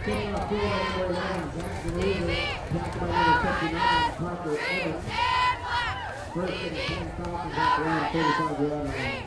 kickoff field number 11, Jackson Weaver, tacked by number 59, Parker Evans. First and 10 Falcons at the line, 35-yard line.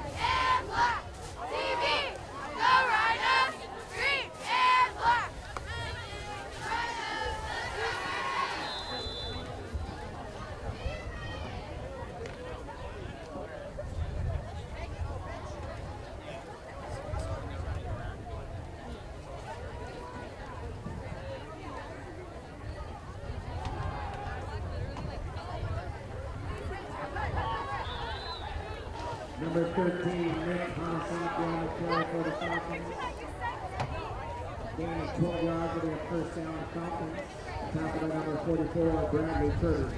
Number 13, Nick Honasaki on the play for the Falcons. Gain of 12 yards with a first down Falcons. Tackled by number 44, Bradley Curtis.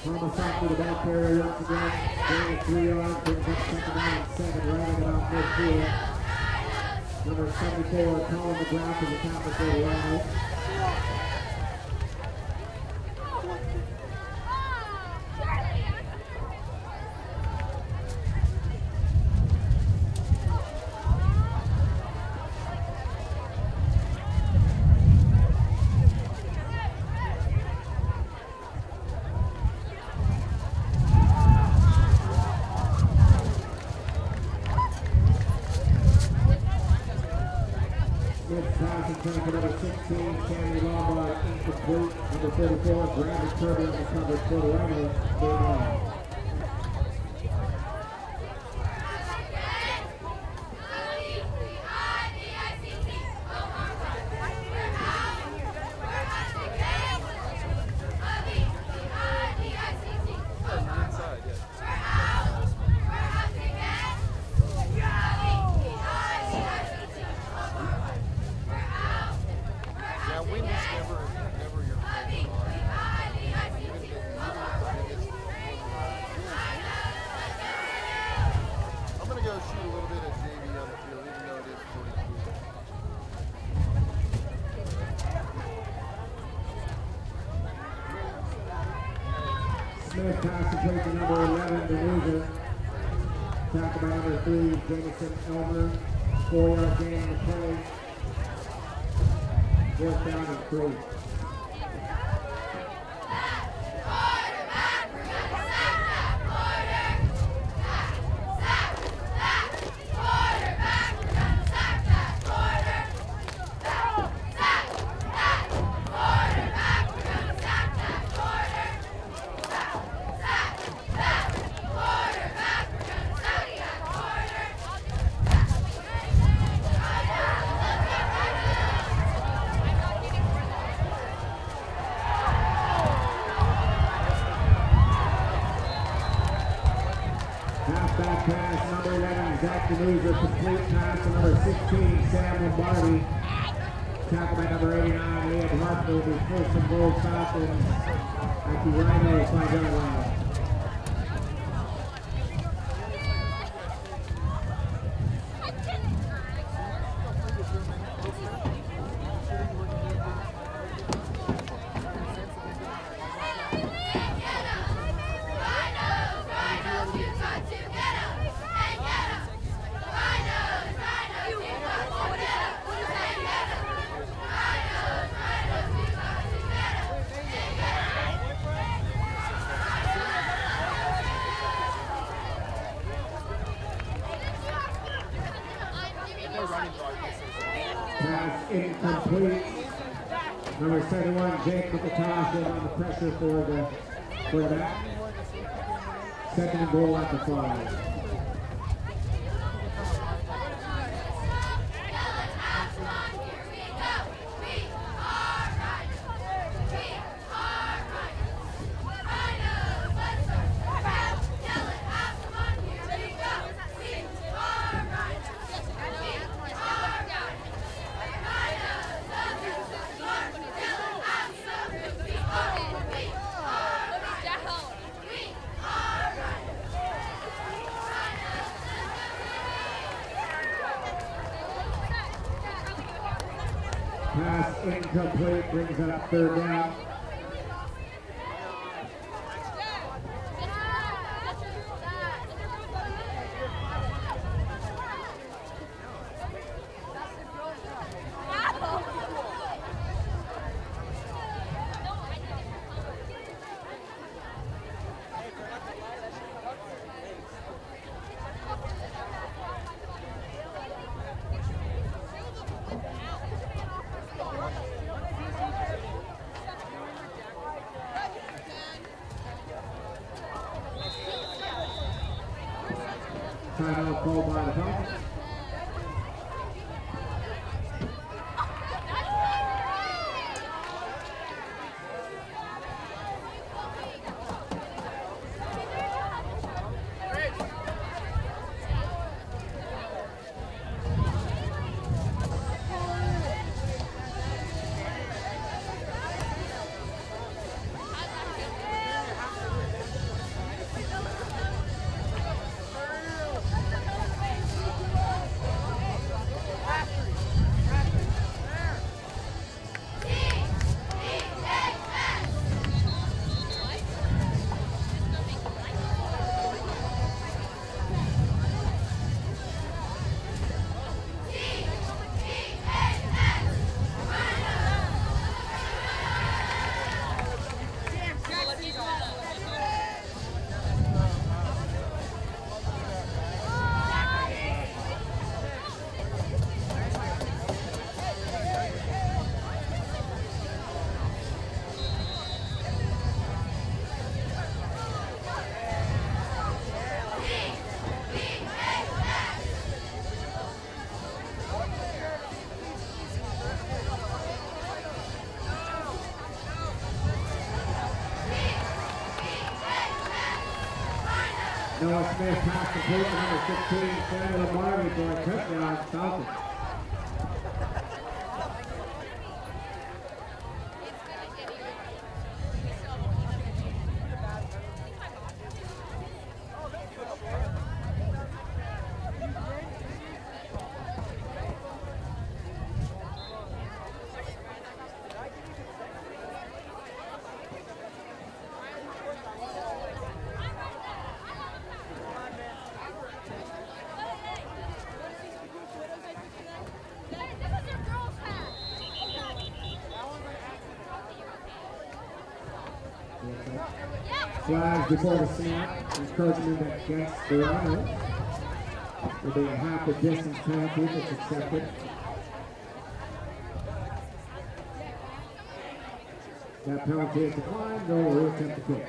Homicide to the back carrier once again. Gain of 3 yards, brings up second down and 7, right at about midfield. Number 74, Colin McGrath for the tackle for the Rhinos. Return for number 16, Sammy Lombard, incomplete. Number 34, Brandon Kirby on the coverage for the Rhinos. Third down. Smith pass to play to number 11, Denuza. Tackled by number 3, Jamison Elmer. 4-yard gain on the play. Fourth down and 3. Halfback pass, number 11, Zach Denuza, complete pass to number 16, Sam Lombardi. Tackled by number 89, Liam Hartfield, his first and goal Falcons at the Rhinos 5-yard line. Pass incomplete. Number 71, Jake McIntosh on the pressure for the quarterback. Second and goal at the 5. Pass incomplete, brings up third down. Timeout called by the Falcons. Noah Smith pass complete to number 16, Samuel Marty for a touchdown, Falcons. Flags before the snap, encouragement against the Rhinos. Will be a half the distance penalty if it's accepted. That penalty is declined, no reattempt to kick.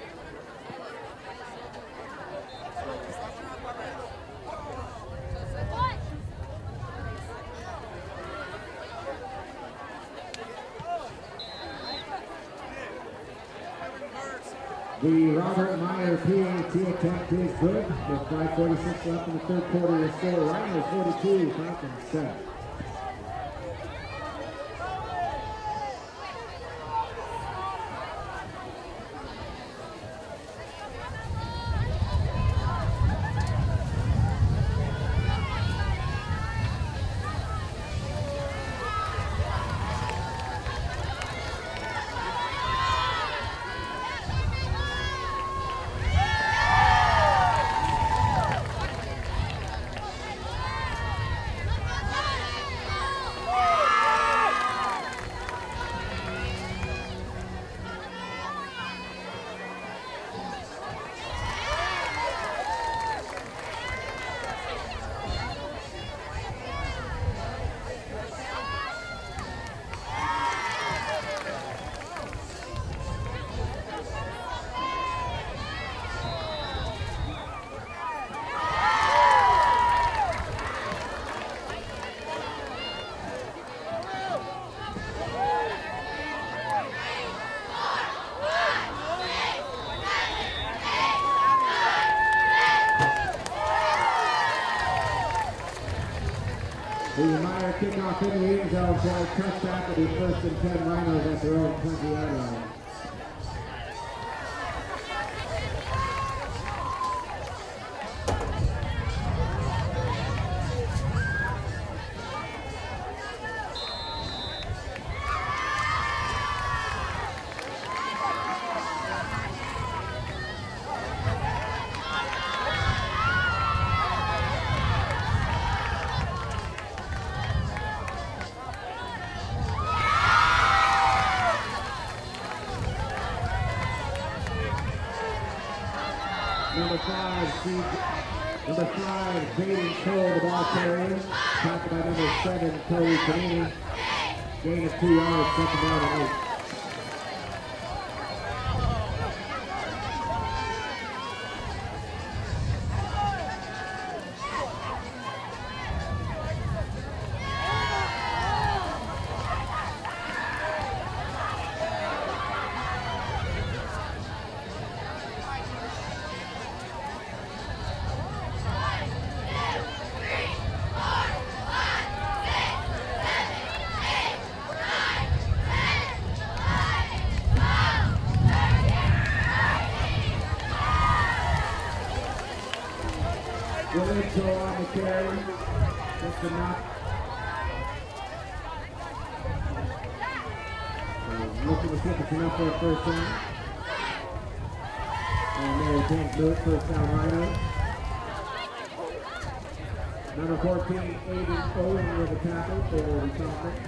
The Robert Meyer PAT attempt is good. With 5:46 left in the third quarter, the score Rhinos 42, Falcons 7. The Meyer kickoff in the end zone for a touchdown to be first and 10 Rhinos at their own 20-yard line. number 5, Baden Cole, the ball carrier. Tackled by number 7, Cody Panini. Gain of 2 yards, second down and 8. Williams go on the carry. Just enough. Looking to see if it's enough for a first down. And there can't do it, first down Rhinos. Number 14, Aiden Owen with a tackle for the Falcons.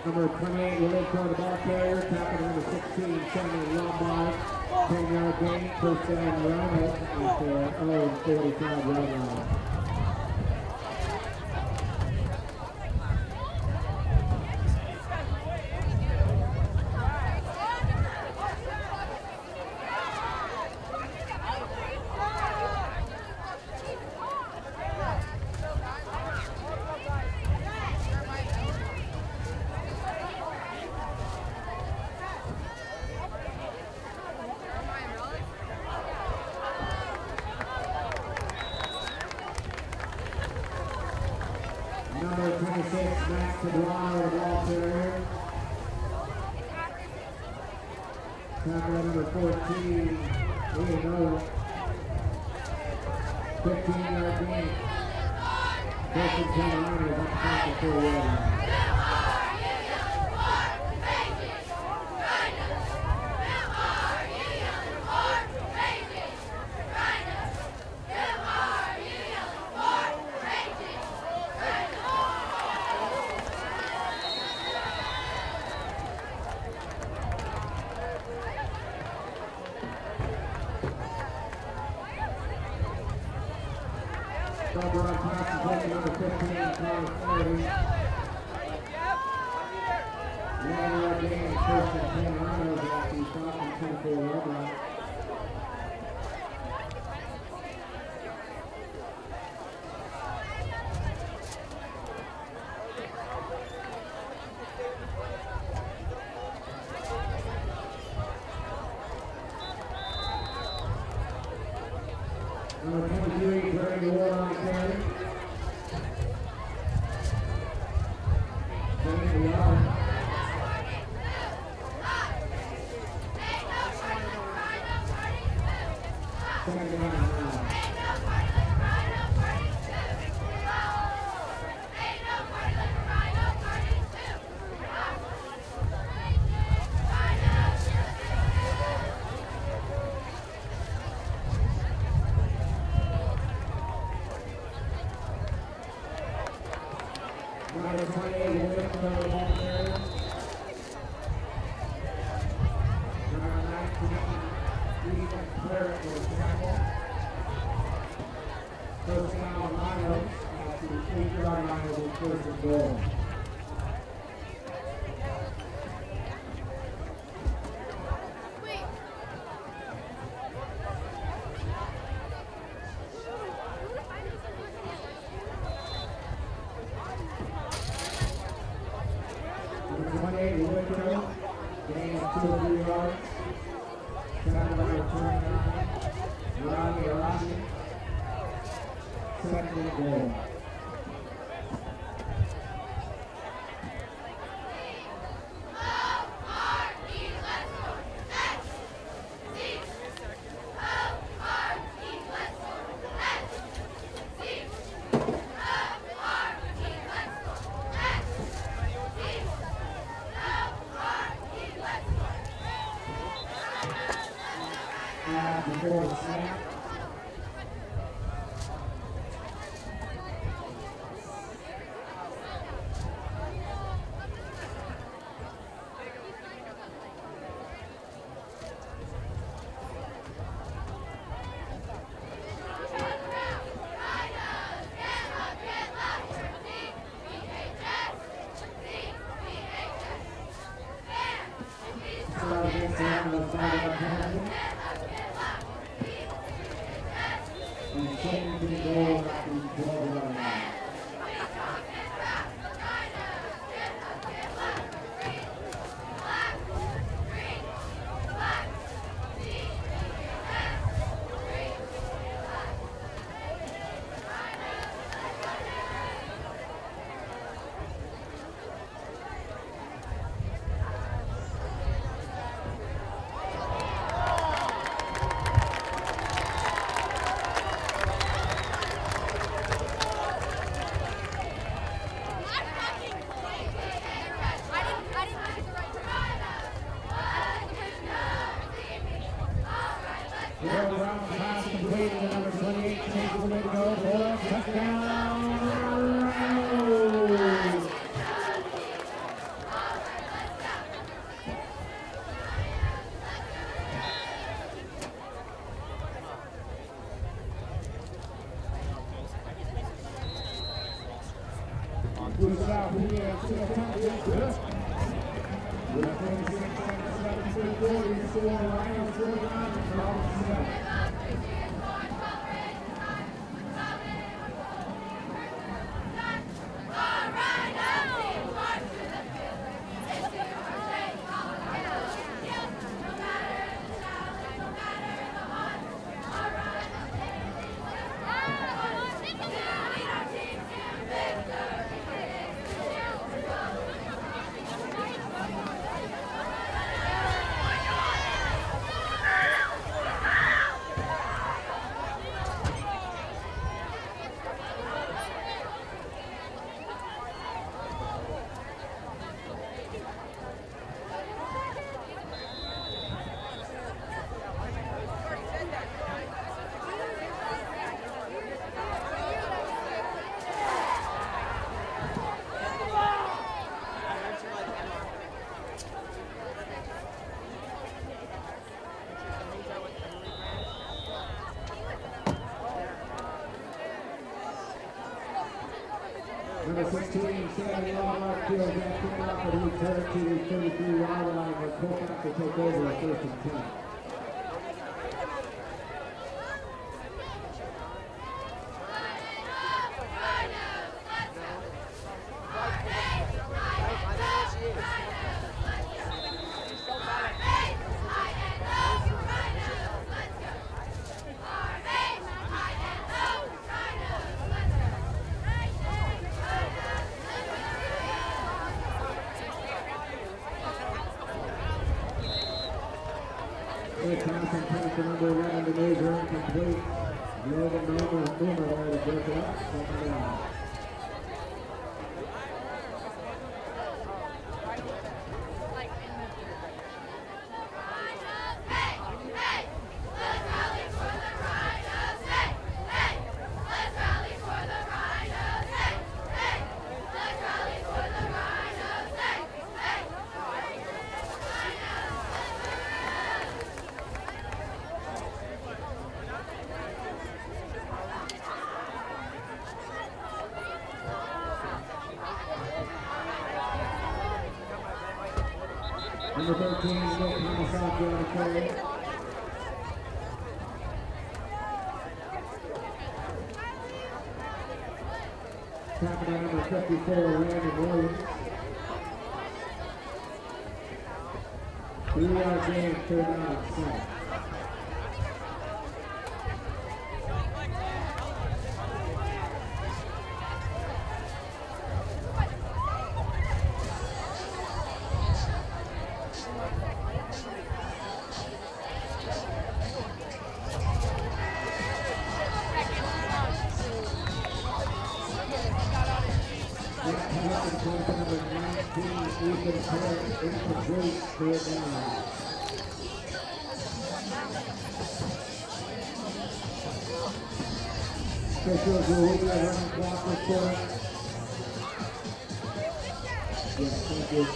Number 28, Willis on the ball carrier, tackle number 16, Shannon Lombard. 10-yard gain, first down Rhinos at the 45 yard line. Number 26, Max Tbhs, the ball carrier. Tackle number 14, Ian Owen. 15-yard gain. First and 10 Rhinos up top the 4 yard line. Number on pass is number 15, Carl 30. One-yard gain, first and 10 Rhinos at the Falcons 24 yard line. Number 23, Greg Ward on the carry. James Young. Second down and 9. Number 28, Williams on the ball carrier. Number 19, Stephen Clark for the tackle. First down Rhinos at the 8 yard line with first and goal. Number 28, Williams, gain of 2 or 3 yards. Tackle number 29, Rodney. Second and goal. before the snap. Number 16, Sammy Longmark field that kickoff and return to the 33-yard line where Colfax will take over at 1st and 10. Thompson pass to number 11, the major incomplete. Logan Boomer there to break it up. Second down. Number 13, Nick Hamasaki on the carry. Tapping by number 54, Landon Williams. 3-yard gain, 3rd down, 7. Number 19, Ethan Perry, incomplete, 3rd down. officials will leave a running clock report. Yes, thank you.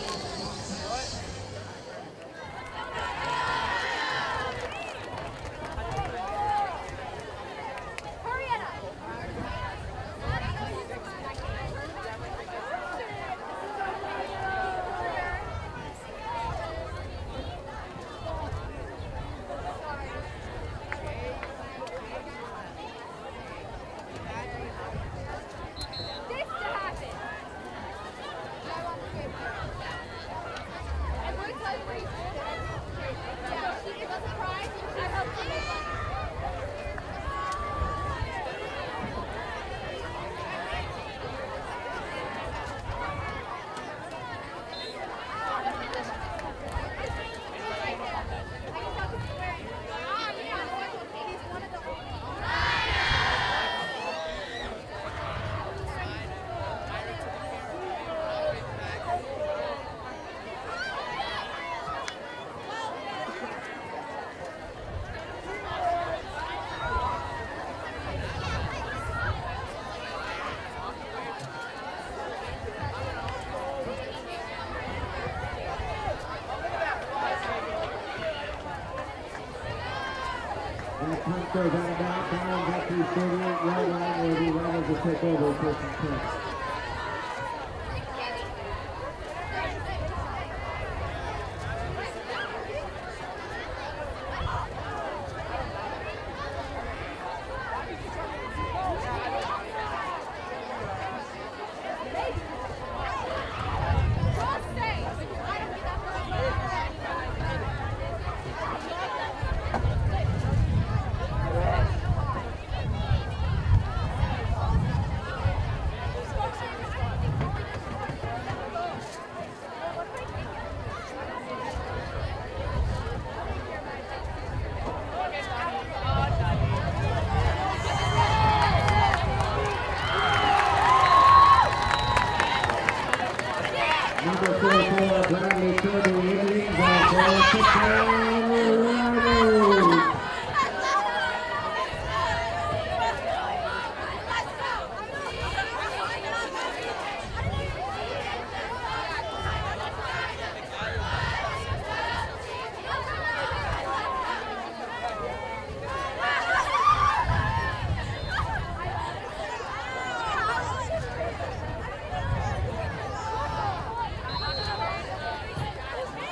That punt goes out of bounds, at the 38-yard line, where the Rhinos will take over first and 10.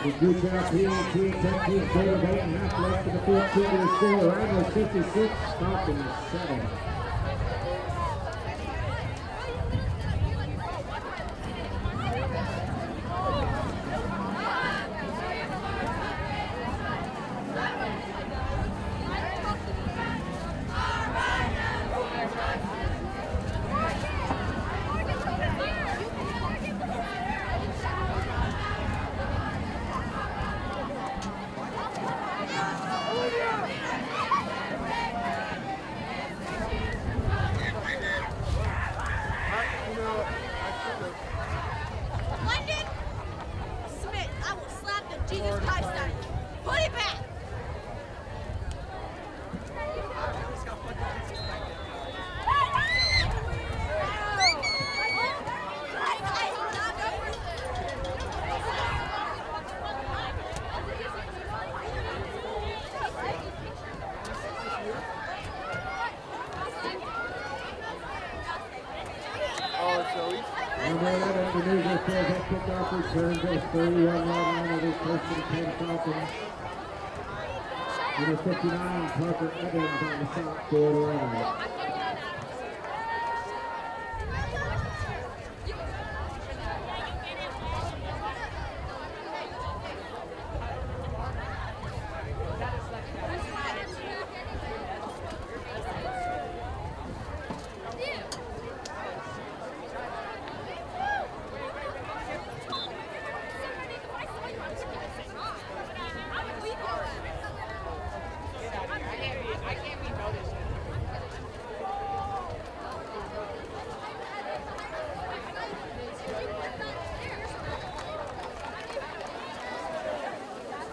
The good job, PNT, 10-2 score of 8.5 left in the fourth quarter. Score, Rhinos 56, Falcons 7. That kickoff return goes 31-yard line of his first and 10 Falcons. Number 59, Parker Evans on the stop for the Rhinos.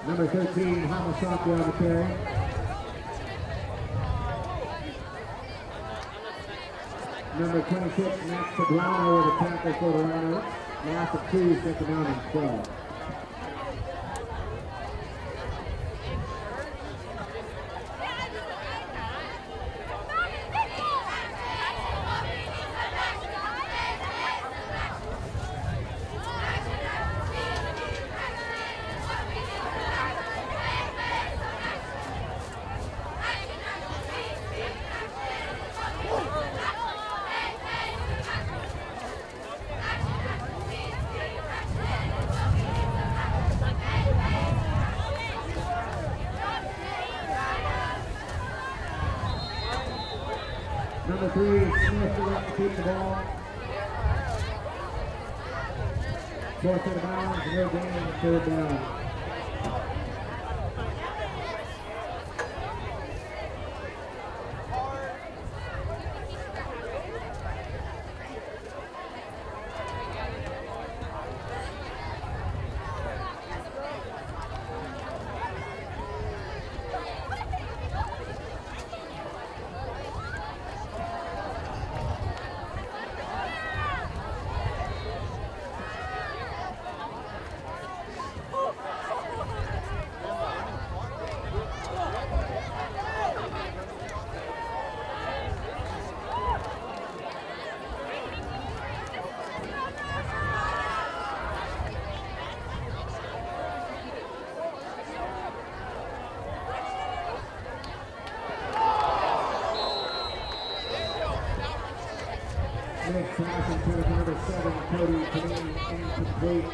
Number 13, Hamasaki on the carry. Number 26, Max Pedrano with a tackle for the Rhinos. Loss of 2, second down and 12. Number 3, Smith will have to keep the ball. Fourth out of bounds, no gain, third down. Next pass into number 7, Cody Canadian, incomplete.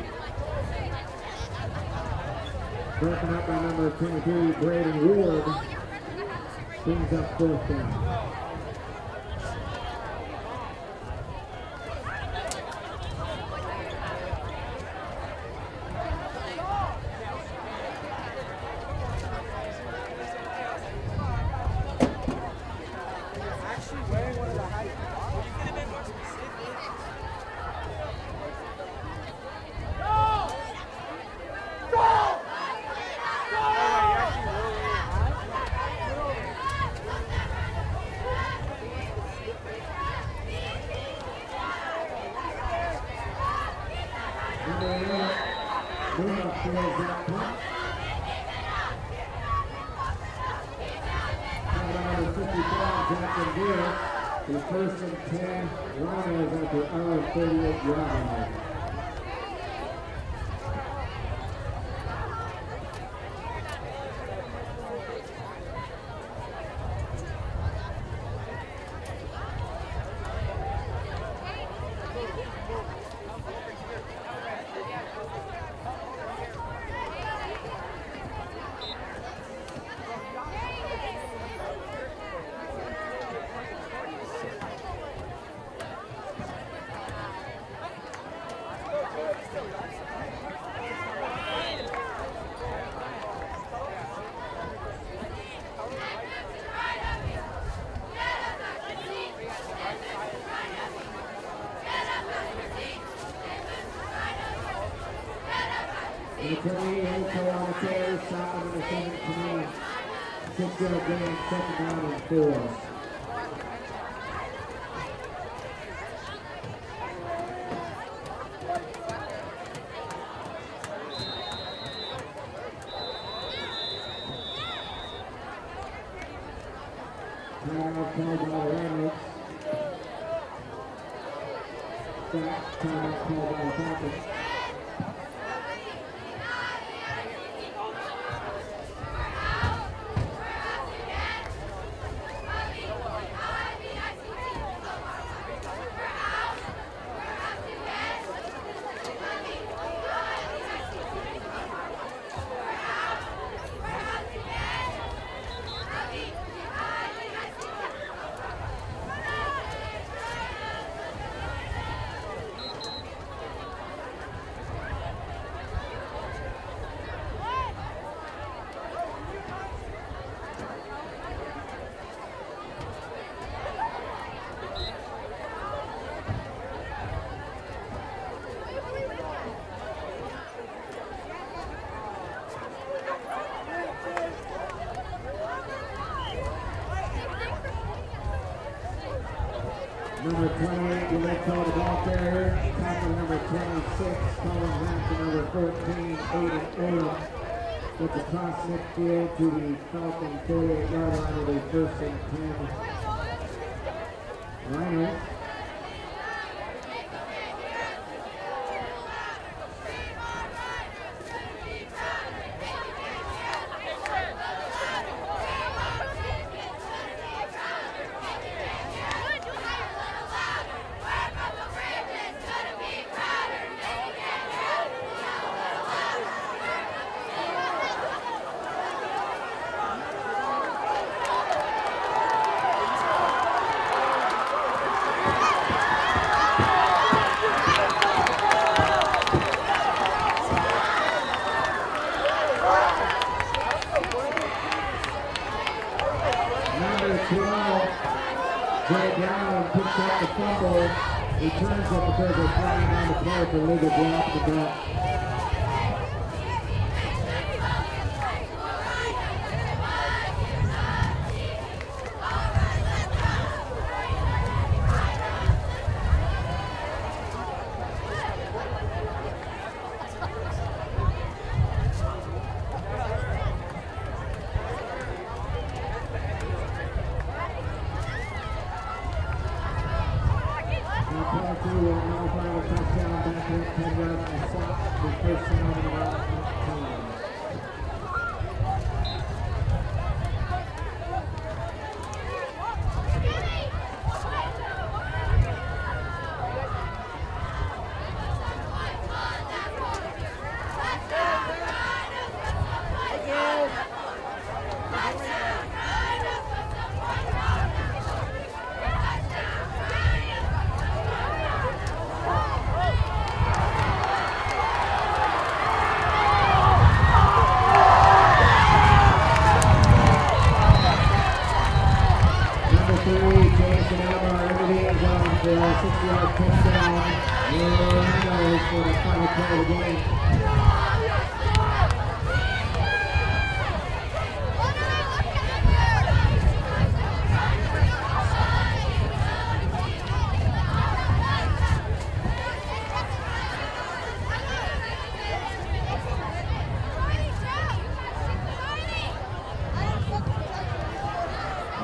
Broken up by number 22, Braden Ward. Brings up fourth down. The first and 10 Rhinos at the 38-yard line. The 28 also on the carry, stop on the 17. 6-yard gain, second down and 4. Timeout called by the Rhinos. Timeout called by the Falcons. Number 28, you let go of the ball carrier. Tackle number 26, calling back to number 14, Aiden Olam. Gets across midfield to the Falcon 48-yard line with a first and 10. Rhinos. He turns up because they're flying on the play for legal drop the back.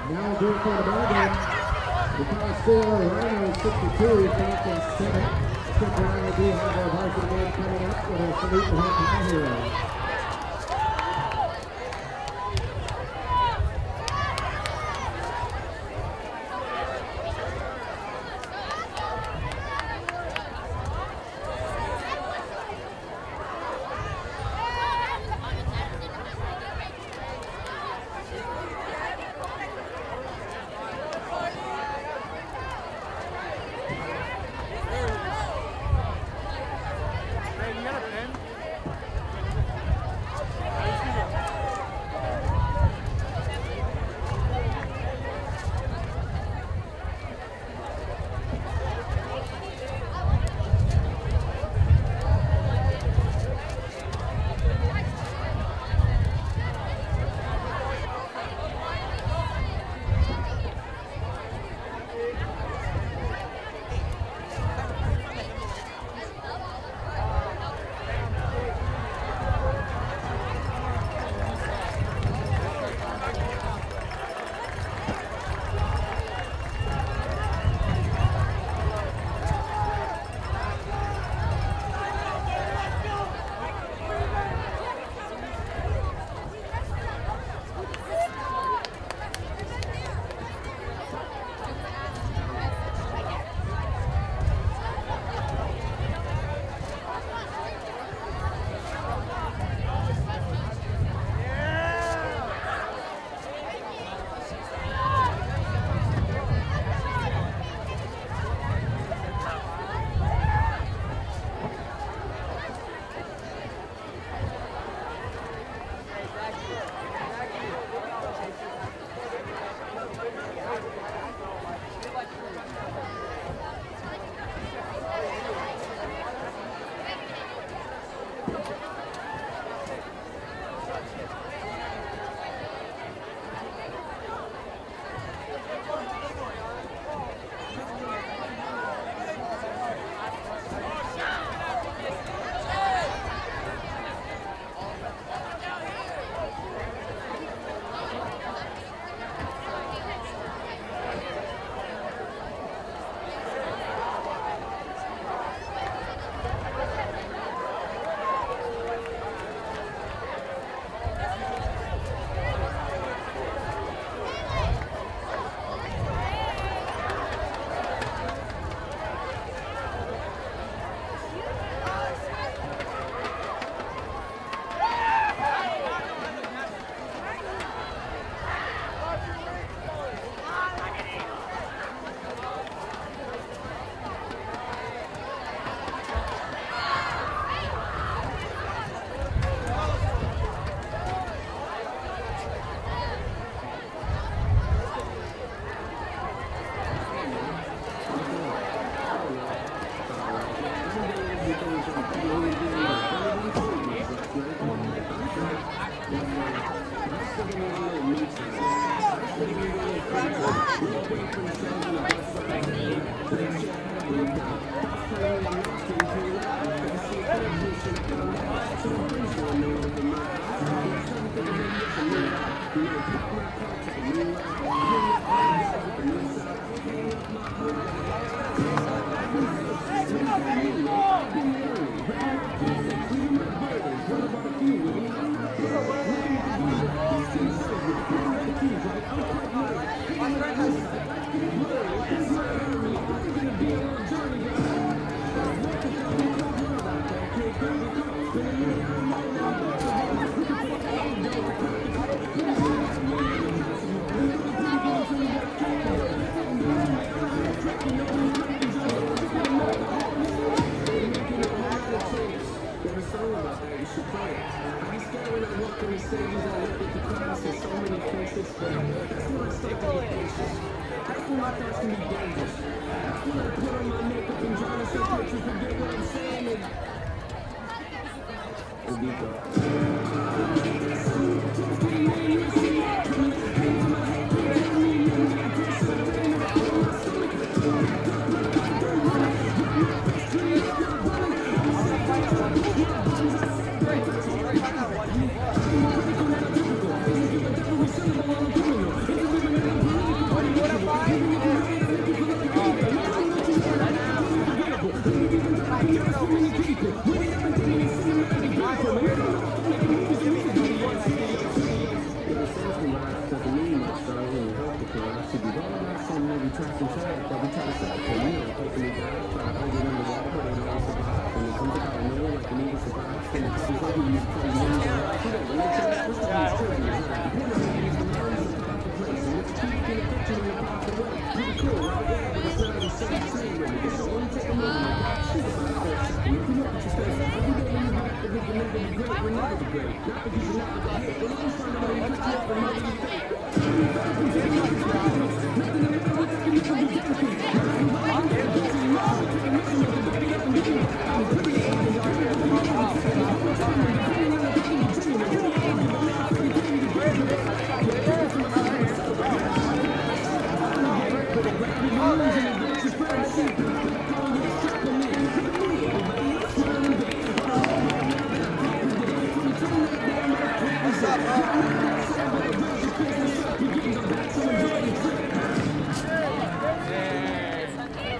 Now doing for the ball game. The final score, Rhinos 62, Falcons 7. Stick around, we do have our varsity game coming up with a salute to Hawkeye Heroes.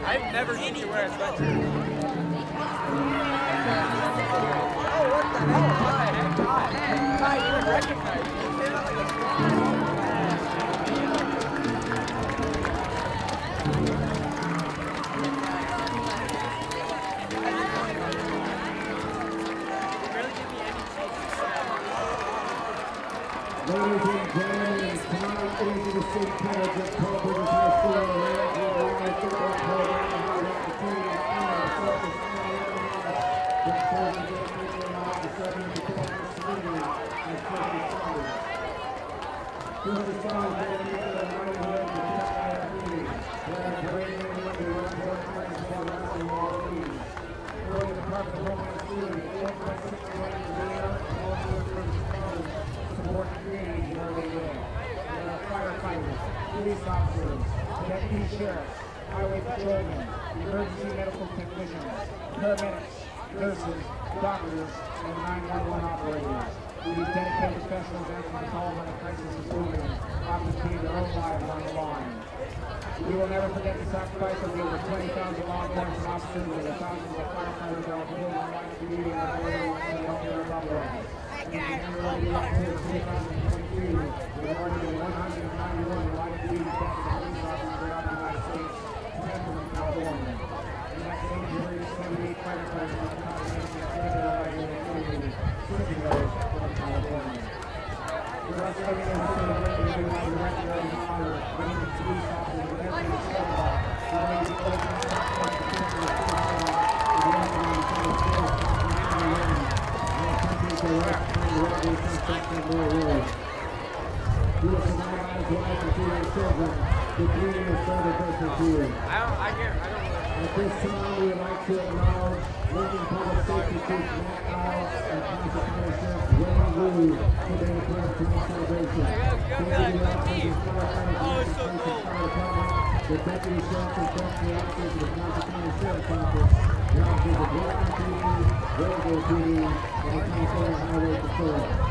I've never seen you wear a sweatshirt. I even recognize you. Ladies and gentlemen, tonight is the state pledge of Colfax High School Rams football program and the team and focus the president of the second to Colfax community as President Saunders. President Saunders will meet the mighty head of the Colfax community, where the parade will be run for friends for wrestling all teams. For the Department of Homeland Security, Colfax is ready to be up and also for the Saunders. Support communities where they live. There are firefighters, police officers, deputy sheriffs, highway patrolmen, emergency medical technicians, paramedics, nurses, doctors, and 911 operators. These dedicated professionals answer the call when a crisis is looming, often putting their own lives on the line. We will never forget the sacrifice of the over 20,000 law enforcement officers and the thousands of firefighters that are putting on life community and everyone to help their loved ones. In January 2022, there are more than 191 life duty police officers throughout the United States, 10 from California. In that same period, 78 firefighters were contaminated with activity, 60 of those from California. We are celebrating the celebrating the director of the honor, bringing the police officers with every step, related to open At this time, we would like to acknowledge Lincoln Public Safety Chief Matt Niles and Council Commissioner Wayne Wu for their approach to this celebration. Thank you to the officers of firefighters and the fire department, the deputy sheriffs and custody officers of the Council County Sheriff's Office, the officers of Washington PD, Roseville PD, and the California Highway Patrol.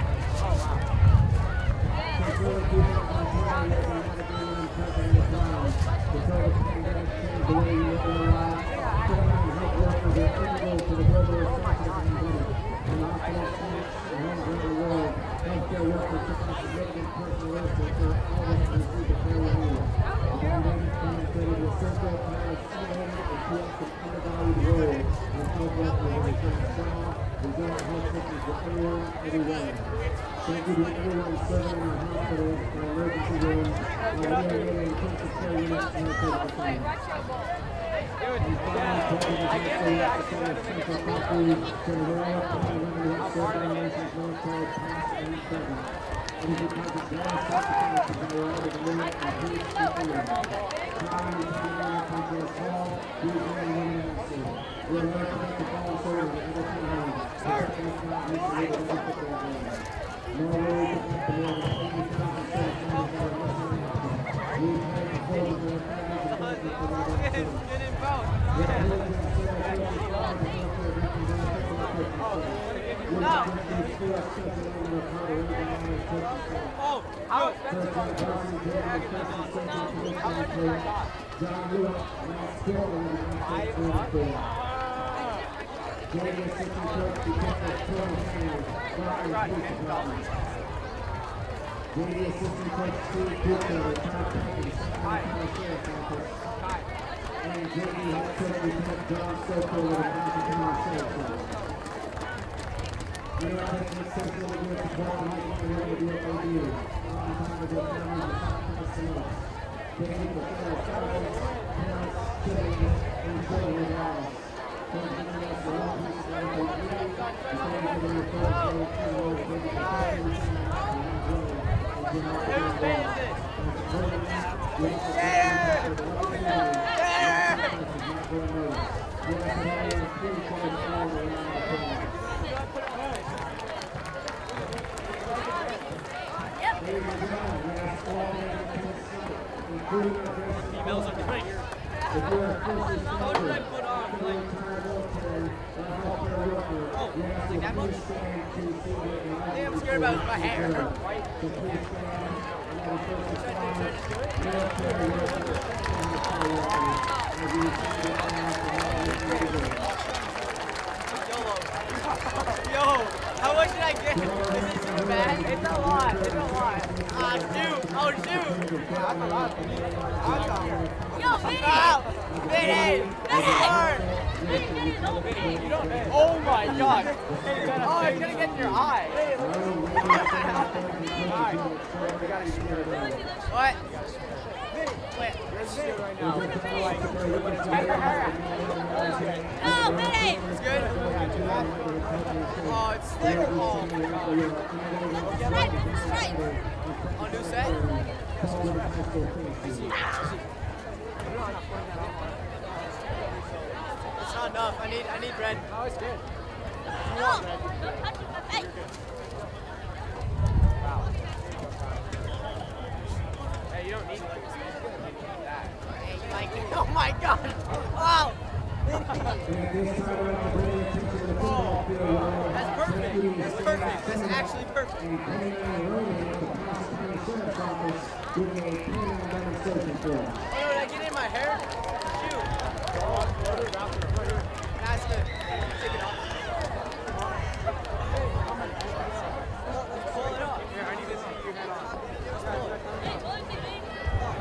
anyone, everywhere. Thank you to everyone serving in our hospitals, our emergency rooms, our neonatal and intensive care units, and our surgical centers. And finally, President Hensel, Representative Central Country, to the royal family women who have served our nation's military, past and present. It is because of their sacrifices that we are able to live in peace and freedom. Proud to be in our country as all these men and women have served. We are very proud to fall soldiers at every time home, protecting us not least to live in every football game. Nor will we protect the more than 80,000 citizens that are listening out there. We pray for soldiers and their families and benefits for their service. We are privileged to serve our country's fathers and military veterans and our Christian churches. We are Christians who are special in their part of organized churches. First John Carson, Jeremy Christian Church and Tradition Church. John Lewis, Lance Kilmer, and Church 44. Joining Assistant Church, Detective Tony Sanders, Fire and Police Department. Joining Assistant Coach Steve Cooper, Retired Captain, County Sheriff's Office. And JD Head Coach Lieutenant John Sokol with the County Sheriff's Office. We are taking this session to do it to ball and making it ready to do what they do. On time with their families and sacrifice to us. Thank you for their fathers, parents, children, and children with us. Thank you for us for all pieces of life they do. And thank you for their first day to Lord, thank you for everything and enjoy and do not forget God. And supporting that, we also thank you for the love of the sacrifices not going nowhere. We ask that all your free children all around the world. Ladies and gentlemen, we ask all men to come seat, including our guests and volunteers. If you are a first responder, active or retired military, or a healthcare worker, we ask you to please stand to see the I'm scared about my hair. So please stand, all the first responders, military workers, and military workers, as you stand the flag for all of you. Yo, how much did I get? Is this too bad? It's a lot. It's a lot. Ah, shoot. Oh, shoot. That's a lot. Yo, Vinny! That's hard! You don't know. Oh my god. Oh, it's gonna get in your eye. What? Wait, you're scared right now. No, Vinny! It's good? Oh, it's thick. Oh my god. Straight. On new set? It's not enough. I need red. Oh, it's good. No, don't touch it. Hey. Wow. Hey, you don't need that. Hey, you like it? Oh my god. Wow. That's perfect. That's perfect. That's actually perfect. Oh, did I get in my hair? Shoot. That's good. Take it off. Pull it up. Here, I need to see your head on.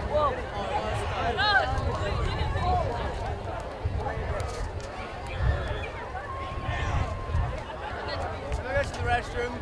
Whoa. Can I go to the restroom?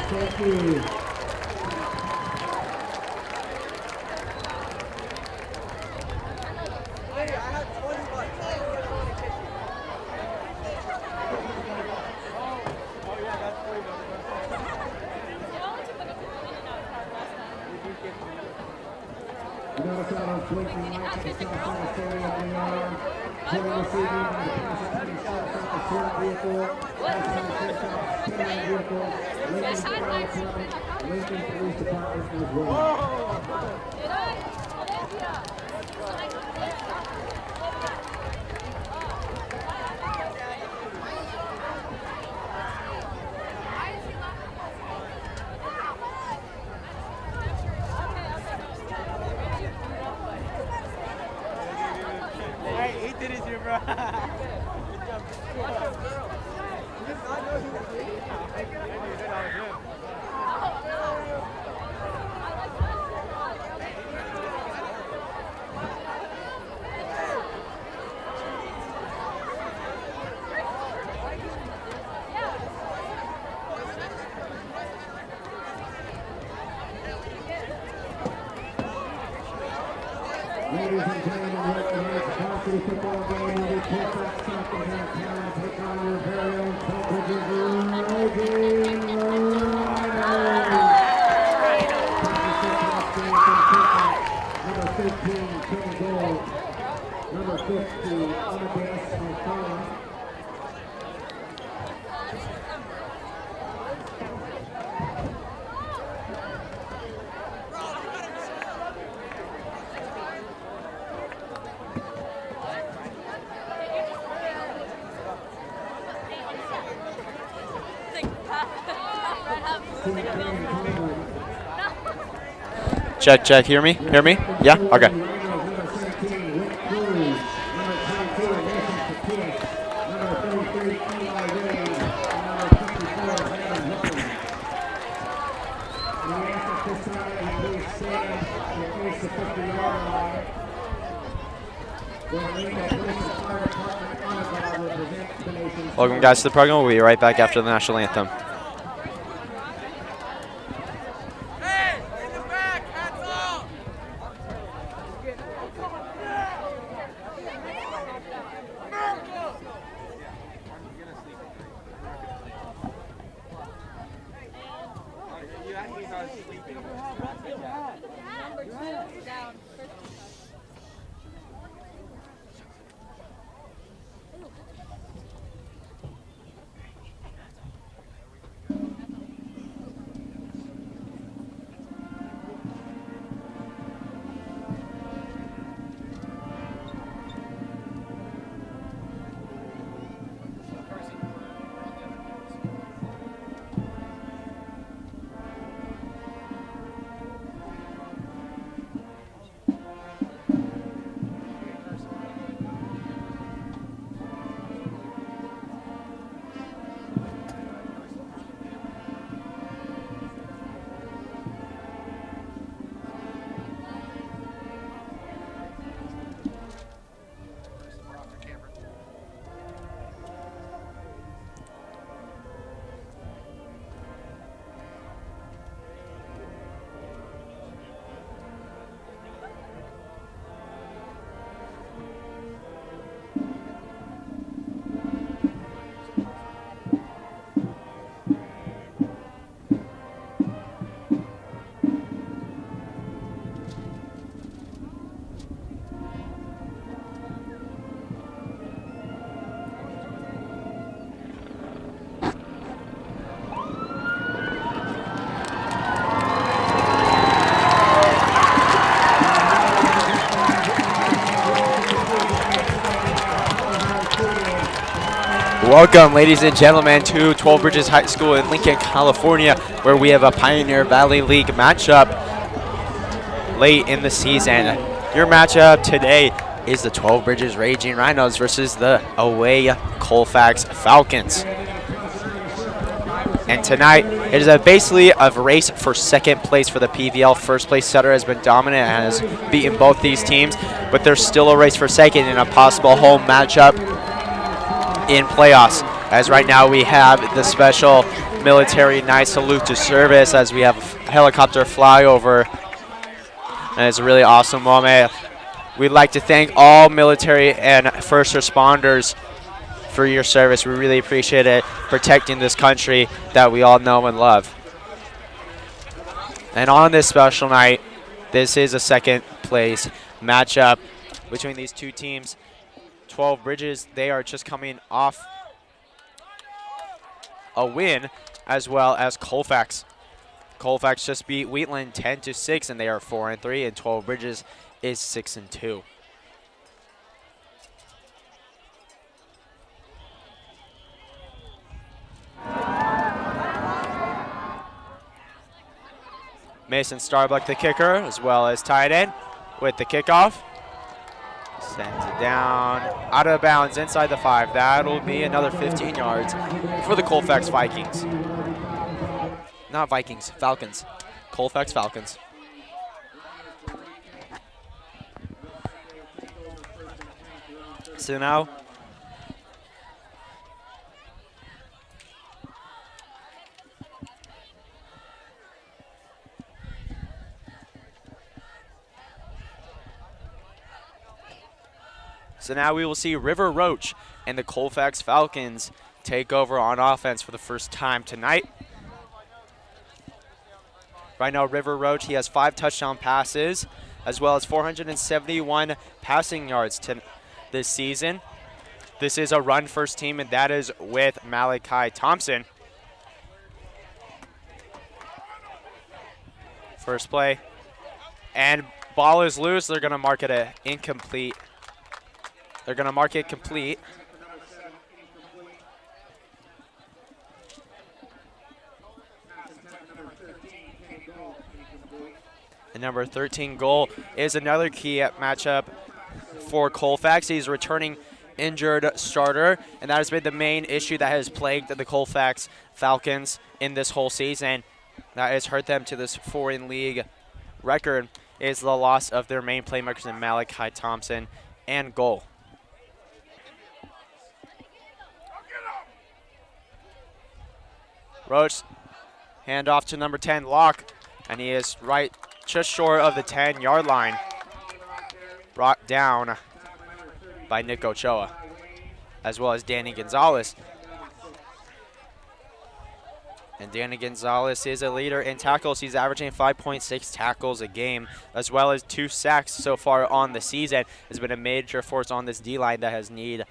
Thank you. Lincoln Police Department as well. Hey, he did it here, bro. Ladies and gentlemen, welcome to the varsity football game of the Colfax Falcons in town. Take on your very own Bridges Rhinos. Number 15, King Gold. Number 50, on the base of Colfax. Check, check. Hear me? Hear me? Yeah? Okay. Welcome, guys, to the program. We'll be right back after the national anthem. Welcome, ladies and gentlemen, to 12 Bridges High School in Lincoln, California, where we have a Pioneer Valley League matchup late in the season. Your matchup today is the 12 Bridges Raging Rhinos versus the away Colfax Falcons. And tonight, it is basically a race for second place for the PVL. First place Sutter has been dominant and has beaten both these teams, but there's still a race for second in a possible home matchup in playoffs. As right now we have the special military night salute to service as we have a helicopter flyover. And it's a really awesome moment. We'd like to thank all military and first responders for your service. We really appreciate it, protecting this country that we all know and love. And on this special night, this is a second place matchup between these two teams. 12 Bridges, they are just coming off a win, as well as Colfax. Colfax just beat Wheatland 10-6, and they are 4-3, and 12 Bridges is 6-2. Mason Starbuck, the kicker, as well as tight end with the kickoff. Sends it down, out of bounds, inside the 5. That'll be another 15 yards for the Colfax Vikings. Not Vikings, Falcons. Colfax Falcons. So now, we will see River Roach and the Colfax Falcons take over on offense for the first time tonight. Right now, River Roach, he has 5 touchdown passes, as well as 471 passing yards this season. This is a run-first team, and that is with Malachi Thompson. First play, and ball is loose. They're going to mark it incomplete. They're going to mark it complete. The number 13 goal is another key matchup for Colfax. He's returning injured starter, and that has been the main issue that has plagued the Colfax Falcons in this whole season. That has hurt them to this foreign league record, is the loss of their main playmakers in Malachi Thompson and goal. Roach, hand off to number 10, Locke, and he is right just short of the 10-yard line. Brought down by Nick Ochoa, as well as Danny Gonzalez. And Danny Gonzalez is a leader in tackles. He's averaging 5.6 tackles a game, as well as 2 sacks so far on the season. Has been a major force on this D-line that has need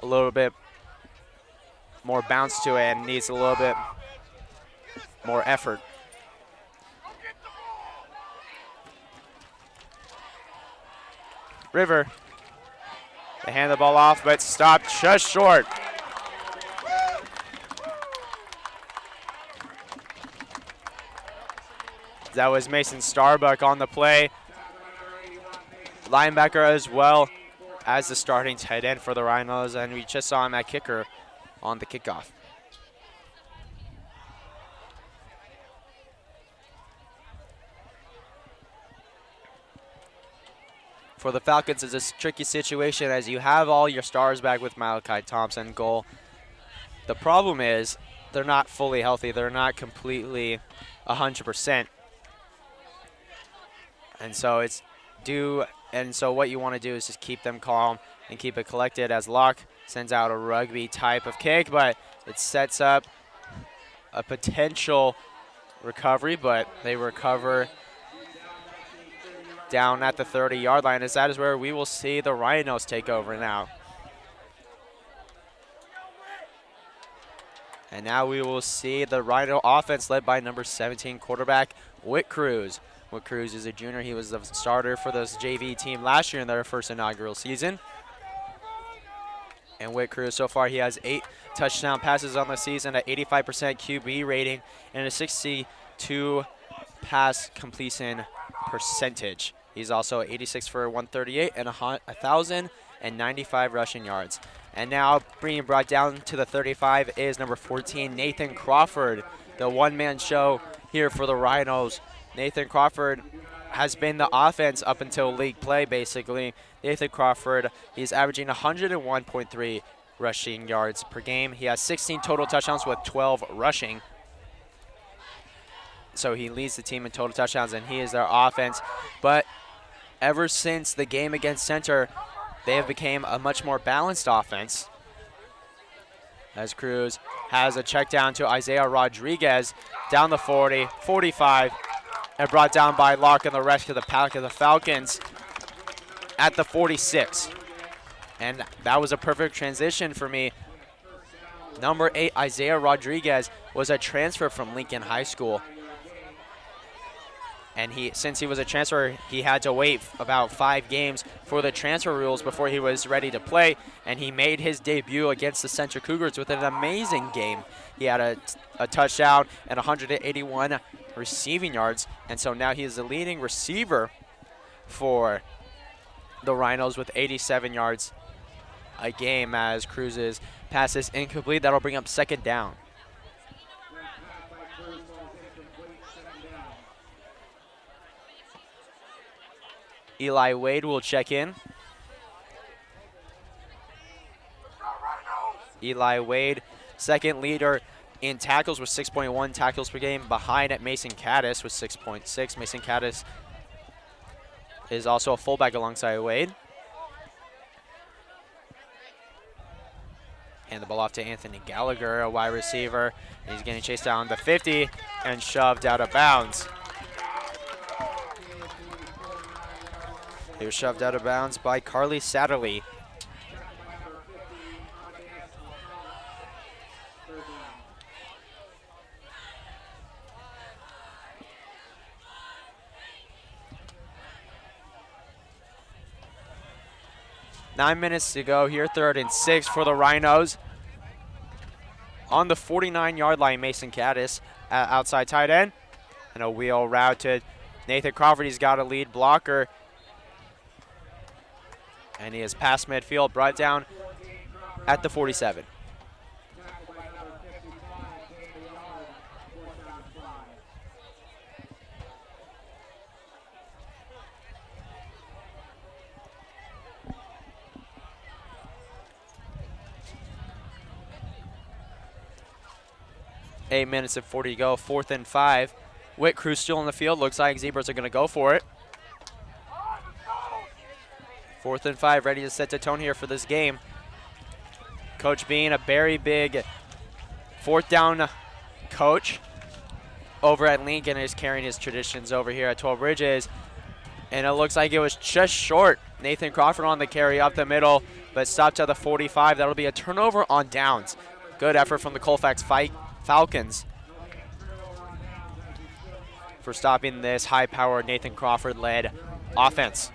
a little bit more bounce to it and needs a little bit more effort. River, they hand the ball off, but stopped just short. That was Mason Starbuck on the play. Linebacker as well as the starting tight end for the Rhinos, and we just saw him at kicker on the kickoff. For the Falcons, it's a tricky situation as you have all your stars back with Malachi Thompson goal. The problem is they're not fully healthy. They're not completely 100%. And so what you want to do is just keep them calm and keep it collected as Locke sends out a rugby type of kick, but it sets up a potential recovery, but they recover down at the 30-yard line, as that is where we will see the Rhinos take over now. And now we will see the Rhino offense led by number 17 quarterback Whit Cruz. Whit Cruz is a junior. He was the starter for this JV team last year in their first inaugural season. And Whit Cruz, so far, he has 8 touchdown passes on the season, at 85% QB rating, and a 62 pass completion percentage. He's also 86 for 138 and 1,095 rushing yards. And now being brought down to the 35 is number 14, Nathan Crawford, the one-man show here for the Rhinos. Nathan Crawford has been the offense up until league play, basically. Nathan Crawford, he's averaging 101.3 rushing yards per game. He has 16 total touchdowns with 12 rushing. So he leads the team in total touchdowns, and he is their offense. But ever since the game against Center, they have become a much more balanced offense. As Cruz has a check down to Isaiah Rodriguez down the 40, 45, and brought down by Lark and the rest of the pack of the Falcons at the 46. And that was a perfect transition for me. Number 8, Isaiah Rodriguez, was a transfer from Lincoln High School. And since he was a transfer, he had to wait about 5 games for the transfer rules before he was ready to play. And he made his debut against the Central Cougars with an amazing game. He had a touchdown and 181 receiving yards. And so now he is the leading receiver for the Rhinos with 87 yards a game as Cruz's pass is incomplete. That'll bring up second down. Eli Wade will check in. Eli Wade, second leader in tackles with 6.1 tackles per game, behind at Mason Caddis with 6.6. Mason Caddis is also a fullback alongside Wade. Hand the ball off to Anthony Gallagher, a wide receiver. He's getting chased down the 50 and shoved out of bounds. He was shoved out of bounds by Carly Satterley. Nine minutes to go here, 3rd and 6 for the Rhinos. On the 49-yard line, Mason Caddis, outside tight end. And a wheel route to Nathan Crawford. He's got a lead blocker. And he is past midfield, brought down at the 47. Eight minutes and 40 to go, 4th and 5. Whit Cruz still in the field. Looks like Zebras are going to go for it. 4th and 5, ready to set the tone here for this game. Coach being a very big 4th down coach over at Lincoln is carrying his traditions over here at 12 Bridges. And it looks like it was just short. Nathan Crawford on the carry up the middle, but stopped at the 45. That'll be a turnover on downs. Good effort from the Colfax Falcons for stopping this high-powered Nathan Crawford-led offense.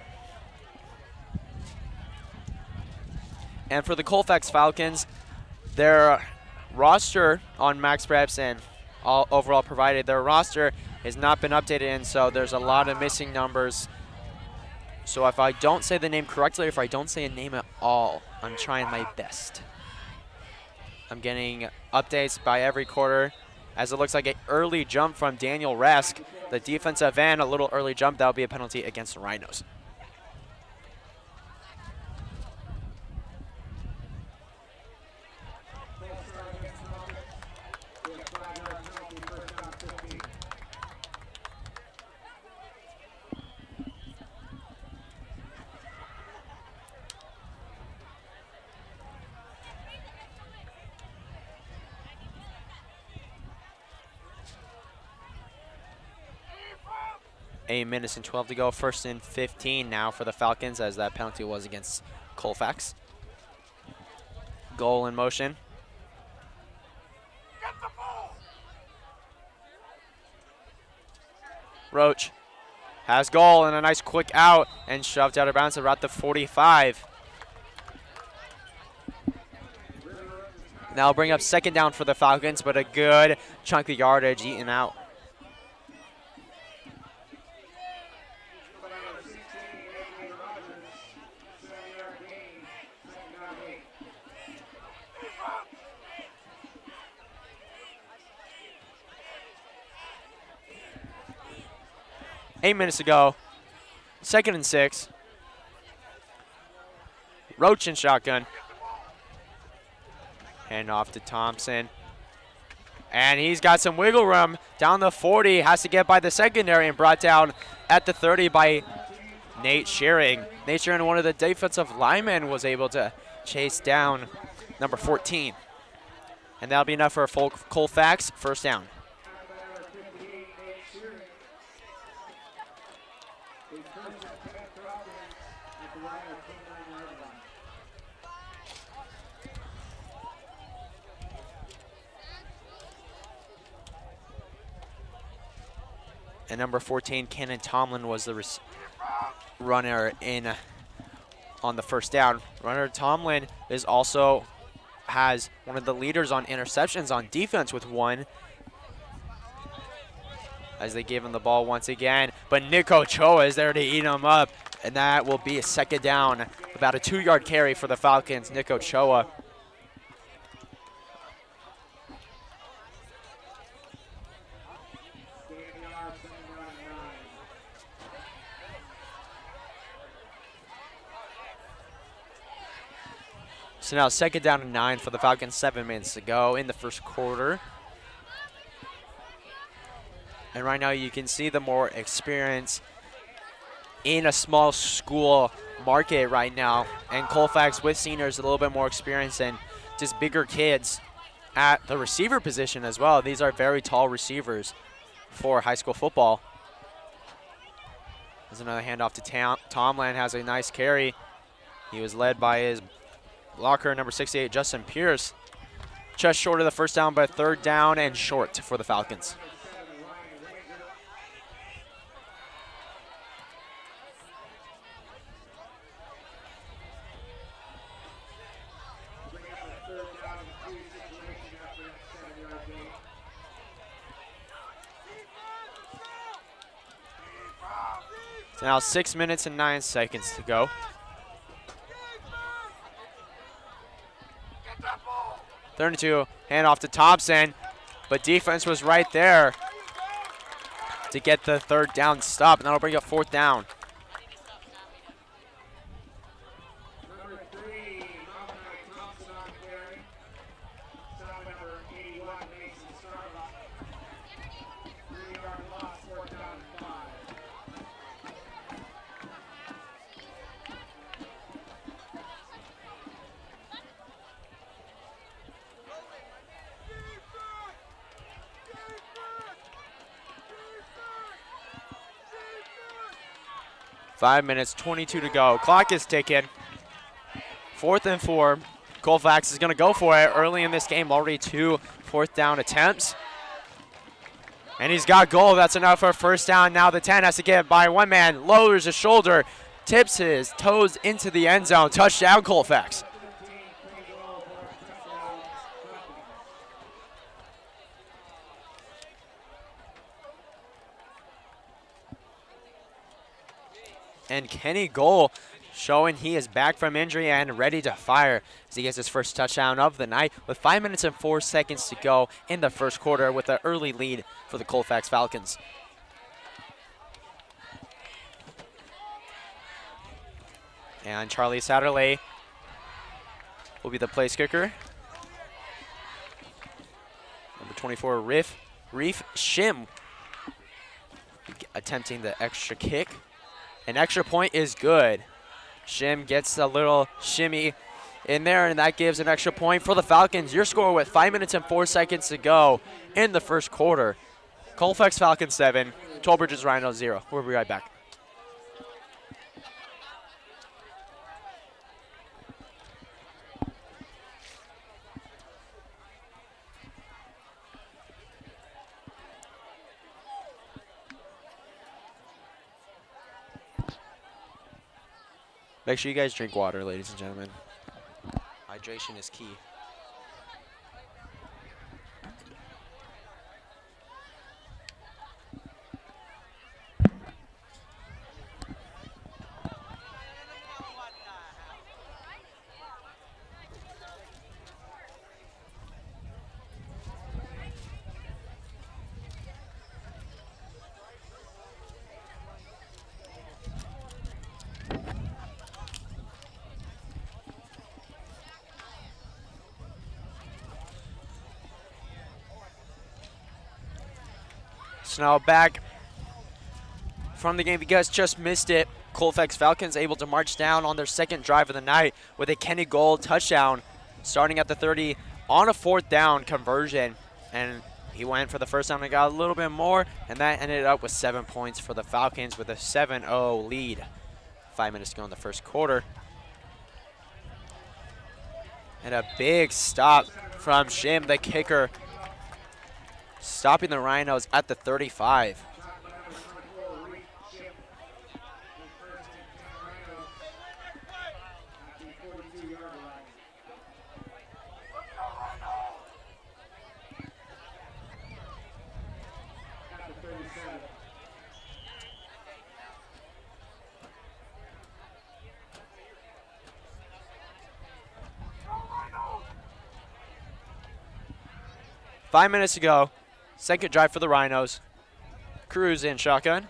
And for the Colfax Falcons, their roster on Max Preps and all overall provided, their roster has not been updated, and so there's a lot of missing numbers. So if I don't say the name correctly, or if I don't say a name at all, I'm trying my best. I'm getting updates by every quarter, as it looks like an early jump from Daniel Resk, the defensive end, a little early jump. That'll be a penalty against the Rhinos. Eight minutes and 12 to go. 1st and 15 now for the Falcons, as that penalty was against Colfax. Goal in motion. Roach has goal and a nice quick out and shoved out of bounds around the 45. Now bring up second down for the Falcons, but a good chunk of yardage eaten out. Eight minutes to go. 2nd and 6. Roach in shotgun. Hand off to Thompson. And he's got some wiggle room down the 40. Has to get by the secondary and brought down at the 30 by Nate Shearing. Nate Shearing, one of the defensive linemen, was able to chase down number 14. And that'll be enough for a Colfax first down. And number 14, Cannon Tomlin, was the runner in on the first down. Runner Tomlin is also has one of the leaders on interceptions on defense with 1. As they give him the ball once again. But Nick Ochoa is there to eat him up. And that will be a second down. About a 2-yard carry for the Falcons. Nick Ochoa. So now second down and 9 for the Falcons, 7 minutes to go in the first quarter. And right now you can see the more experience in a small school market right now. And Colfax with seniors a little bit more experience and just bigger kids at the receiver position as well. These are very tall receivers for high school football. There's another handoff to Tomlin, has a nice carry. He was led by his blocker, number 68, Justin Pierce. Just short of the first down, but third down and short for the Falcons. So now 6 minutes and 9 seconds to go. 32, handoff to Thompson, but defense was right there to get the third down stop, and that'll bring up fourth down. Five minutes, 22 to go. Clock is ticking. 4th and 4. Colfax is going to go for it early in this game. Already 2 fourth down attempts. And he's got goal. That's enough for a first down. Now the 10 has to get by one man. Lowers his shoulder. Tips his toes into the end zone. Touchdown, Colfax. And Kenny Goal showing he is back from injury and ready to fire as he gets his first touchdown of the night with 5 minutes and 4 seconds to go in the first quarter with an early lead for the Colfax Falcons. And Charlie Satterley will be the place kicker. Number 24, Reef Shim attempting the extra kick. An extra point is good. Shim gets a little shimmy in there, and that gives an extra point for the Falcons. Your score with 5 minutes and 4 seconds to go in the first quarter. Colfax Falcons 7, Bridges Rhinos 0. We'll be right back. Make sure you guys drink water, ladies and gentlemen. Hydration is key. So now back from the game, if you guys just missed it, Colfax Falcons able to march down on their second drive of the night with a Kenny Gold touchdown starting at the 30 on a 4th down conversion. And he went for the first time and got a little bit more, and that ended up with 7 points for the Falcons with a 7-0 lead. 5 minutes to go in the first quarter. And a big stop from Shim, the kicker, stopping the Rhinos at the 35. Five minutes to go. Second drive for the Rhinos. Cruz in shotgun.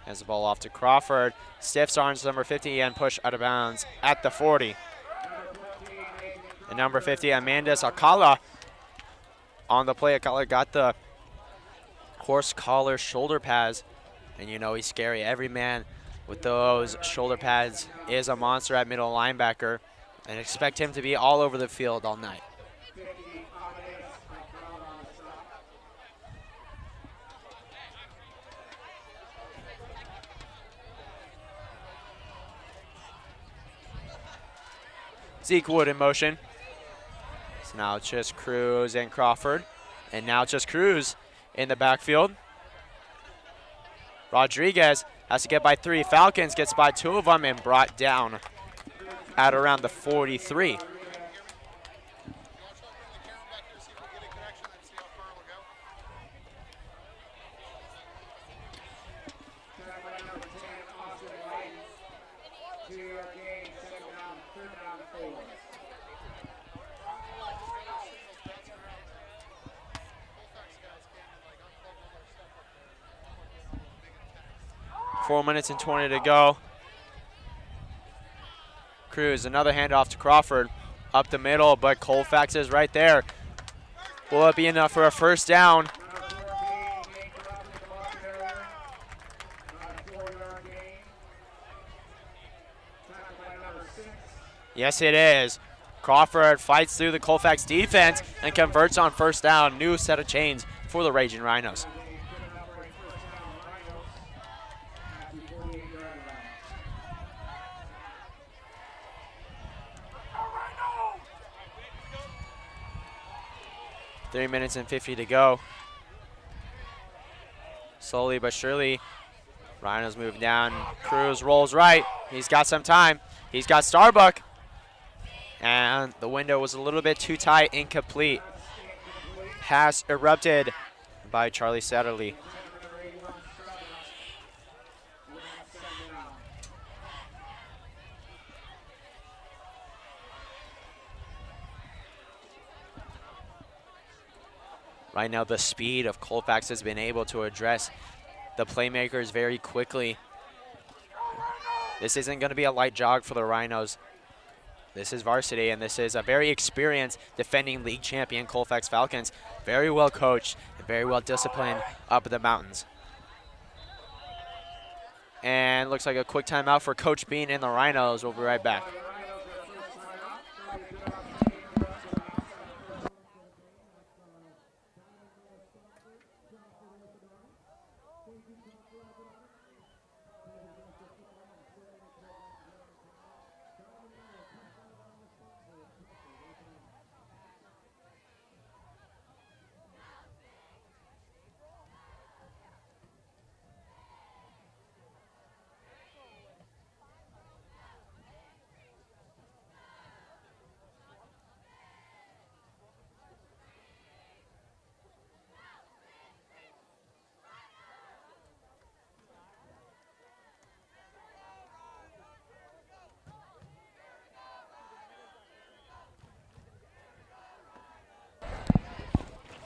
Has the ball off to Crawford. Stiffs arms number 50 and push out of bounds at the 40. And number 50, Amandus Akala on the play. Akala got the horse collar shoulder pads. And you know he's scary. Every man with those shoulder pads is a monster at middle linebacker. And expect him to be all over the field all night. Zeke Wood in motion. So now it's just Cruz and Crawford. And now it's just Cruz in the backfield. Rodriguez has to get by 3. Falcons gets by 2 of them and brought down at around the 43. Four minutes and 20 to go. Cruz, another handoff to Crawford. Up the middle, but Colfax is right there. Will it be enough for a first down? Yes, it is. Crawford fights through the Colfax defense and converts on first down. New set of chains for the Raging Rhinos. Three minutes and 50 to go. Slowly but surely, Rhinos move down. Cruz rolls right. He's got some time. He's got Starbuck. And the window was a little bit too tight, incomplete. Pass erupted by Charlie Satterley. Right now, the speed of Colfax has been able to address the playmakers very quickly. This isn't going to be a light jog for the Rhinos. This is varsity, and this is a very experienced defending league champion Colfax Falcons. Very well coached and very well disciplined up in the mountains. And looks like a quick timeout for Coach Bean and the Rhinos. We'll be right back.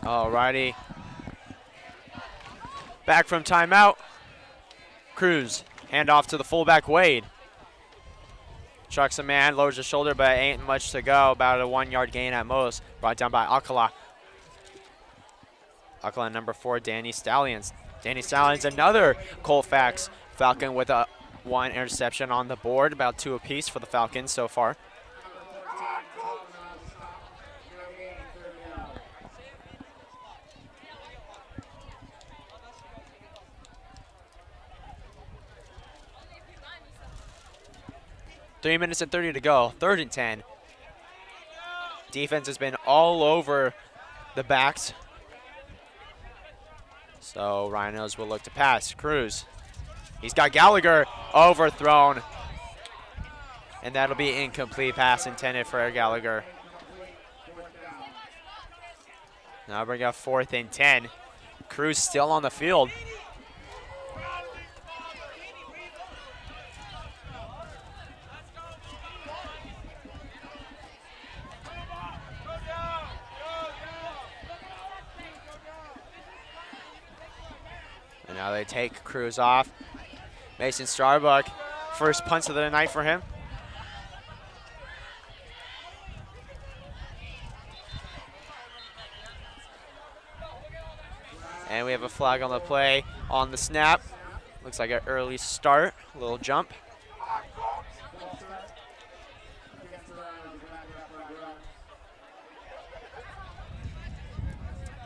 Alrighty. Back from timeout. Cruz, handoff to the fullback Wade. Chucks a man, lowers the shoulder, but ain't much to go. About a 1 yard gain at most. Brought down by Akala. Akala number 4, Danny Stallions. Danny Stallings, another Colfax Falcon with a 1 interception on the board, about 2 apiece for the Falcons so far. Three minutes and 30 to go, 3rd and 10. Defense has been all over the backs. So Rhinos will look to pass. Cruz. He's got Gallagher overthrown. And that'll be incomplete pass intended for Gallagher. Now bring up 4th and 10. Cruz still on the field. And now they take Cruz off. Mason Starbuck, first punts of the night for him. And we have a flag on the play on the snap. Looks like an early start, a little jump.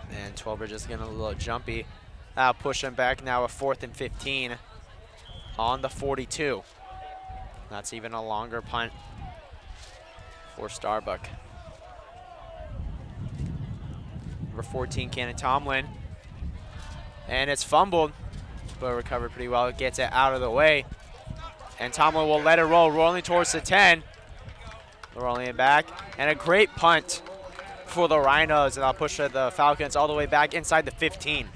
And 12 Bridges getting a little jumpy. Push him back now, a 4th and 15 on the 42. That's even a longer punt for Starbuck. Number 14, Cannon Tomlin. And it's fumbled, but recovered pretty well. It gets it out of the way. And Tomlin will let it roll, rolling towards the 10. Rolling it back. And a great punt for the Rhinos. And I'll push the Falcons all the way back inside the 15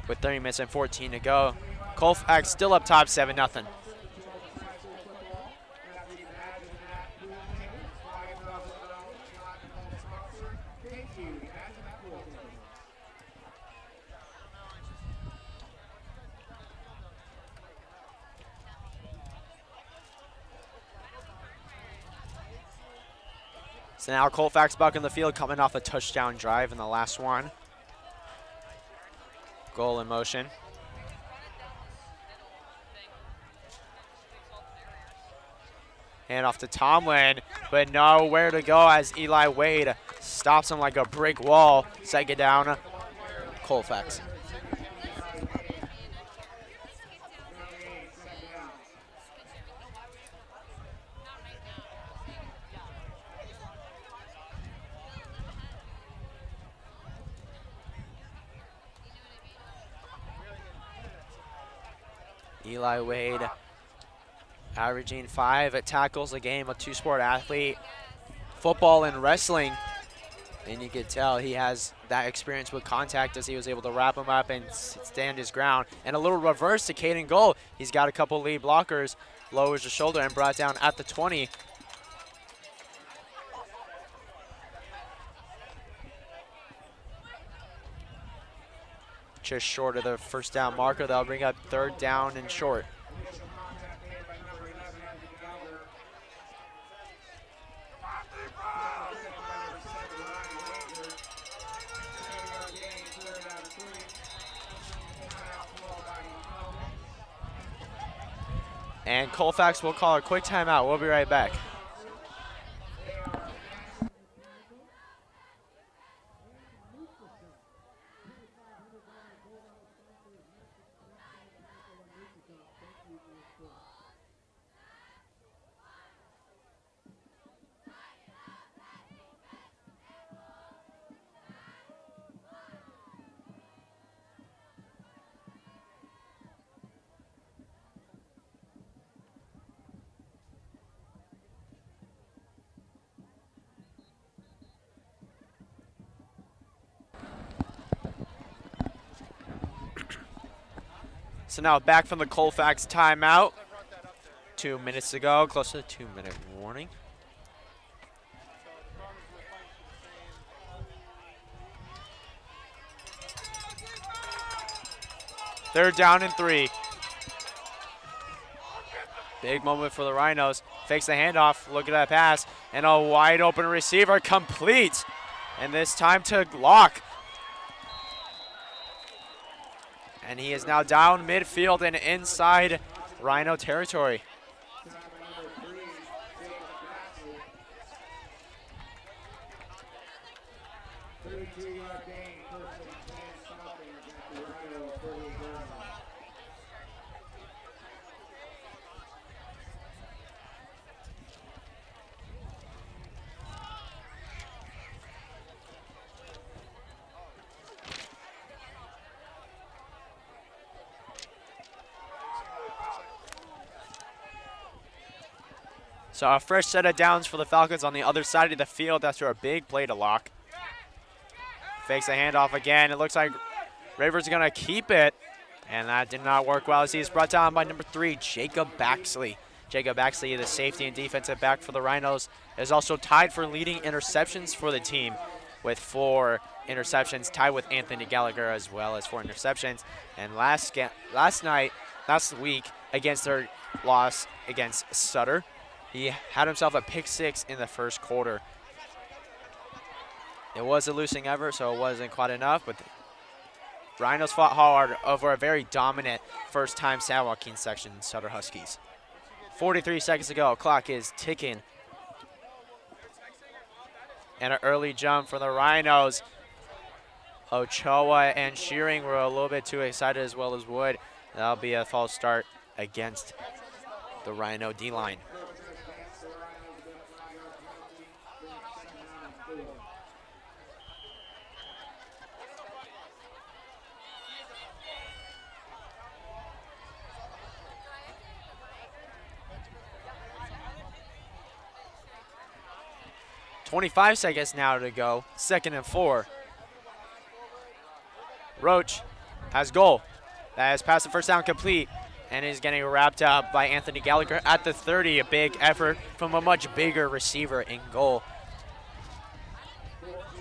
with 30 minutes and 14 to go. Colfax still up top, 7-0. So now Colfax back in the field, coming off a touchdown drive in the last one. Goal in motion. Hand off to Tomlin, but nowhere to go as Eli Wade stops him like a brick wall. Second down, Colfax. Eli Wade averaging 5 tackles a game, a 2-sport athlete, football and wrestling. And you can tell he has that experience with contact as he was able to wrap him up and stand his ground. And a little reverse to Caden Gold. He's got a couple lead blockers, lowers the shoulder and brought down at the 20. Just short of the first down marker. That'll bring up 3rd down and short. And Colfax will call a quick timeout. We'll be right back. So now back from the Colfax timeout. 2 minutes to go, close to the 2-minute warning. Third down and 3. Big moment for the Rhinos. Fakes the handoff, look at that pass, and a wide open receiver complete. And this time to Locke. And he is now down midfield and inside Rhino territory. So a fresh set of downs for the Falcons on the other side of the field after a big play to lock. Fakes a handoff again. It looks like Raver's going to keep it. And that did not work well as he's brought down by number 3, Jacob Baxley. Jacob Baxley, the safety and defensive back for the Rhinos, is also tied for leading interceptions for the team with 4 interceptions, tied with Anthony Gallagher as well as 4 interceptions. And last week, against their loss against Sutter, he had himself a pick 6 in the first quarter. It was a losing effort, so it wasn't quite enough, but the Rhinos fought hard over a very dominant first-time San Joaquin section Sutter Huskies. 43 seconds to go. Clock is ticking. And an early jump for the Rhinos. Ochoa and Shearing were a little bit too excited as well as Wood. That'll be a false start against the Rhino D-line. .25 seconds now to go. 2nd and 4. Roach has goal. That has passed the first down complete and is getting wrapped up by Anthony Gallagher at the 30. A big effort from a much bigger receiver in goal.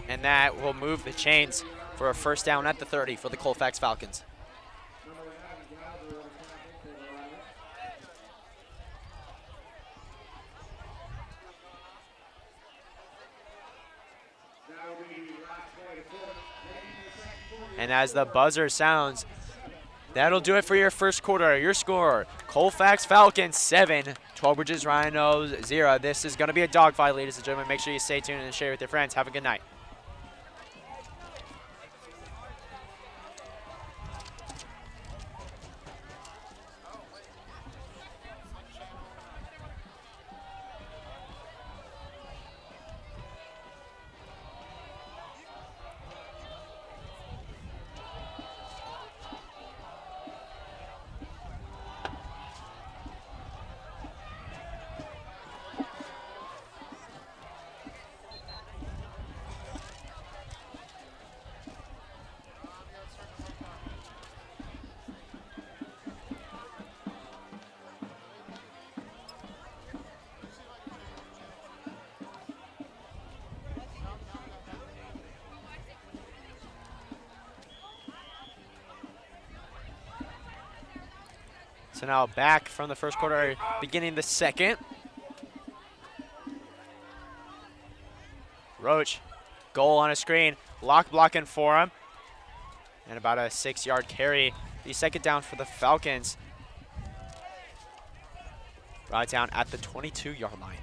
And that will move the chains for a first down at the 30 for the Colfax Falcons. And as the buzzer sounds, that'll do it for your first quarter. Your score, Colfax Falcons 7, 12 Bridges Rhinos 0. This is going to be a dogfight, ladies and gentlemen. Make sure you stay tuned and share with your friends. Have a good night. So now back from the first quarter, beginning the second. Roach, goal on a screen, lock blocking for him. And about a 6-yard carry. The second down for the Falcons. Brought down at the 22-yard line.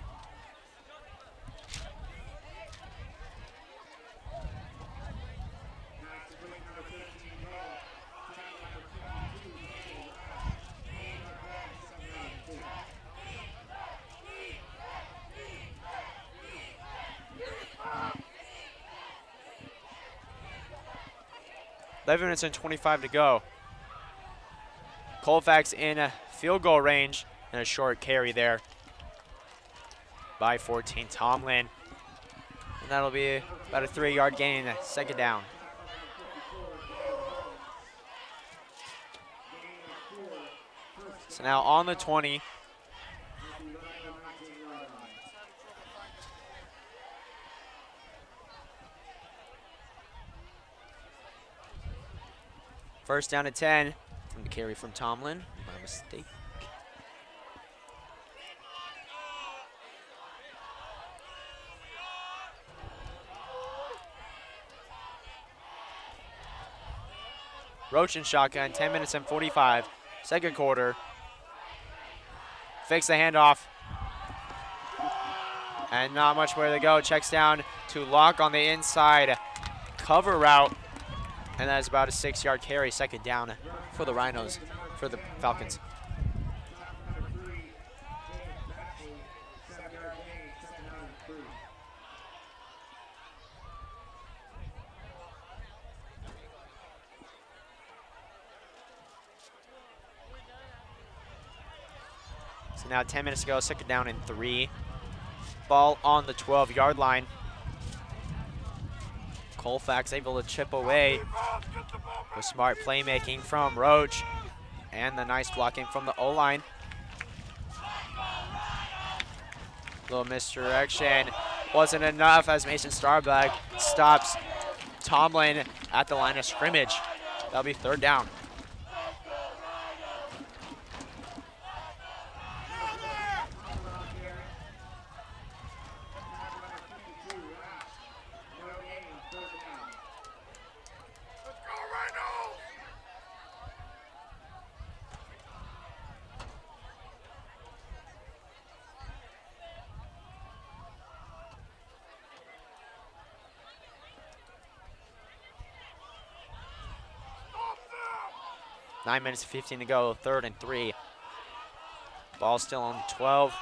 .11 and 25 to go. Colfax in a field goal range and a short carry there by 14 Tomlin. And that'll be about a 3-yard gain, second down. So now on the 20. First down at 10 from the carry from Tomlin. My mistake. Roach and shotgun, 10 minutes and 45. Second quarter. Fakes the handoff. And not much where to go. Checks down to Locke on the inside. Cover route. And that's about a 6-yard carry. Second down for the Rhinos, for the Falcons. So now 10 minutes to go, second down and 3. Ball on the 12-yard line. Colfax able to chip away with smart playmaking from Roach and the nice blocking from the O-line. Little misdirection wasn't enough as Mason Starbuck stops Tomlin at the line of scrimmage. That'll be third down. Nine minutes and 15 to go, third and 3. Ball still on 12.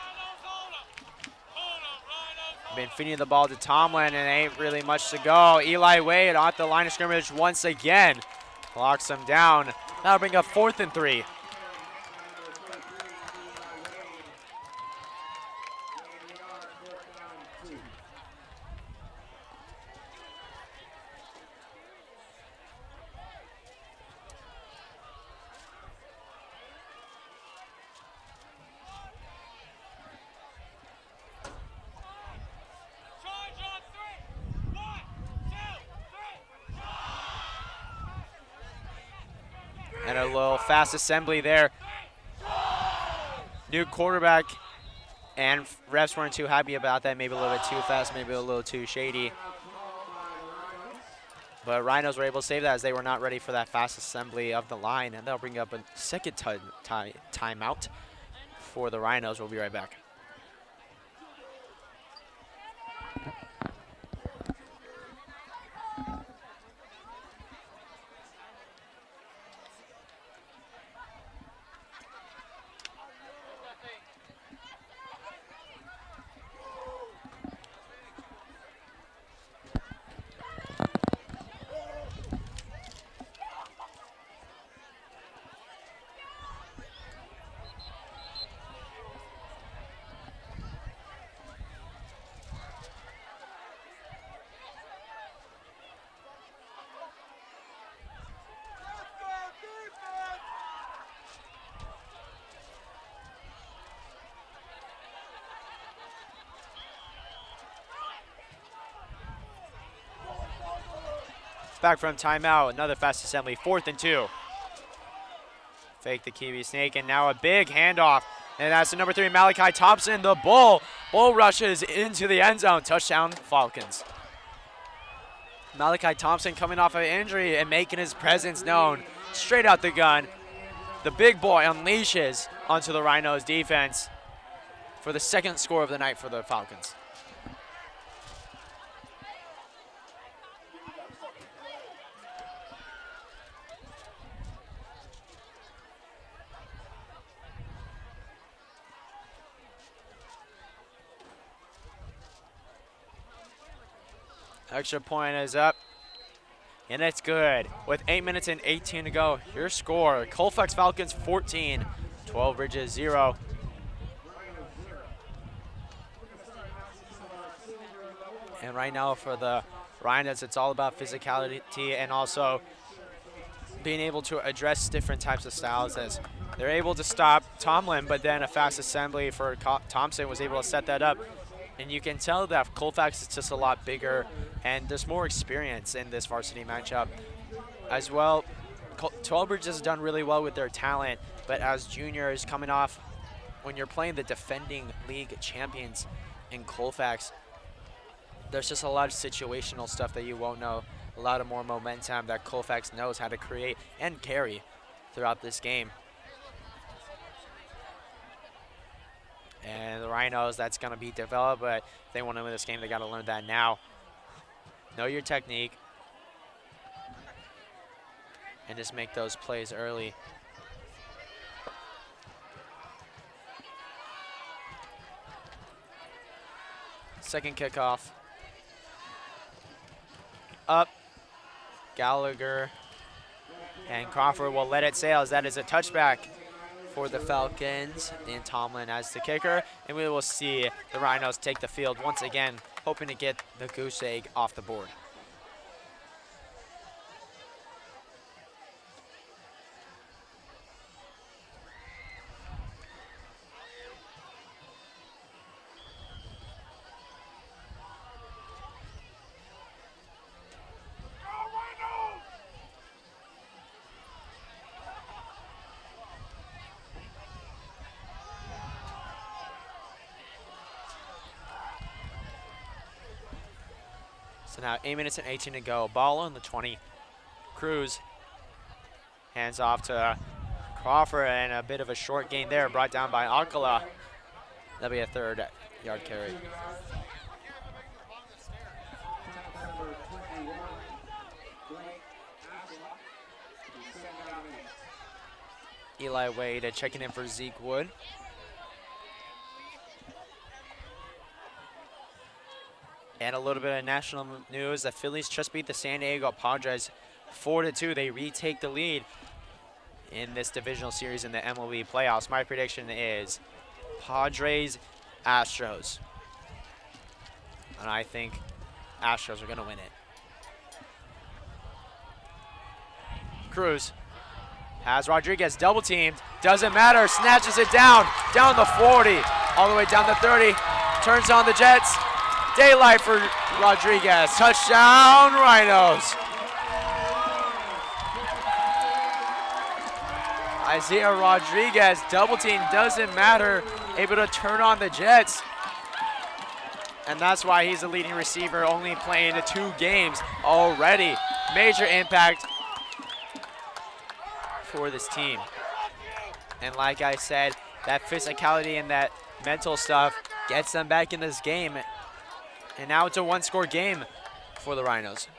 Been feeding the ball to Tomlin and ain't really much to go. Eli Wade at the line of scrimmage once again. Locks him down. That'll bring up 4th and 3. And a little fast assembly there. New quarterback, and refs weren't too happy about that. Maybe a little bit too fast, maybe a little too shady. But Rhinos were able to save that as they were not ready for that fast assembly of the line. And they'll bring up a second timeout for the Rhinos. We'll be right back. Back from timeout, another fast assembly, 4th and 2. Fake the Kiwi snake, and now a big handoff. And that's the number 3, Malachi Thompson, the bull. Bull rushes into the end zone. Touchdown, Falcons. Malachi Thompson coming off of injury and making his presence known. Straight out the gun. The big boy unleashes onto the Rhinos defense for the second score of the night for the Falcons. Extra point is up, and it's good. With 8 minutes and 18 to go, your score, Colfax Falcons 14, 12 Bridges 0. And right now for the Rhinos, it's all about physicality and also being able to address different types of styles, as they're able to stop Tomlin, but then a fast assembly for Thompson was able to set that up. And you can tell that Colfax is just a lot bigger, and there's more experience in this varsity matchup. As well, 12 Bridges has done really well with their talent, but as juniors coming off, when you're playing the defending league champions in Colfax, there's just a lot of situational stuff that you won't know a lot of more momentum that Colfax knows how to create and carry throughout this game. And the Rhinos, that's going to be developed, but if they want to win this game, they got to learn that now. Know your technique and just make those plays early. Second kickoff. Up. Gallagher and Crawford will let it sail as that is a touchback for the Falcons. Dan Tomlin as the kicker, and we will see the Rhinos take the field once again, hoping to get the goose egg off the board. So now 8 minutes and 18 to go. Ball on the 20. Cruz hands off to Crawford, and a bit of a short gain there, brought down by Alcala. That'll be a 3rd-yard carry. Eli Wade checking in for Zeke Wood. And a little bit of national news, the Phillies just beat the San Diego Padres 4-2. They retake the lead in this divisional series in the MLB playoffs. My prediction is Padres, Astros. And I think Astros are going to win it. Cruz has Rodriguez double teamed. Doesn't matter. Snatches it down the 40, all the way down the 30. Turns on the Jets. Daylight for Rodriguez. Touchdown, Rhinos. Isaiah Rodriguez, double team, doesn't matter. Able to turn on the Jets. And that's why he's a leading receiver, only playing 2 games already. Major impact for this team. And like I said, that physicality and that mental stuff gets them back in this game. And now it's a 1-score game for the Rhinos.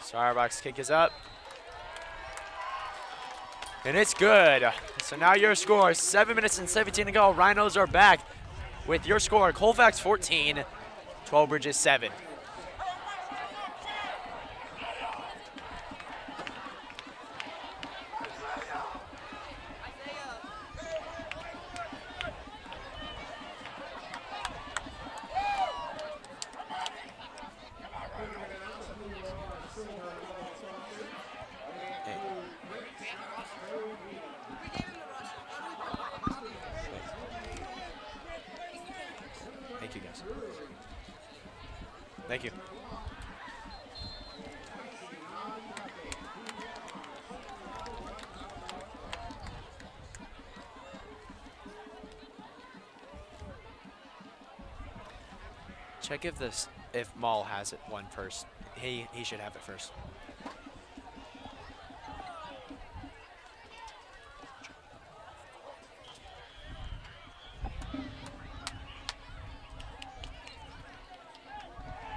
Starbucks kick is up. And it's good. So now your score, 7 minutes and 17 to go. Rhinos are back with your score, Colfax 14, 12 Bridges 7. Thank you, guys. Thank you. Check if Maul has it one first. He should have it first.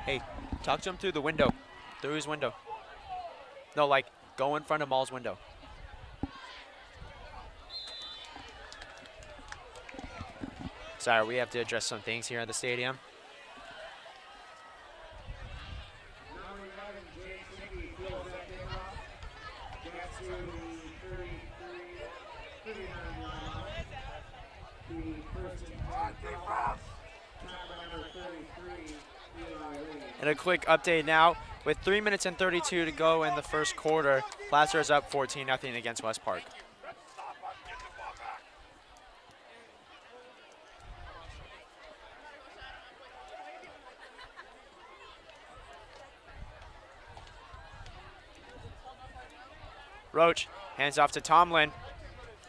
Hey, talk to him through the window. Through his window. No, like, go in front of Maul's window. Sorry, we have to address some things here at the stadium. And a quick update now, with 3 minutes and 32 to go in the first quarter. Placer is up 14-0 against West Park. Roach Hands off to Tomlin.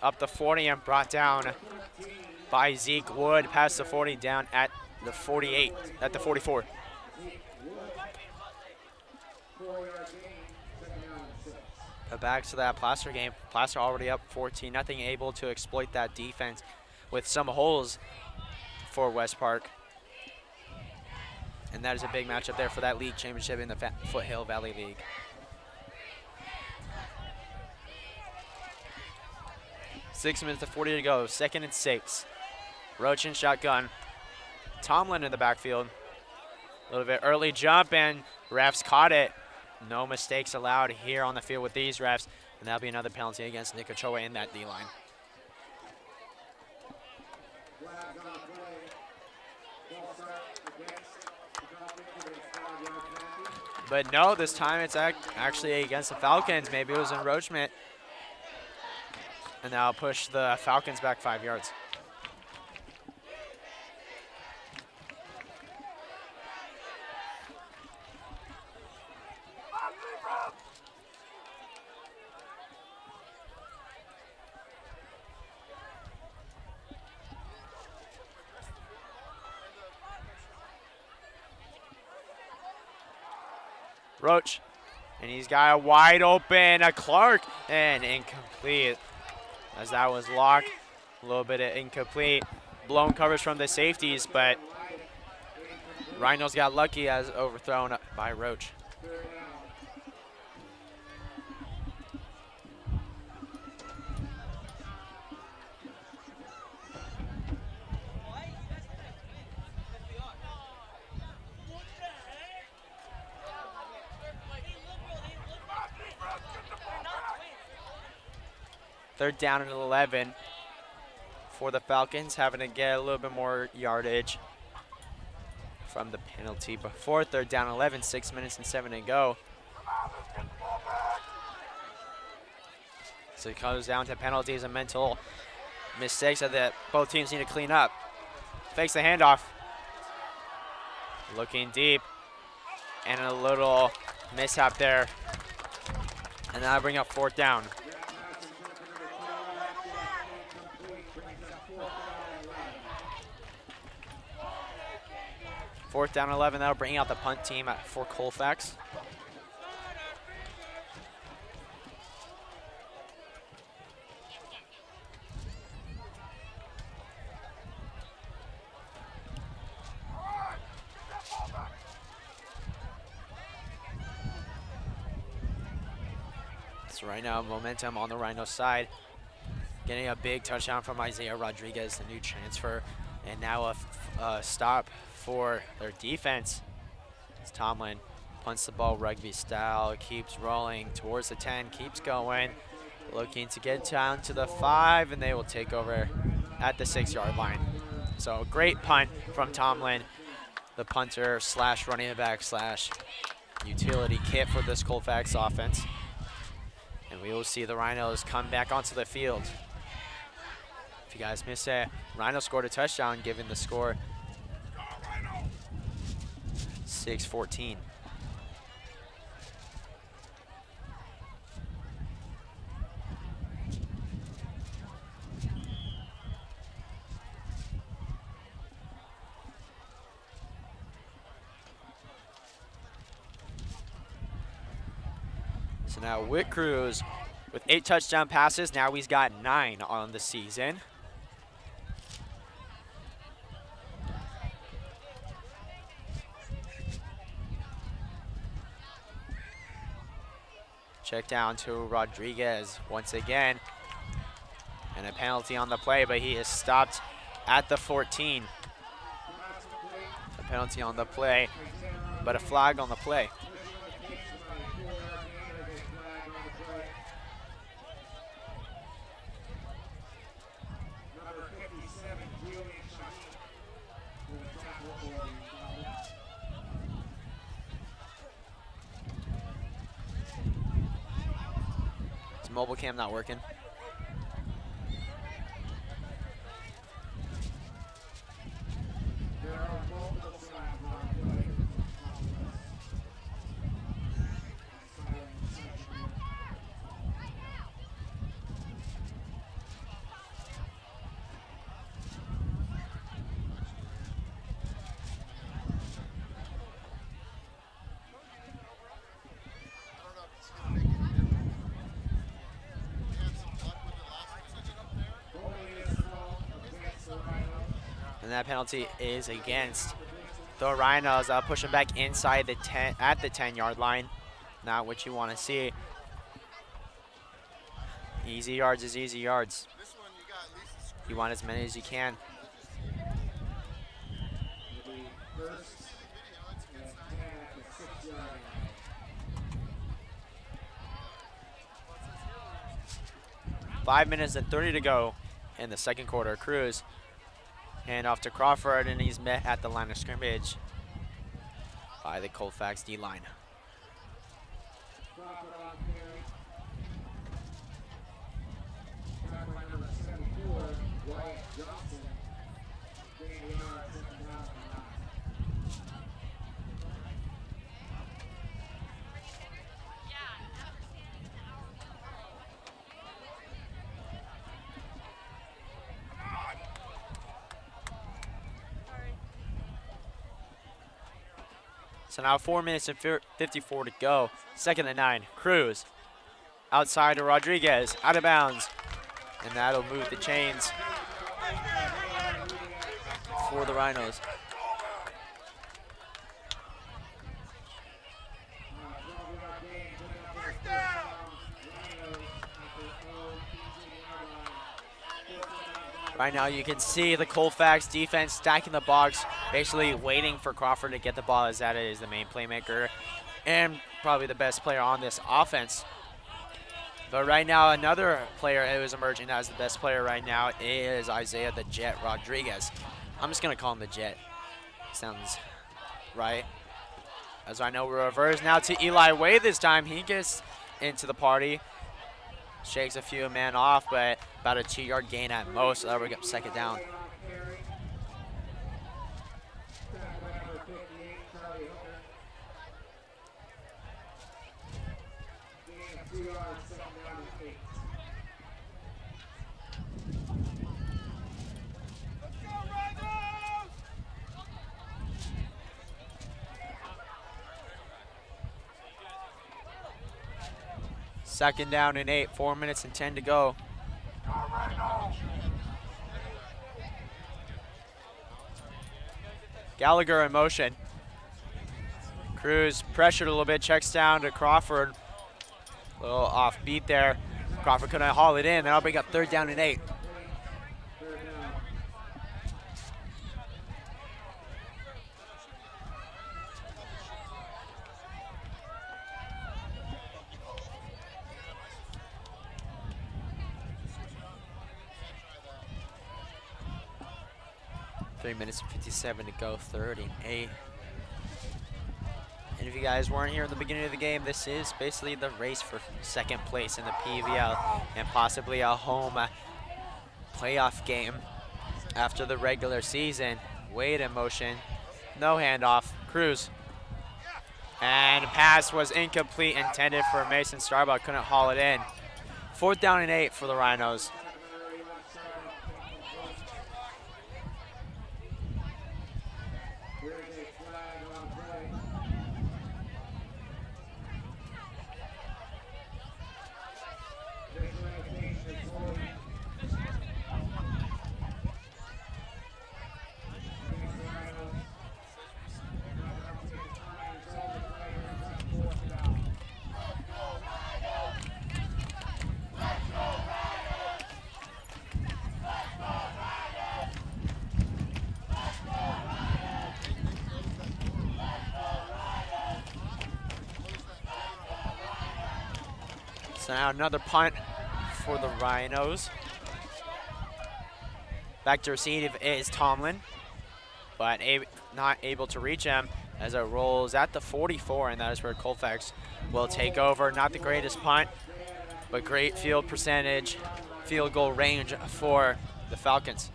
Up the 40 and brought down by Zeke Wood. Past the 40, down at the 48, at the 44. But back to that Placer game. Placer already up 14-0, able to exploit that defense with some holes for West Park. And that is a big matchup there for that league championship in the Foothill Valley League. Six minutes to 40 to go, 2nd and 6. Roach in shotgun. Tomlin in the backfield. A little bit early jump, and refs caught it. No mistakes allowed here on the field with these refs, and that'll be another penalty against Nick Ochoa in that D-line. But no, this time it's actually against the Falcons. Maybe it was encroachment. And that'll push the Falcons back 5 yards. Roach, and he's got a wide open, Clark, and incomplete. As that was locked, a little bit of incomplete. Blown coverage from the safeties, but Rhinos got lucky as overthrown by Roach. Third down and 11 for the Falcons, having to get a little bit more yardage from the penalty before. Third down 11, 6 minutes and 7 to go. So it comes down to penalties and mental mistakes that both teams need to clean up. Fakes the handoff. Looking deep. And a little mishap there. And that'll bring up 4th down. Fourth down 11, that'll bring out the punt team for Colfax. So right now, momentum on the Rhino side. Getting a big touchdown from Isaiah Rodriguez, the new transfer. And now a stop for their defense. As Tomlin punts the ball rugby style, keeps rolling towards the 10, keeps going, looking to get down to the 5, and they will take over at the 6-yard line. So a great punt from Tomlin, the punter slash running back slash utility kit for this Colfax offense. And we will see the Rhinos come back onto the field. If you guys missed it, Rhino scored a touchdown, giving the score 6-14. So now Whit Cruz with 8 touchdown passes. Now he's got 9 on the season. Check down to Rodriguez once again. And a penalty on the play, but he is stopped at the 14. A penalty on the play, but a flag on the play. Mobile cam not working. And that penalty is against the Rhinos, pushing back inside the 10 at the 10-yard line. Not what you want to see. Easy yards is easy yards. You want as many as you can. It'll be first and 10 at the 6-yard line. Five minutes and 30 to go in the second quarter. Cruz hand off to Crawford, and he's met at the line of scrimmage by the Colfax D-line. Crawford on carry. Tackler number 74, Wyatt Johnson. Gain a yard, second down and 9. So now 4 minutes and 54 to go. Second and 9. Cruz outside to Rodriguez, out of bounds. And that'll move the chains for the Rhinos. Right now you can see the Colfax defense stacking the box, basically waiting for Crawford to get the ball, as that is the main playmaker and probably the best player on this offense. But right now another player who is emerging as the best player right now is Isaiah the Jet Rodriguez. I'm just going to call him the Jet. Sounds right. As I know, we're reversed now to Eli Way this time. He gets into the party. Shakes a few men off, but about a 2-yard gain at most. So that we got second down. Second down and 8, 4 minutes and 10 to go. Gallagher in motion. Cruz pressured a little bit, checks down to Crawford. A little off beat there. Crawford couldn't haul it in. That'll bring up third down and 8. 3 minutes and 57 to go, third and 8. And if you guys weren't here in the beginning of the game, this is basically the race for second place in the PVL and possibly a home playoff game after the regular season. Wade in motion, no handoff, Cruz. And pass was incomplete, intended for Mason Starbuck, couldn't haul it in. Fourth down and 8 for the Rhinos. So now another punt for the Rhinos. Back to receive is Tomlin, but not able to reach him as it rolls at the 44, and that is where Colfax will take over. Not the greatest punt, but great field percentage, field goal range for the Falcons.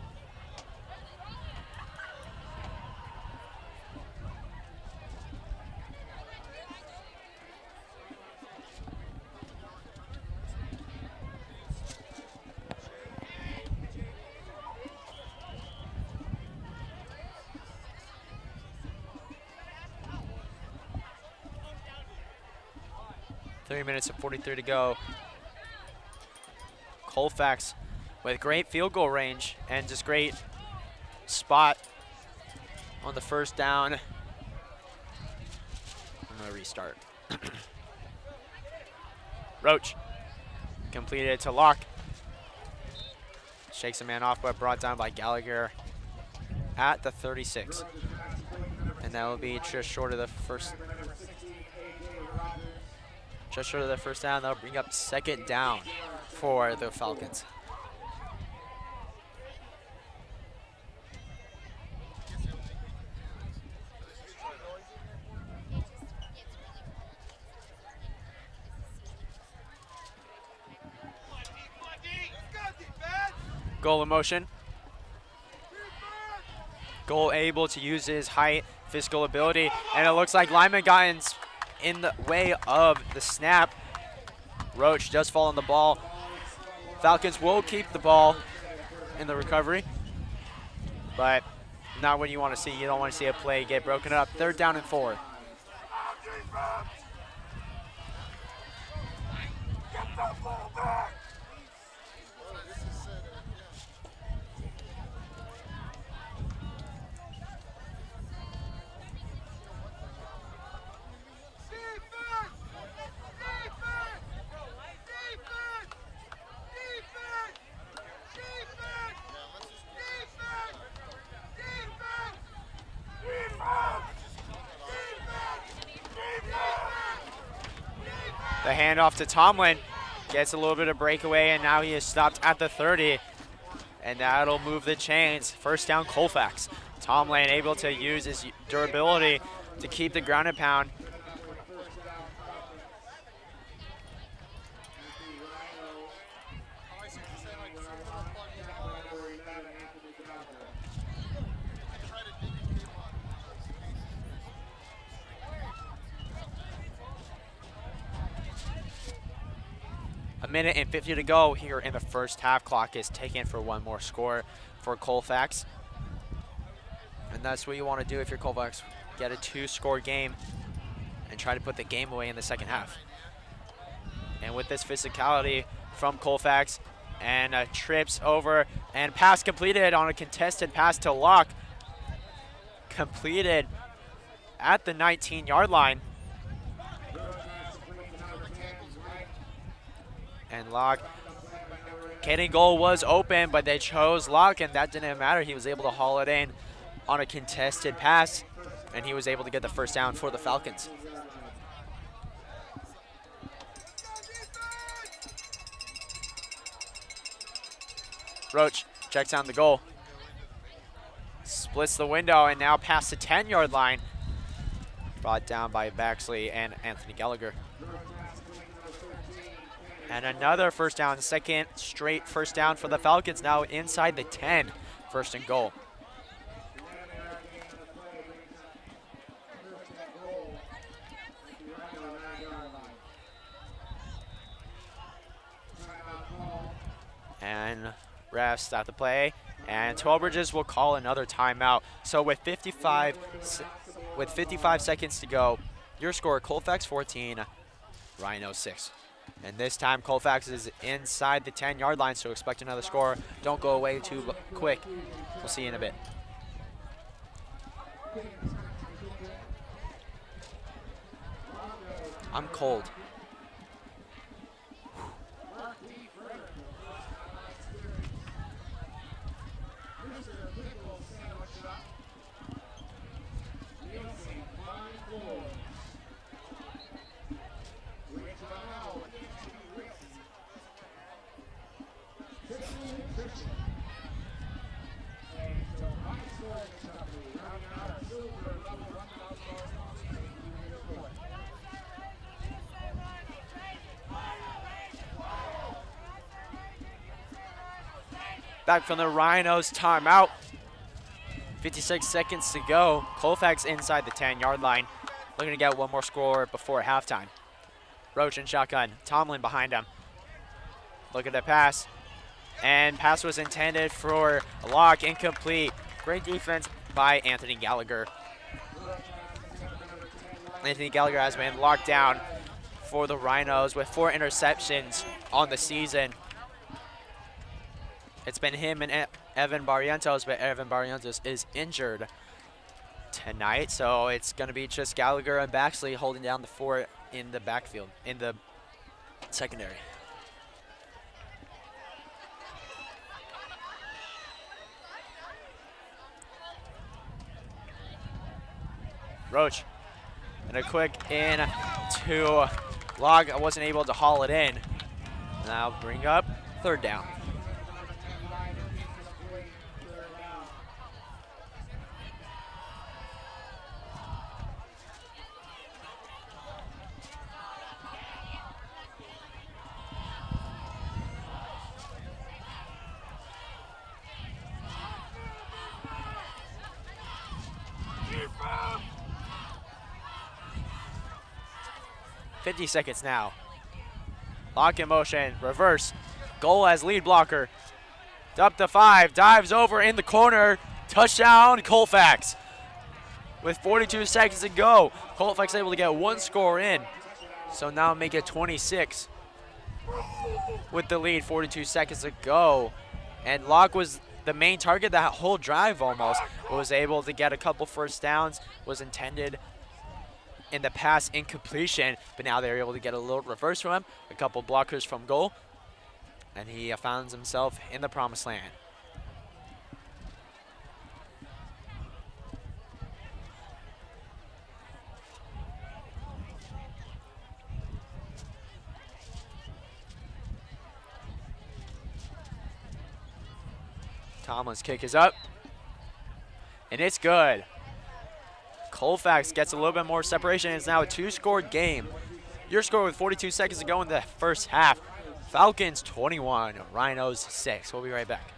Three minutes and 43 to go. Colfax with great field goal range and just great spot on the first down. I'm gonna restart. Roach completed to Locke. Shakes a man off, but brought down by Gallagher at the 36. And that will be just short of the first. Just short of the first down. That'll bring up second down for the Falcons. Goal in motion. Goal able to use his height, physical ability, and it looks like Lyman got in the way of the snap. Roach does fall on the ball. Falcons will keep the ball in the recovery, but not what you want to see. You don't want to see a play get broken up. 3rd down and 4. The handoff to Tomlin gets a little bit of breakaway, and now he is stopped at the 30, and that'll move the chains. First down, Colfax. Tomlin able to use his durability to keep the ground and pound. A minute and 50 to go here in the first half. Clock is taken for one more score for Colfax. And that's what you want to do if you're Colfax. Get a 2-score game and try to put the game away in the second half. And with this physicality from Colfax, and trips over and pass completed on a contested pass to Locke. Completed at the 19-yard line. And Locke, getting goal was open, but they chose Locke, and that didn't matter. He was able to haul it in on a contested pass, and he was able to get the first down for the Falcons. Roach checks down the goal. Splits the window, and now past the 10-yard line. Brought down by Baxley and Anthony Gallagher. And another first down, second straight first down for the Falcons, now inside the 10, 1st and goal. And refs stop the play, and 12 Bridges will call another timeout. So with 55 seconds to go, your score, Colfax 14, Rhino 6. And this time Colfax is inside the 10-yard line, so expect another score. Don't go away too quick. We'll see you in a bit. I'm cold. Back from the Rhinos timeout. 56 seconds to go. Colfax inside the 10-yard line. Looking to get one more score before halftime. Roach in shotgun. Tomlin behind him. Look at the pass. And pass was intended for Locke. Incomplete. Great defense by Anthony Gallagher. Anthony Gallagher has been locked down for the Rhinos with 4 interceptions on the season. It's been him and Evan Barrientos, but Evan Barrientos is injured tonight, so it's going to be just Gallagher and Baxley holding down the fort in the backfield, in the secondary. Roach, and a quick in to Log. I wasn't able to haul it in. Now bring up 3rd down. Defense! 50 seconds now. Lock in motion, reverse. Goal as lead blocker. Up to 5, dives over in the corner. Touchdown, Colfax. With 42 seconds to go, Colfax able to get 1 score in. So now make it 26. With the lead, 42 seconds to go. And Locke was the main target that whole drive almost. Was able to get a couple first downs, was intended in the pass incompletion, but now they're able to get a little reverse from him, a couple blockers from goal, and he finds himself in the promised land. Tomlin's kick is up, and it's good. Colfax gets a little bit more separation. It's now a 2-score game. Your score with 42 seconds to go in the first half. Falcons 21, Rhinos 6. We'll be right back.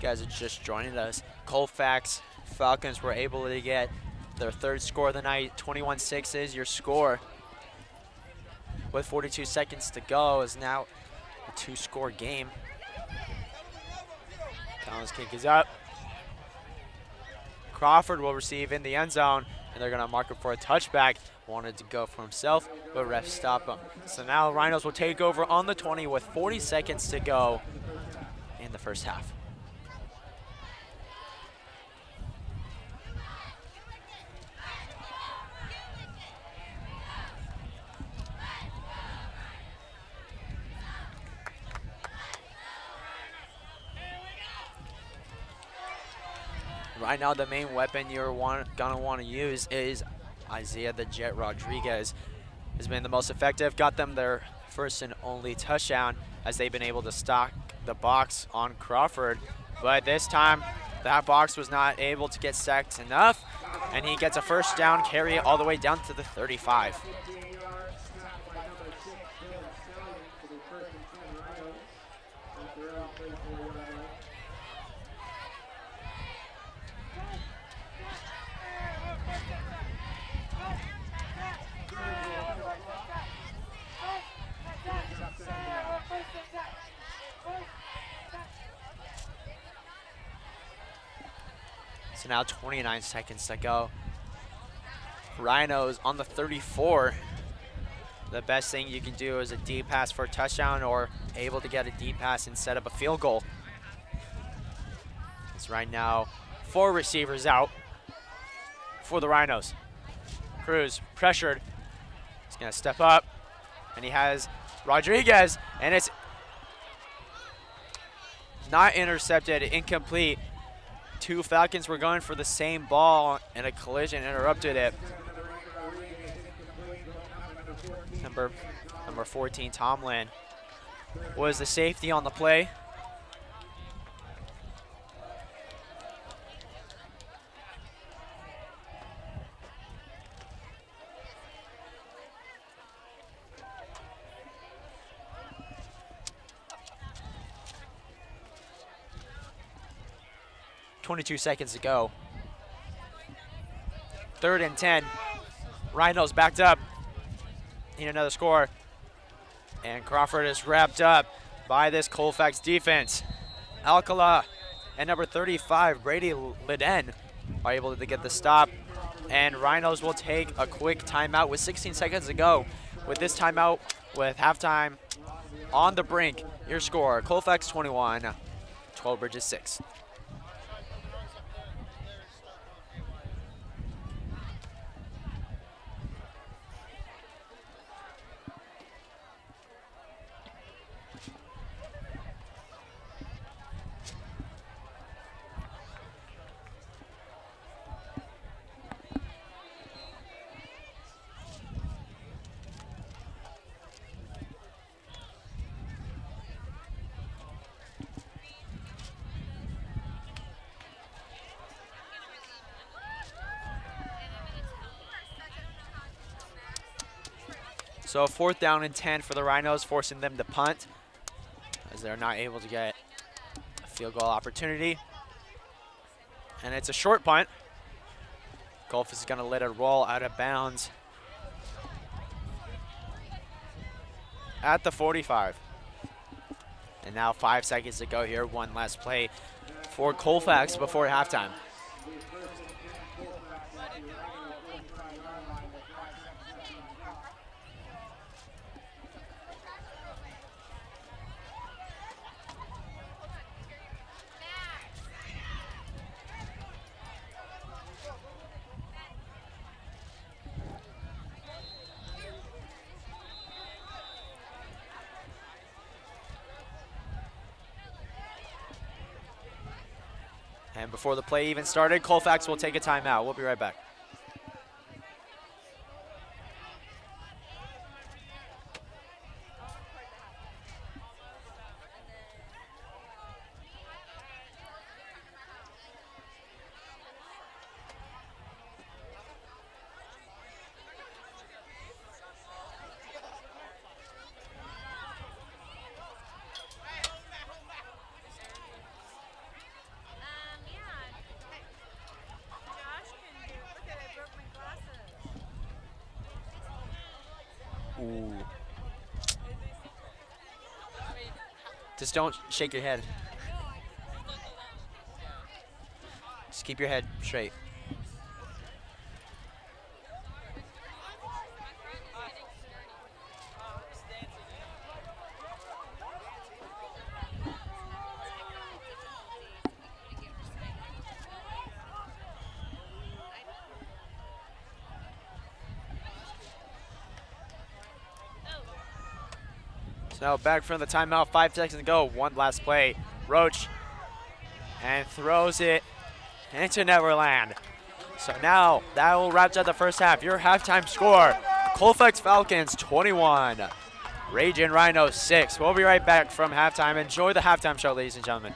Guys are just joining us. Colfax Falcons were able to get their 3rd score of the night. 21-6 is your score. With 42 seconds to go, is now a 2-score game. Collins' kick is up. Crawford will receive in the end zone, and they're going to mark it for a touchback. Wanted to go for himself, but refs stop him. So now Rhinos will take over on the 20 with 40 seconds to go in the first half. Right now, the main weapon you're gonna want to use is Isaiah the Jet Rodriguez. Has been the most effective, got them their first and only touchdown as they've been able to stock the box on Crawford. But this time, that box was not able to get sacked enough, and he gets a first down carry all the way down to the 35. So now 29 seconds to go. Rhinos on the 34. The best thing you can do is a deep pass for a touchdown or able to get a deep pass and set up a field goal. It's right now 4 receivers out for the Rhinos. Cruz pressured. He's gonna step up, and he has Rodriguez, and it's not intercepted, incomplete. 2 Falcons were going for the same ball, and a collision interrupted it. Number 14, Tomlin, was the safety on the play. 22 seconds to go. 3rd and 10. Rhinos backed up. Need another score. And Crawford is wrapped up by this Colfax defense. Alcala and number 35, Brady Liden, are able to get the stop. And Rhinos will take a quick timeout with 16 seconds to go. With this timeout, with halftime on the brink, your score, Colfax 21, 12 Bridges 6. So 4th down and 10 for the Rhinos, forcing them to punt as they're not able to get a field goal opportunity. And it's a short punt. Colfax is going to let it roll out of bounds at the 45. And now 5 seconds to go here. One last play for Colfax before halftime. And before the play even started, Colfax will take a timeout. We'll be right back. Ooh. Just don't shake your head. Just keep your head straight. Now back from the timeout, 5 seconds to go. One last play. Roach and throws it into Neverland. So now that will wrap up the first half. Your halftime score, Colfax Falcons 21, Raging Rhinos 6. We'll be right back from halftime. Enjoy the halftime show, ladies and gentlemen.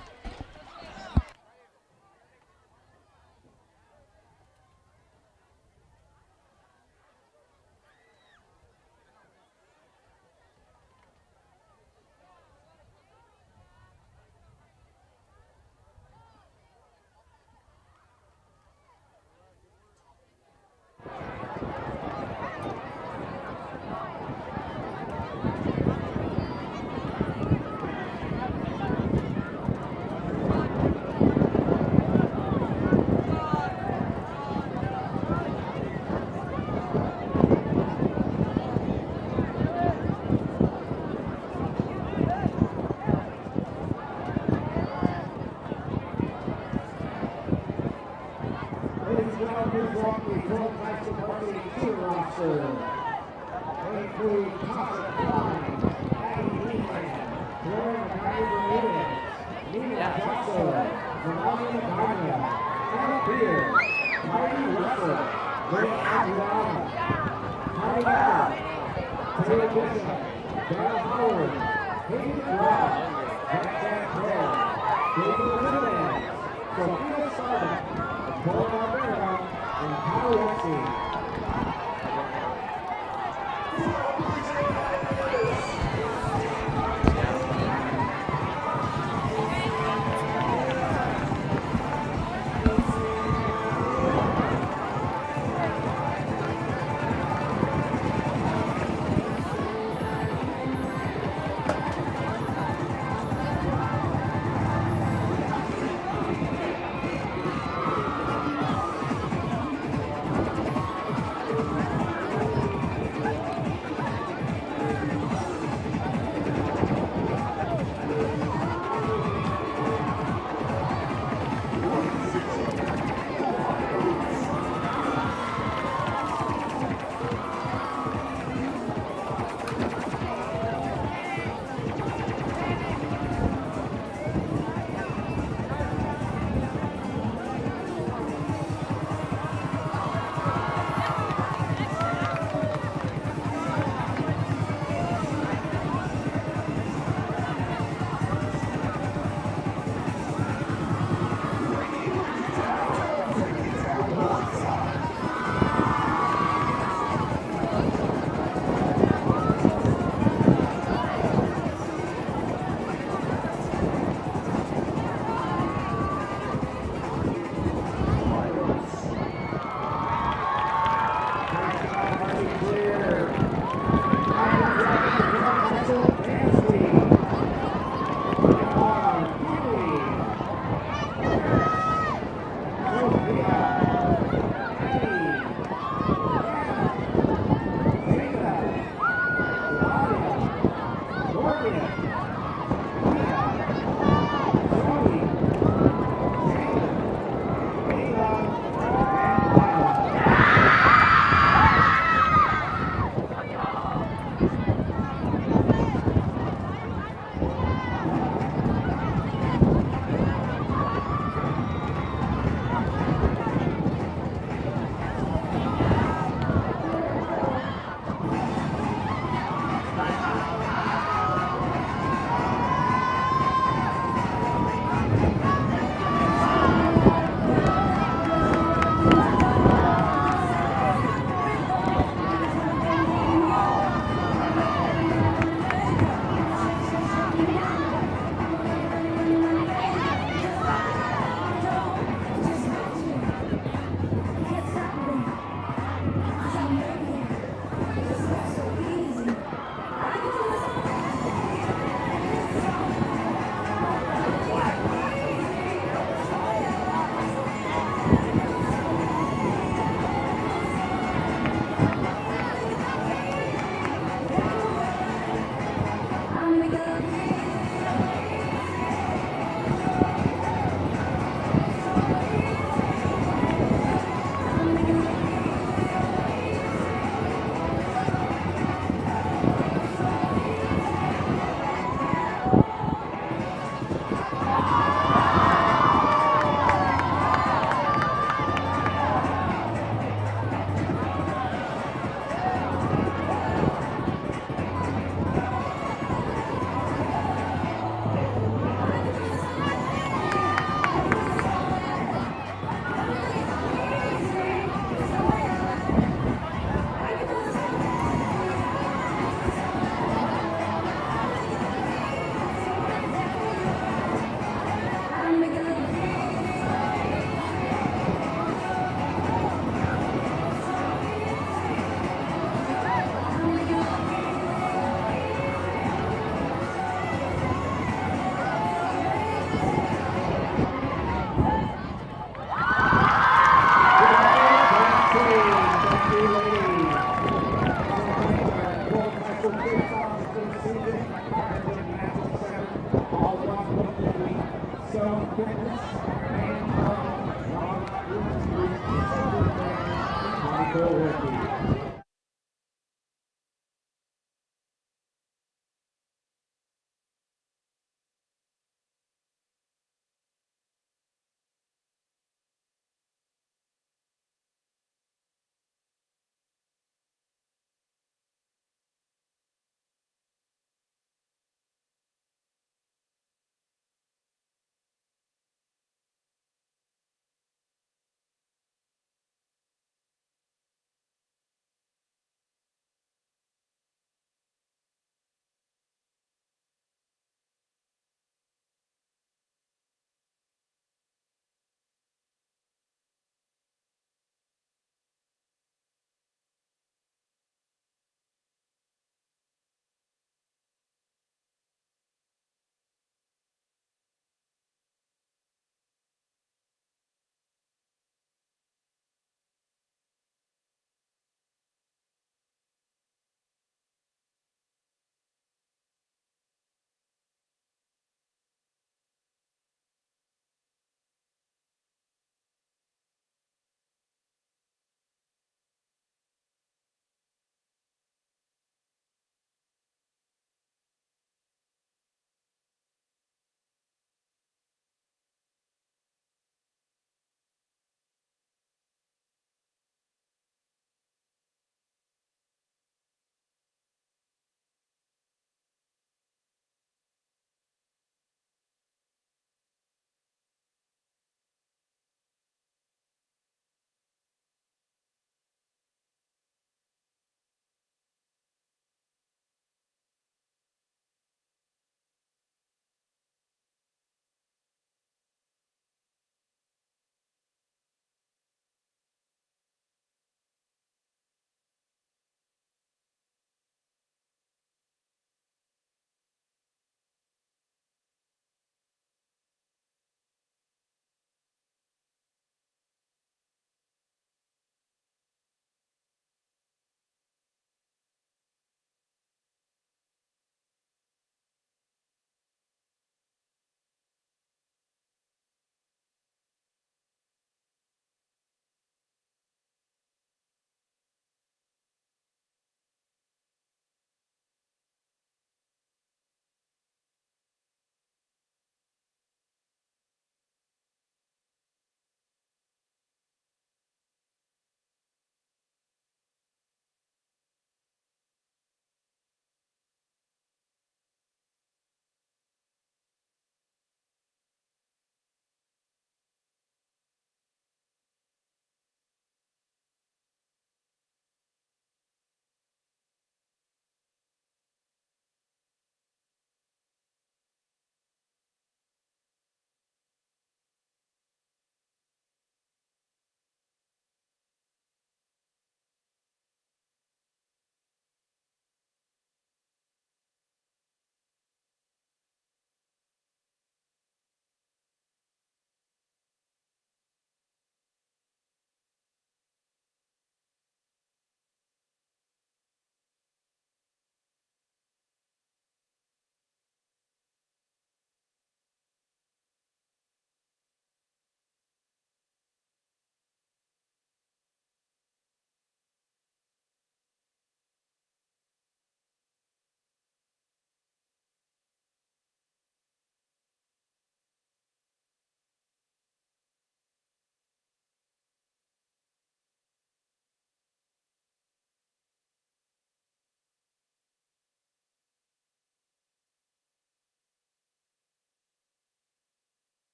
goal rookie.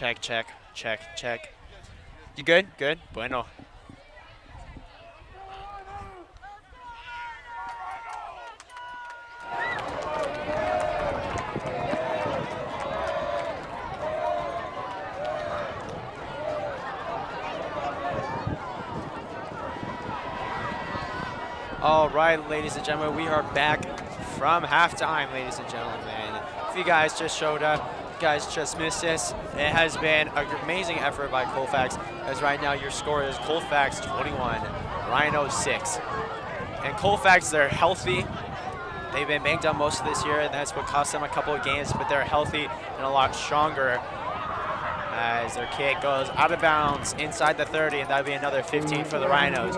Check, check, check, check. You good? Good. Bueno. All right, ladies and gentlemen, we are back from halftime, ladies and gentlemen. If you guys just showed up, you guys just missed this, it has been an amazing effort by Colfax, as right now your score is Colfax 21, Rhinos 6. And Colfax, they're healthy. They've been banged up most of this year, and that's what cost them a couple of games, but they're healthy and a lot stronger as their kick goes out of bounds inside the 30, and that'll be another 15 for the Rhinos.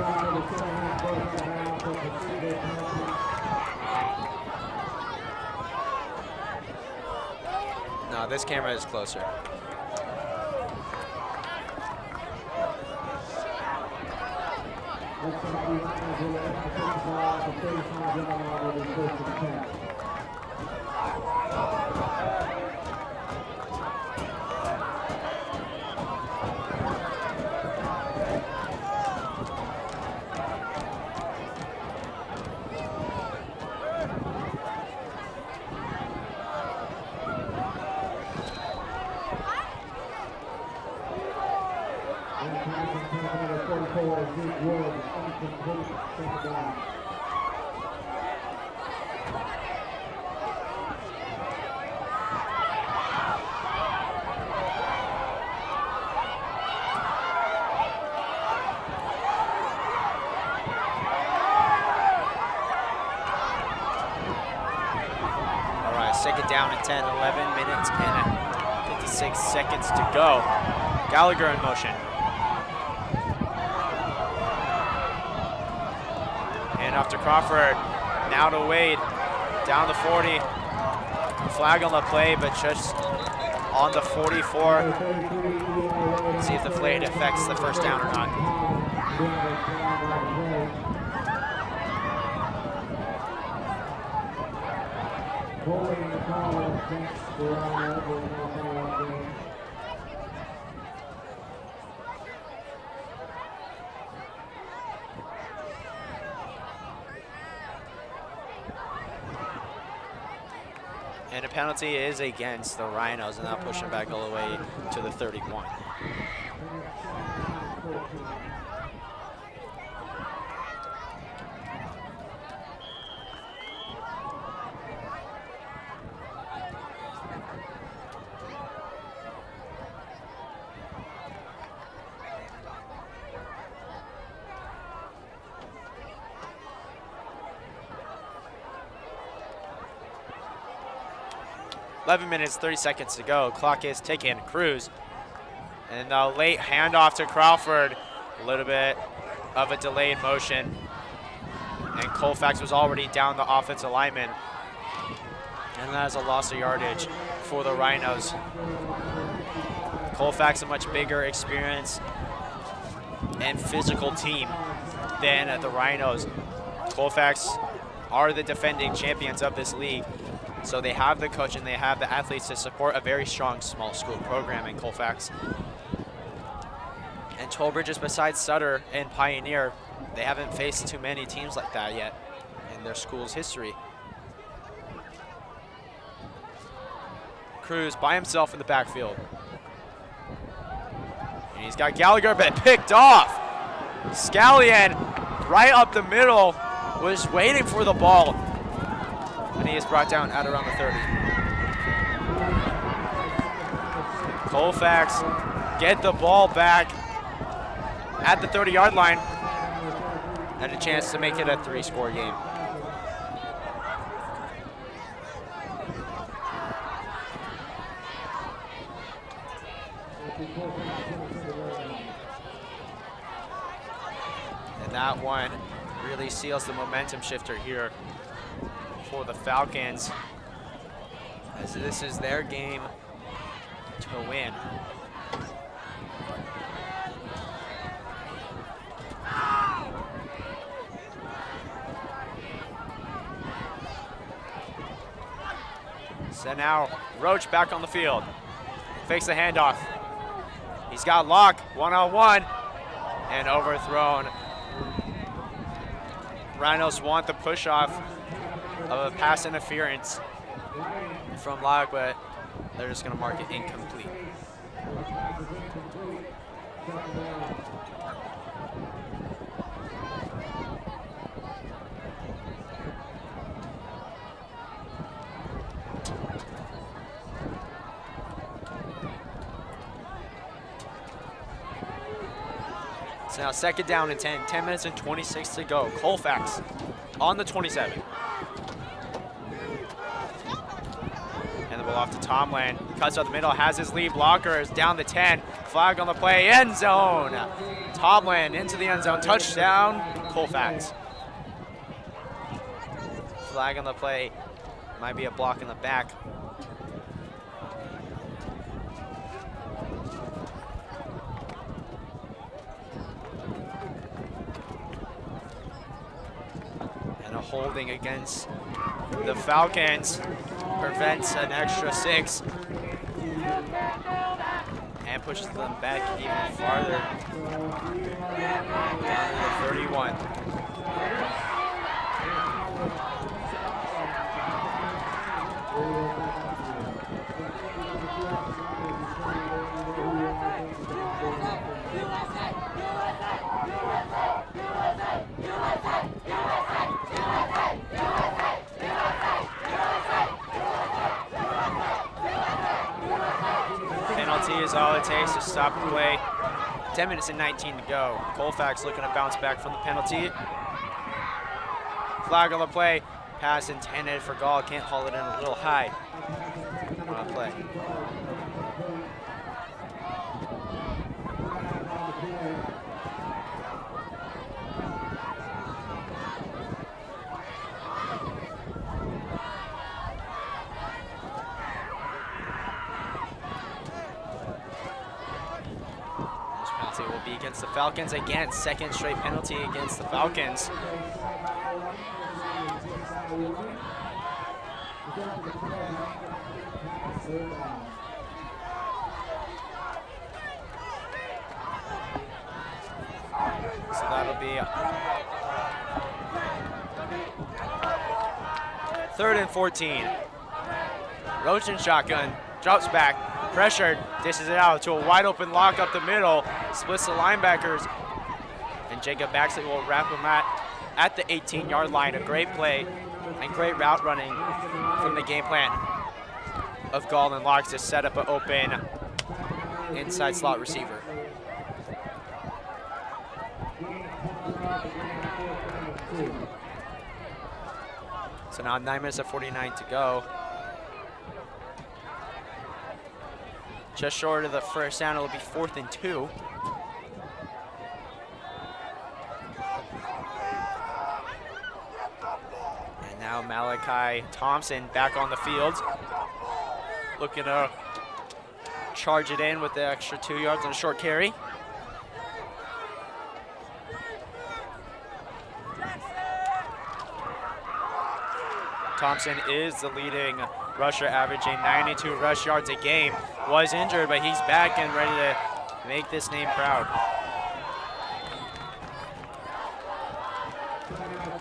No, this camera is closer. Second down in 10, 11 minutes and 56 seconds to go. Gallagher in motion. And off to Crawford. Now to Wade. Down the 40. Flag on the play, but just on the 44. See if the flag affects the first down or not. And a penalty is against the Rhinos, and now pushing back all the way to the 31. .11 minutes, 30 seconds to go. Clock is ticking. Cruz. And a late handoff to Crawford. A little bit of a delayed motion. And Colfax was already down the offensive lineman. And that is a loss of yardage for the Rhinos. Colfax a much bigger experience and physical team than the Rhinos. Colfax are the defending champions of this league. So they have the coach and they have the athletes to support a very strong small school program in Colfax. And Toll Bridges, besides Sutter and Pioneer, they haven't faced too many teams like that yet in their school's history. Cruz by himself in the backfield. And he's got Gallagher, but picked off. Scallion right up the middle was waiting for the ball. And he is brought down at around the 30. Colfax get the ball back at the 30-yard line and a chance to make it a 3-score game. And that one really seals the momentum shifter here for the Falcons, as this is their game to win. So now Roach back on the field. Fakes the handoff. He's got Locke, one-on-one, and overthrown. Rhinos want the push-off of a pass interference from Locke, but they're just gonna mark it incomplete. So now 2nd down and 10, 10 minutes and 26 to go. Colfax on the 27. And the ball off to Tomlin. Cuts up the middle, has his lead blockers down the 10. Flag on the play, end zone. Tomlin into the end zone, touchdown, Colfax. Flag on the play, might be a block in the back. Holding against the Falcons prevents an extra 6 and pushes them back even farther down to the 31. Is all it takes to stop the play. 10 minutes and 19 to go. Colfax looking to bounce back from the penalty. Flag on the play. Pass intended for Gall. Can't haul it in a little high on the play. Against the Falcons again, 2nd straight penalty against the Falcons. So that'll be 3rd and 14. Roach in shotgun, drops back, pressured, dishes it out to a wide open Locke up the middle, splits the linebackers, and Jacob Baxley will wrap him at the 18-yard line. A great play and great route running from the game plan of Gall and Locke to set up an open inside slot receiver. So now 9 minutes and 49 to go. Just short of the first down, it'll be 4th and 2. And now Malachi Thompson back on the field. Looking to charge it in with the extra 2 yards on a short carry. Thompson is the leading rusher, averaging 92 rush yards a game. Was injured, but he's back and ready to make this name proud.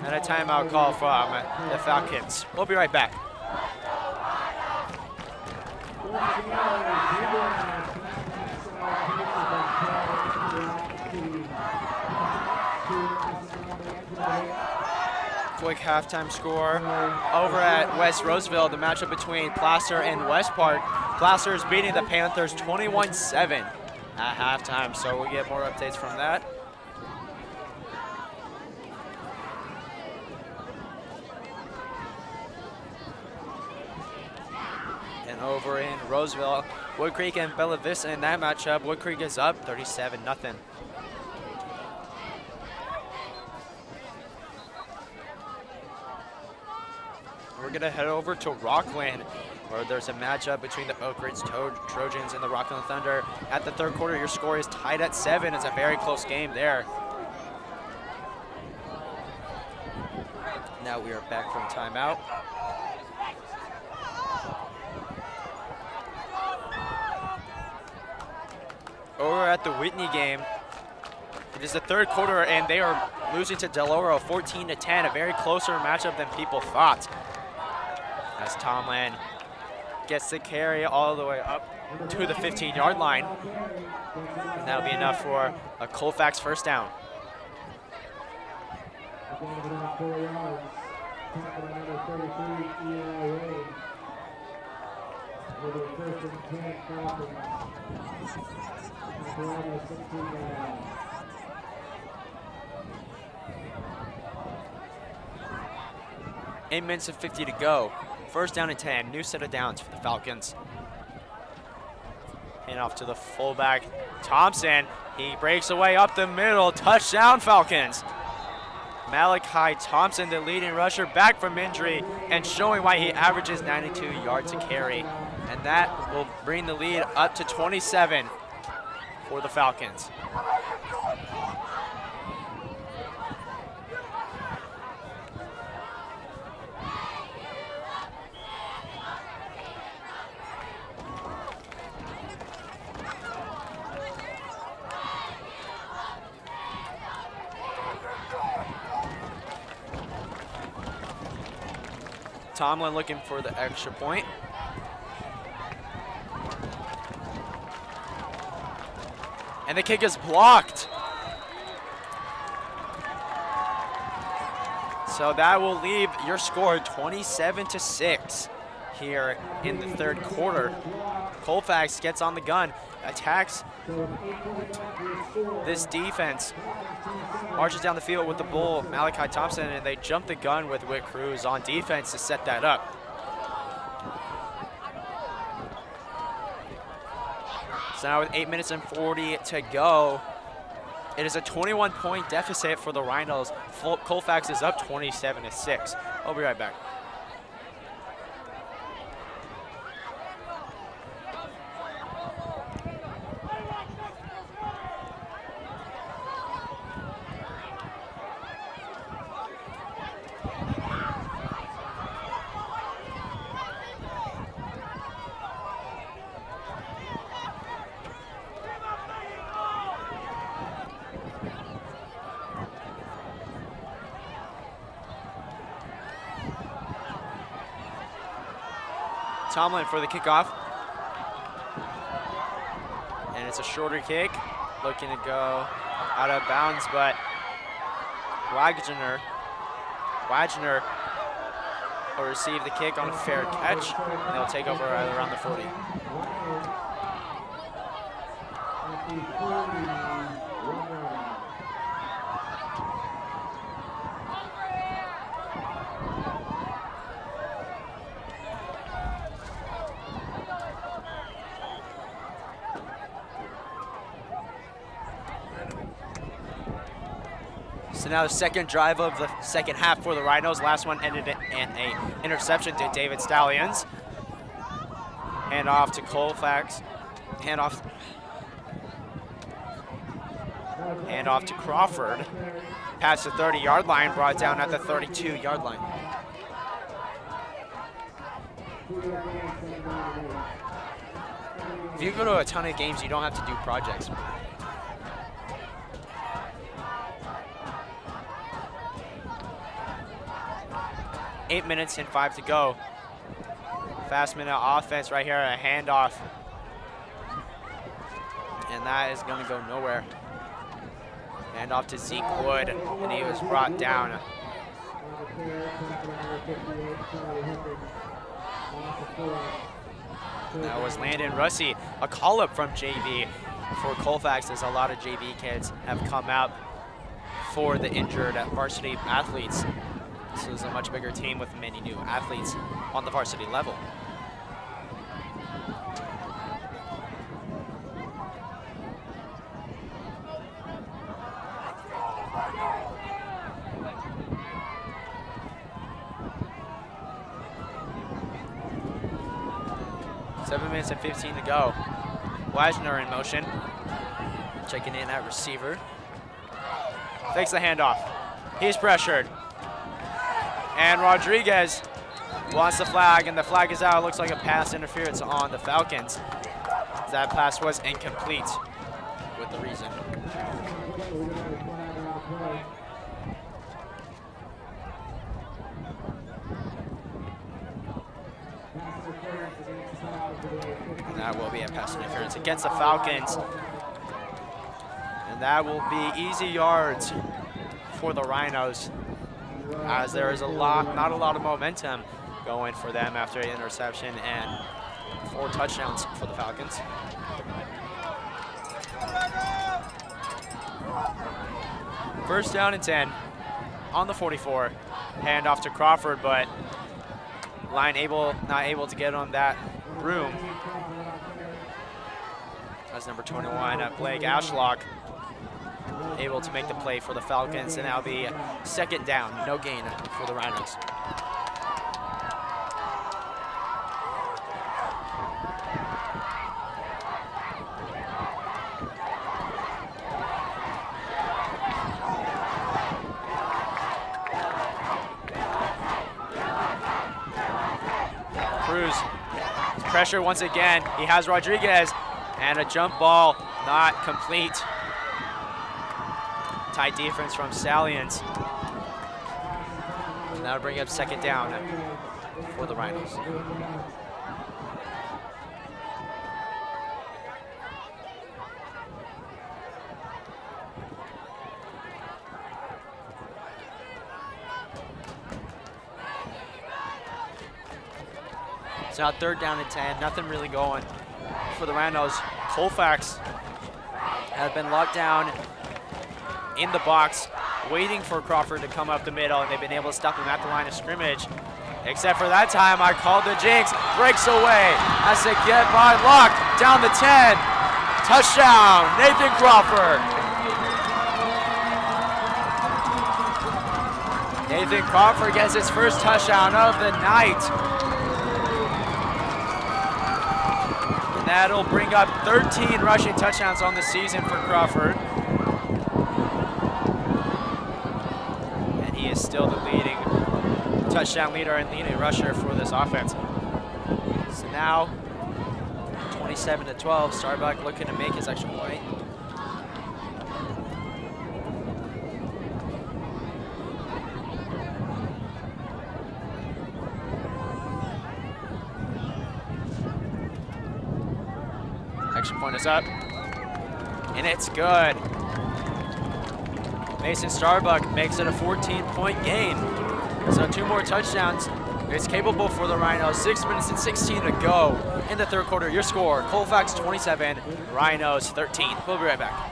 And a timeout call from the Falcons. We'll be right back. Quick halftime score over at West Roseville, the matchup between Placer and West Park. Placer is beating the Panthers 21-7 at halftime, so we'll get more updates from that. And over in Roseville, Wood Creek and Bella Vista in that matchup. Wood Creek is up 37-0. We're gonna head over to Rockland, where there's a matchup between the Oak Ridge Trojans and the Rockland Thunder. At the 3rd quarter, your score is tied at 7. It's a very close game there. Now we are back from timeout. over at the Whitney game. It is the third quarter, and they are losing to Del Oro 14-10, a very closer matchup than people thought. As Tomlin gets the carry all the way up to the 15-yard line. And that'll be enough for a Colfax first down. Eight minutes and 50 to go. First down and 10, new set of downs for the Falcons. Hand off to the fullback, Thompson. He breaks away up the middle, touchdown Falcons. Malachi Thompson, the leading rusher, back from injury and showing why he averages 92 yards a carry. And that will bring the lead up to 27 for the Falcons. Tomlin looking for the extra point. And the kick is blocked. So that will leave your score 27-6 here in the third quarter. Colfax gets on the gun, attacks this defense, marches down the field with the bull, Malachi Thompson, and they jump the gun with Whit Cruz on defense to set that up. So now with 8 minutes and 40 to go, it is a 21-point deficit for the Rhinos. Colfax is up 27-6. I'll be right back. Tomlin for the kickoff. And it's a shorter kick, looking to go out of bounds, but Wagner will receive the kick on a fair catch, and they'll take over around the 40. So now the second drive of the second half for the Rhinos. Last one ended in an interception to David Stallions. Hand off to Colfax. Hand off to Crawford. Past the 30-yard line, brought down at the 32-yard line. If you go to a ton of games, you don't have to do projects. 8 minutes and 5 to go. Fast minute offense right here, a handoff. And that is going to go nowhere. Handoff to Zeke Wood, and he was brought down. That was Landon Russi, a call-up from JV for Colfax, as a lot of JV kids have come out for the injured varsity athletes. This is a much bigger team with many new athletes on the varsity level. Seven minutes and 15 to go. Wagner in motion, checking in at receiver. Takes the handoff. He's pressured. And Rodriguez wants the flag, and the flag is out. It looks like a pass interference on the Falcons. That pass was incomplete. with the reason. And that will be a pass interference against the Falcons. And that will be easy yards for the Rhinos, as there is not a lot of momentum going for them after an interception and 4 touchdowns for the Falcons. First down and 10 on the 44. Hand off to Crawford, but line not able to get on that room. That's number 21, Blake Ashlock, able to make the play for the Falcons, and that'll be 2nd down, no gain for the Rhinos. Cruz, pressure once again. He has Rodriguez, and a jump ball not complete. Tight defense from Stallions. And that'll bring up 2nd down for the Rhinos. It's now 3rd down and 10, nothing really going for the Rhinos. Colfax have been locked down in the box, waiting for Crawford to come up the middle, and they've been able to stop him at the line of scrimmage. Except for that time, I called the jinx. Breaks away, has to get by Luck, down the 10. Touchdown, Nathan Crawford. Nathan Crawford gets his first touchdown of the night. And that'll bring up 13 rushing touchdowns on the season for Crawford. Is still the leading touchdown leader and leading rusher for this offense. So now 27-12, Starbuck looking to make his extra point. Extra point is up, and it's good. Mason Starbuck makes it a 14-point gain. So 2 more touchdowns. It's capable for the Rhinos. 6 minutes and 16 to go in the 3rd quarter. Your score, Colfax 27, Rhinos 13. We'll be right back.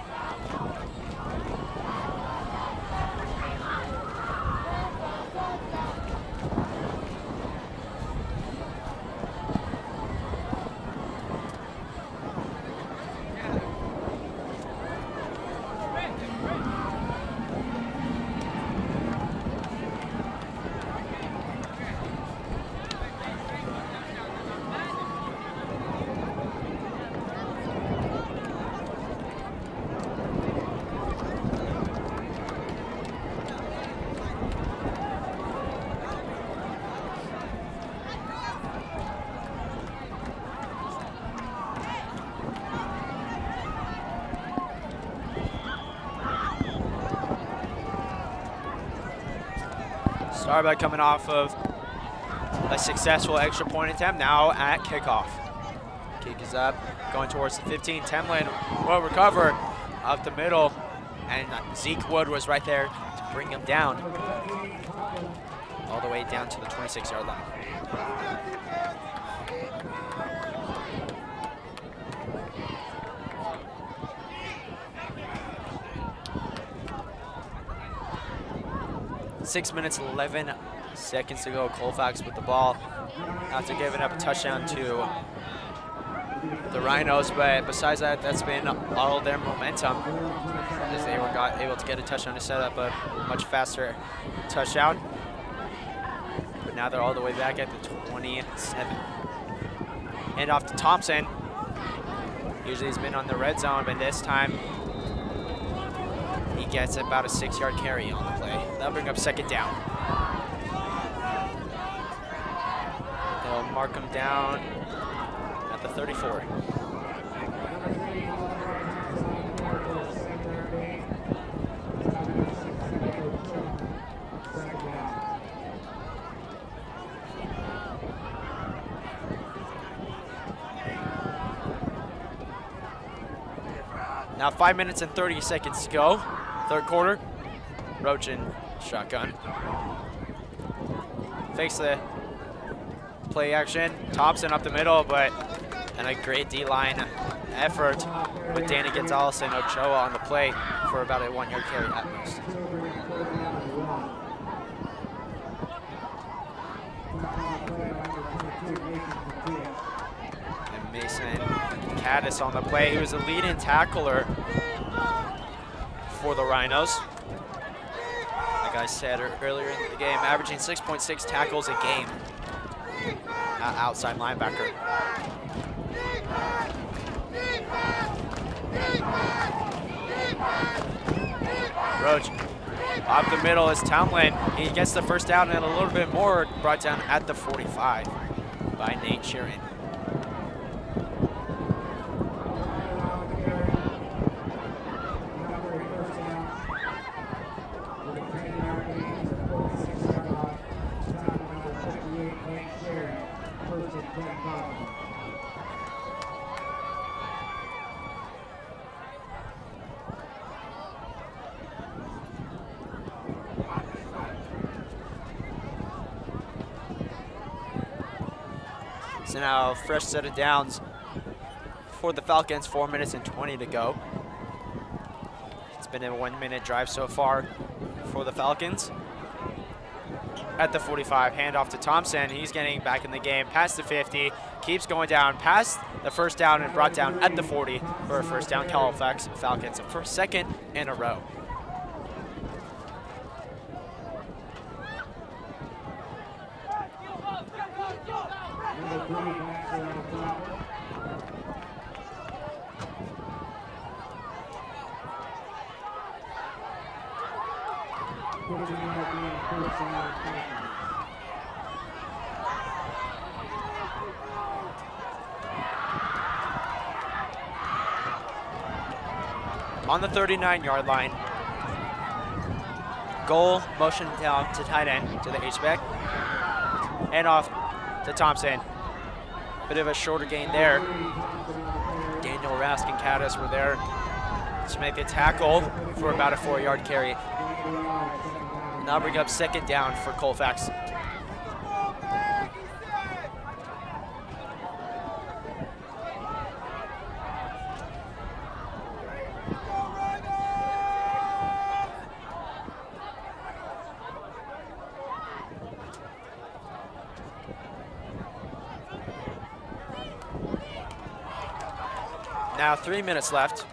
Starbuck coming off of a successful extra point attempt, now at kickoff. Kick is up, going towards the 15. Temlin will recover up the middle, and Zeke Wood was right there to bring him down, all the way down to the 26-yard line. Six minutes, 11 seconds to go. Colfax with the ball after giving up a touchdown to the Rhinos, but besides that, that's been all their momentum, as they were able to get a touchdown to set up a much faster touchdown. But now they're all the way back at the 27. Hand off to Thompson. Usually he's been on the red zone, but this time he gets about a 6-yard carry on the play. That'll bring up 2nd down. They'll mark him down at the 34. Now 5 minutes and 30 seconds to go. Third quarter. Roach in shotgun. Fakes the play action. Thompson up the middle, and a great D-line effort with Danny Gonzalez and Ochoa on the play for about a 1 yard carry at most. And Mason Caddis on the play. He was the leading tackler for the Rhinos. Like I said earlier in the game, averaging 6.6 tackles a game. Outside linebacker. Roach up the middle is Tomlin. He gets the first down and a little bit more, brought down at the 45 by Nate Sheeran. So now a fresh set of downs for the Falcons, 4 minutes and 20 to go. It's been a 1 minute drive so far for the Falcons. At the 45, handoff to Thompson. He's getting back in the game, past the 50, keeps going down, past the first down and brought down at the 40 for a first down. Colfax Falcons, for second in a row. On the 39-yard line. Goal, motion down to tight end, to the H-back. Hand off to Thompson. Bit of a shorter gain there. Daniel Rask and Caddis were there to make a tackle for about a 4 yard carry. Now bring up second down for Colfax. Now 3 minutes left.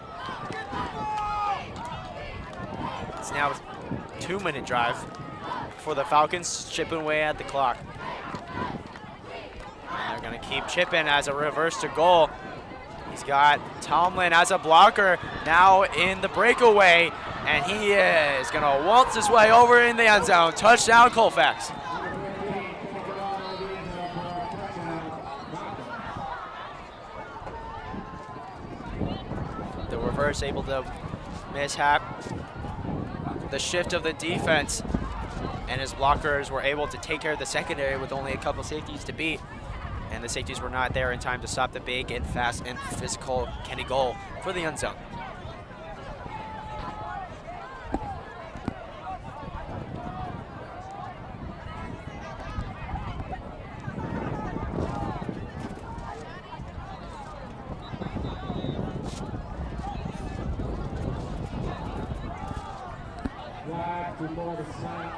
It's now a 2 minute drive for the Falcons, chipping away at the clock. And they're gonna keep chipping as a reverse to goal. He's got Tomlin as a blocker now in the breakaway, and he is gonna waltz his way over in the end zone. Touchdown, Colfax. Reverse able to mishap the shift of the defense, and his blockers were able to take care of the secondary with only a couple safeties to beat, and the safeties were not there in time to stop the big and fast and physical Kenny goal for the end zone. Before the snap.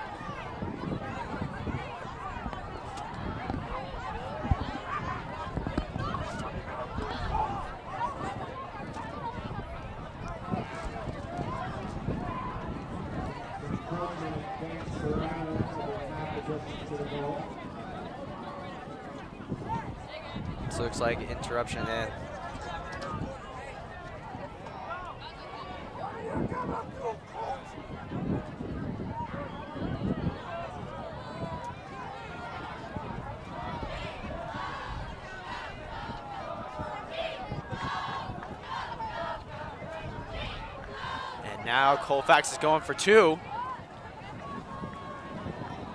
So looks like interruption in. Now Colfax is going for two.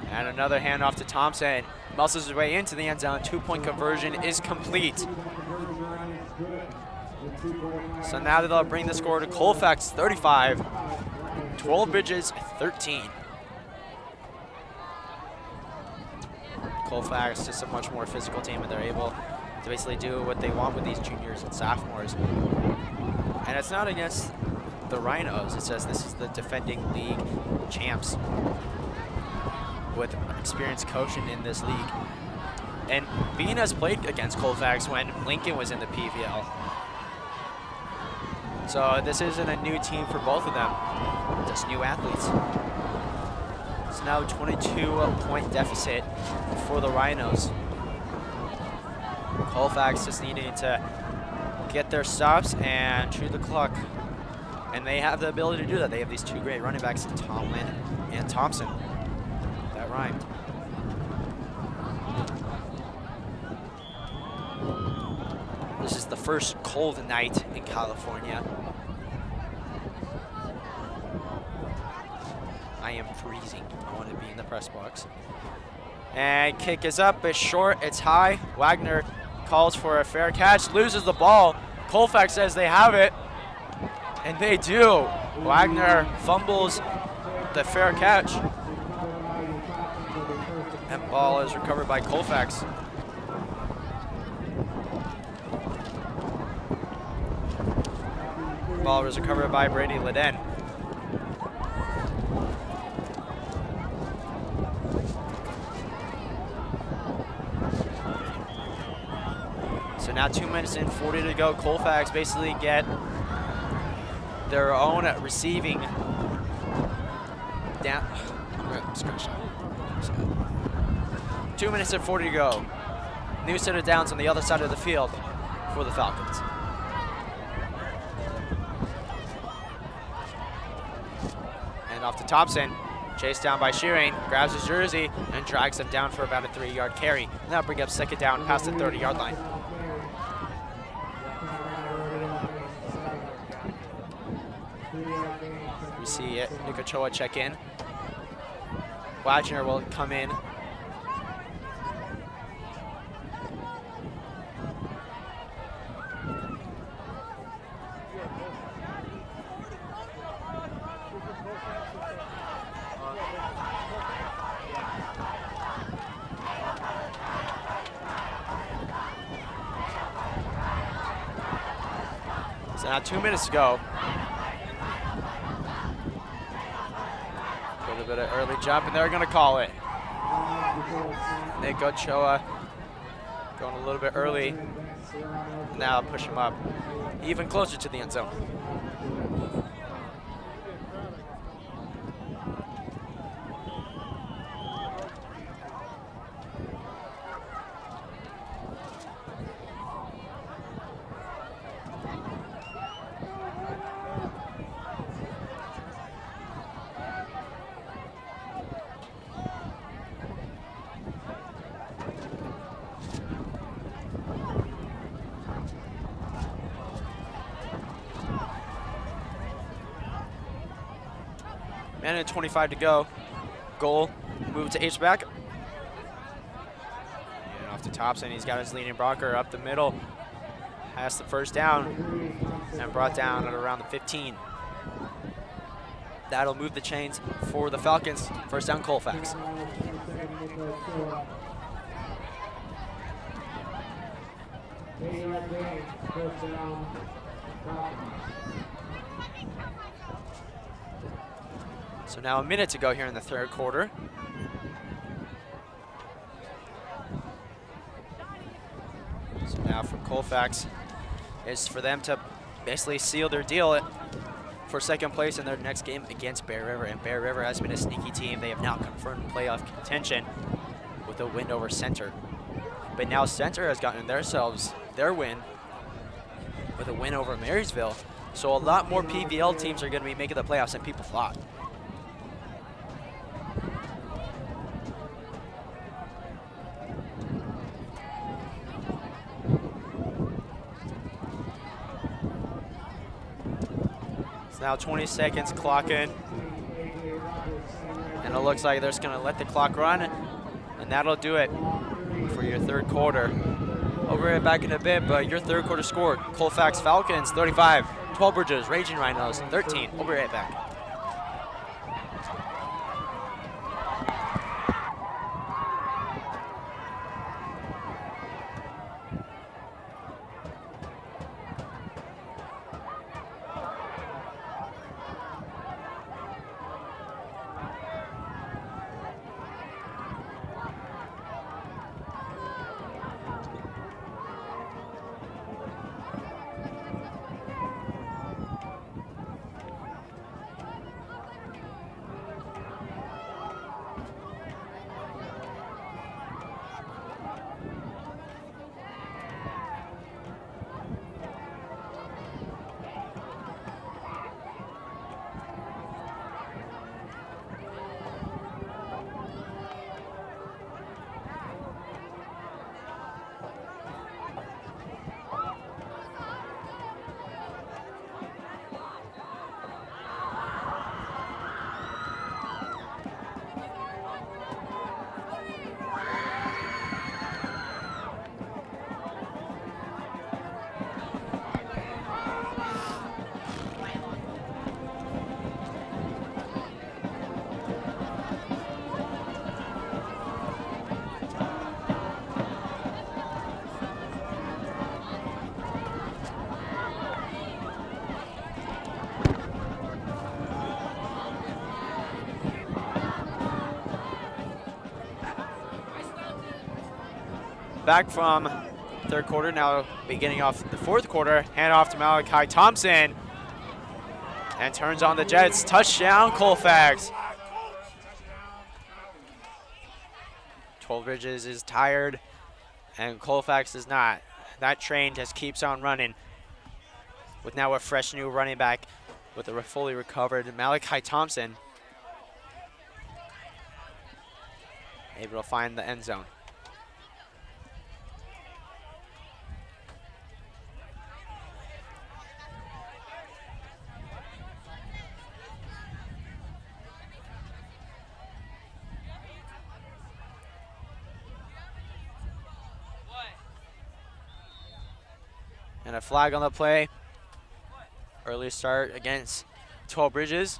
And another handoff to Thompson. Muscles his way into the end zone. 2-point conversion is complete. So now they'll bring the score to Colfax 35, 12 Bridges 13. Colfax is just a much more physical team, and they're able to basically do what they want with these juniors and sophomores. And it's not against the Rhinos, it's just this is the defending league champs with experienced coaching in this league. And Bean has played against Colfax when Lincoln was in the PVL. So this isn't a new team for both of them, just new athletes. It's now a 22-point deficit for the Rhinos. Colfax just needing to get their stops and chew the clock. And they have the ability to do that. They have these two great running backs, Tomlin and Thompson. That rhymed. This is the first cold night in California. I am freezing. I want to be in the press box. And kick is up, it's short, it's high. Wagner calls for a fair catch, loses the ball. Colfax says they have it, and they do. Wagner fumbles the fair catch. And ball is recovered by Colfax. Ball was recovered by Brady Leden. So now 2 minutes and 40 to go. Colfax basically get their own receiving down. 2 minutes and 40 to go. New set of downs on the other side of the field for the Falcons. And off to Thompson, chased down by Shearing, grabs his jersey and drags him down for about a 3-yard carry. And that'll bring up second down past the 30-yard line. We see it, Nikochoa check in. Wagner will come in. So now 2 minutes to go. A little bit of early jump, and they're going to call it. Nick Ochoa going a little bit early. Now push him up even closer to the end zone. Minute 25 to go. Goal, move to H-back. And off to Thompson, he's got his leading blocker up the middle. Has the first down and brought down at around the 15. That'll move the chains for the Falcons. First down, Colfax. So now a minute to go here in the third quarter. So now for Colfax is for them to basically seal their deal for second place in their next game against Bear River. And Bear River has been a sneaky team. They have now confirmed playoff contention with a win over Center. But now Center has gotten themselves their win with a win over Marysville. So a lot more PVL teams are going to be making the playoffs than people thought. Now 20 seconds clocking, and it looks like they're just going to let the clock run, and that'll do it for your third quarter. We'll be right back in a bit, but your third quarter score, Colfax Falcons 35, 12 Bridges Rhinos 13. We'll be right back. Back from third quarter, now beginning off the fourth quarter. Hand off to Malachi Thompson. And turns on the Jets. Touchdown, Colfax. 12 Bridges is tired, and Colfax is not. That train just keeps on running. With now a fresh new running back with a fully recovered Malachi Thompson. Able to find the end zone. And a flag on the play. Early start against 12 Bridges.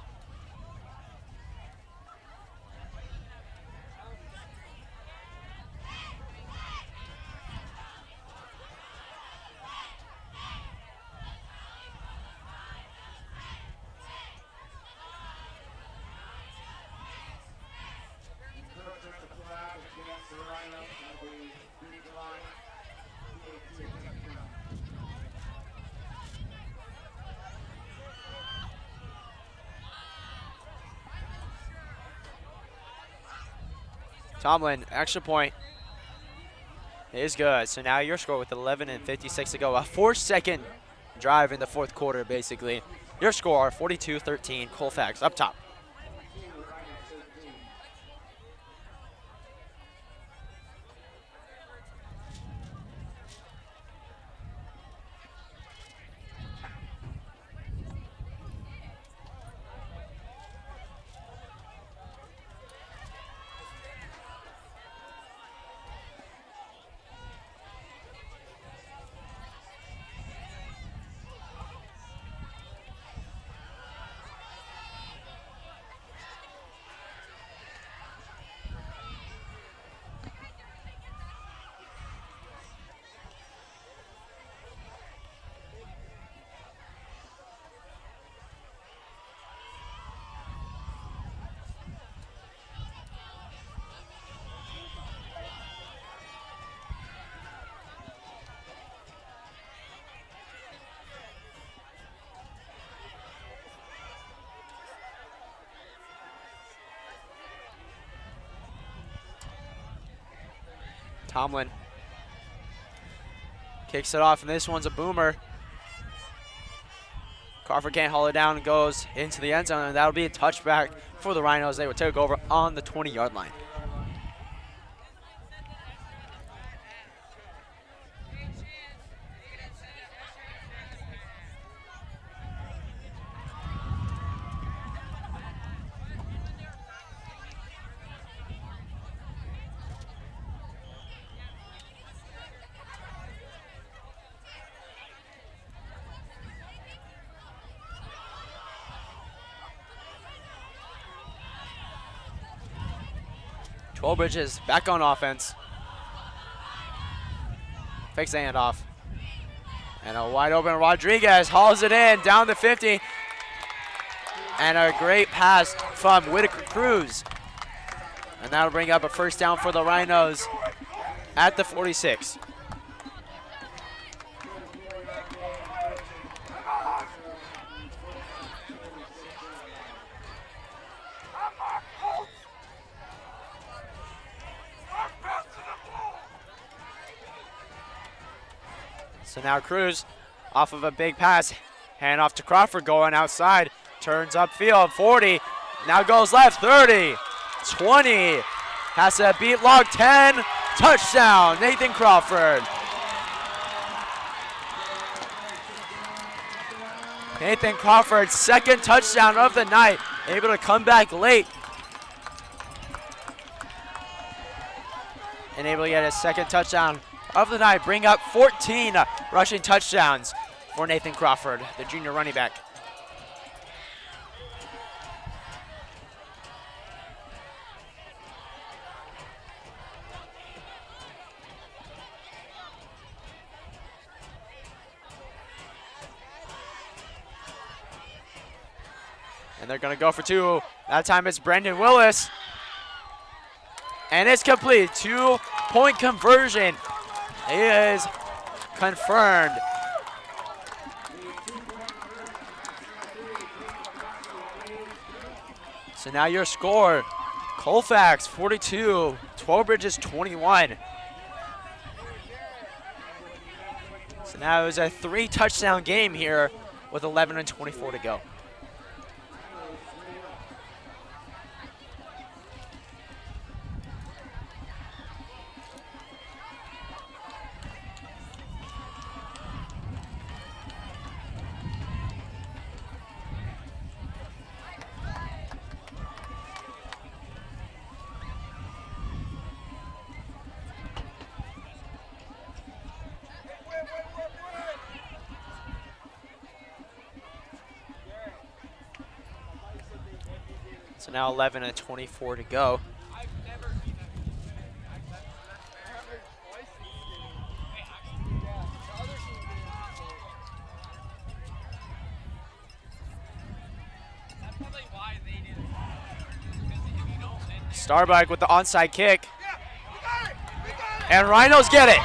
Tomlin, extra point is good. So now your score with 11 and 56 to go. A 4-second drive in the fourth quarter, basically. Your score, 42-13, Colfax up top. Tomlin kicks it off, and this one's a boomer. Crawford can't haul it down and goes into the end zone, and that'll be a touchback for the Rhinos. They will take over on the 20-yard line. 12 Bridges back on offense. Fakes the handoff. And a wide open Rodriguez hauls it in down the 50. And a great pass from Whitaker Cruz. And that'll bring up a first down for the Rhinos at the 46. So now Cruz off of a big pass, hand off to Crawford going outside, turns upfield, 40, now goes left, 30, 20, has to beat log 10, touchdown, Nathan Crawford. Nathan Crawford's second touchdown of the night, able to come back late. And able to get his second touchdown of the night, bring up 14 rushing touchdowns for Nathan Crawford, the junior running back. And they're going to go for two. That time it's Brendan Willis. And it's complete. 2-point conversion is confirmed. So now your score, Colfax 42, 12 Bridges 21. So now it was a 3-touchdown game here with 11:24 to go. So now 11:24 to go. Starbuck with the onside kick. And Rhinos get it.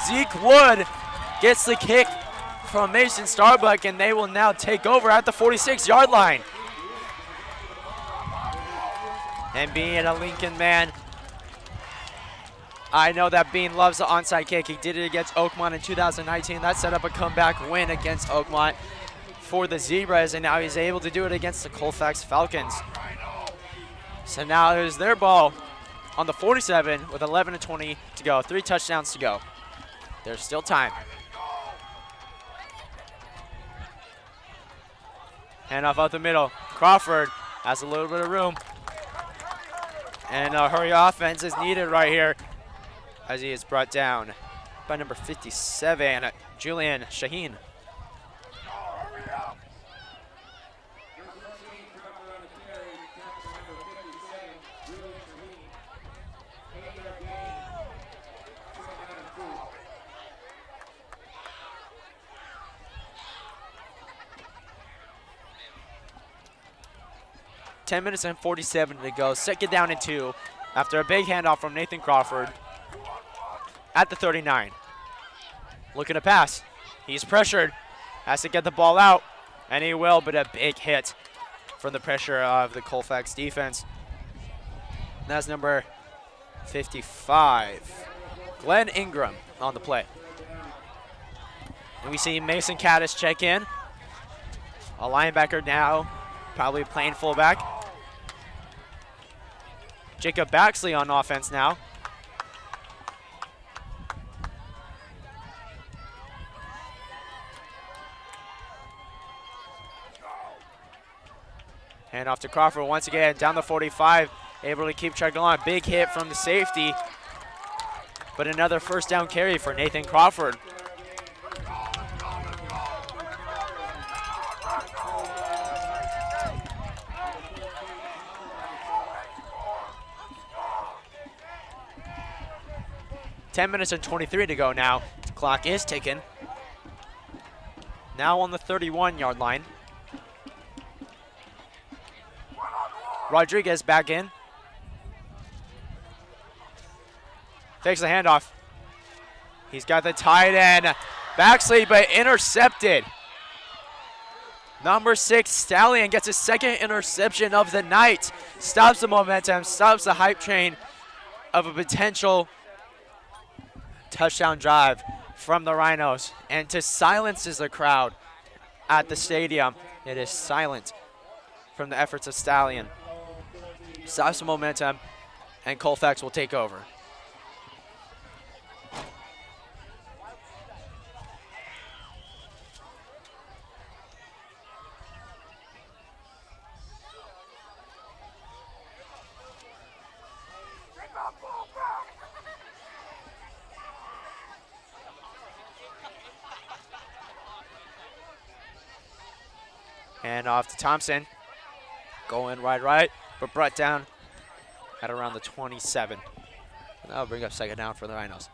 Zeke Wood gets the kick from Mason Starbuck, and they will now take over at the 46-yard line. And being a Lincoln man, I know that Bean loves the onside kick. He did it against Oakmont in 2019. That set up a comeback win against Oakmont for the Zebras, and now he's able to do it against the Colfax Falcons. So now there's their ball on the 47 with 11:20 to go. 3 touchdowns to go. There's still time. Handoff out the middle. Crawford has a little bit of room. And a hurry offense is needed right here as he is brought down by number 57, Julian Shaheen. Ten minutes and 47 to go. Second down and 2 after a big handoff from Nathan Crawford at the 39. Looking to pass. He's pressured. Has to get the ball out, and he will, but a big hit from the pressure of the Colfax defense. And that's number 55, Glenn Ingram on the play. And we see Mason Caddis check in. A linebacker now, probably playing fullback. Jacob Baxley on offense now. Hand off to Crawford once again, down the 45, able to keep chugging along. Big hit from the safety, but another first down carry for Nathan Crawford. 10 minutes and 23 to go now. The clock is ticking. Now on the 31-yard line. Rodriguez back in. Takes the handoff. He's got the tight end. Backslide, but intercepted. Number 6, Stallion gets his second interception of the night. Stops the momentum, stops the hype train of a potential touchdown drive from the Rhinos. And to silences the crowd at the stadium, it is silent from the efforts of Stallion. Stops the momentum, and Colfax will take over. And off to Thompson. Going right, but brought down at around the 27. And that'll bring up second down for the Rhinos.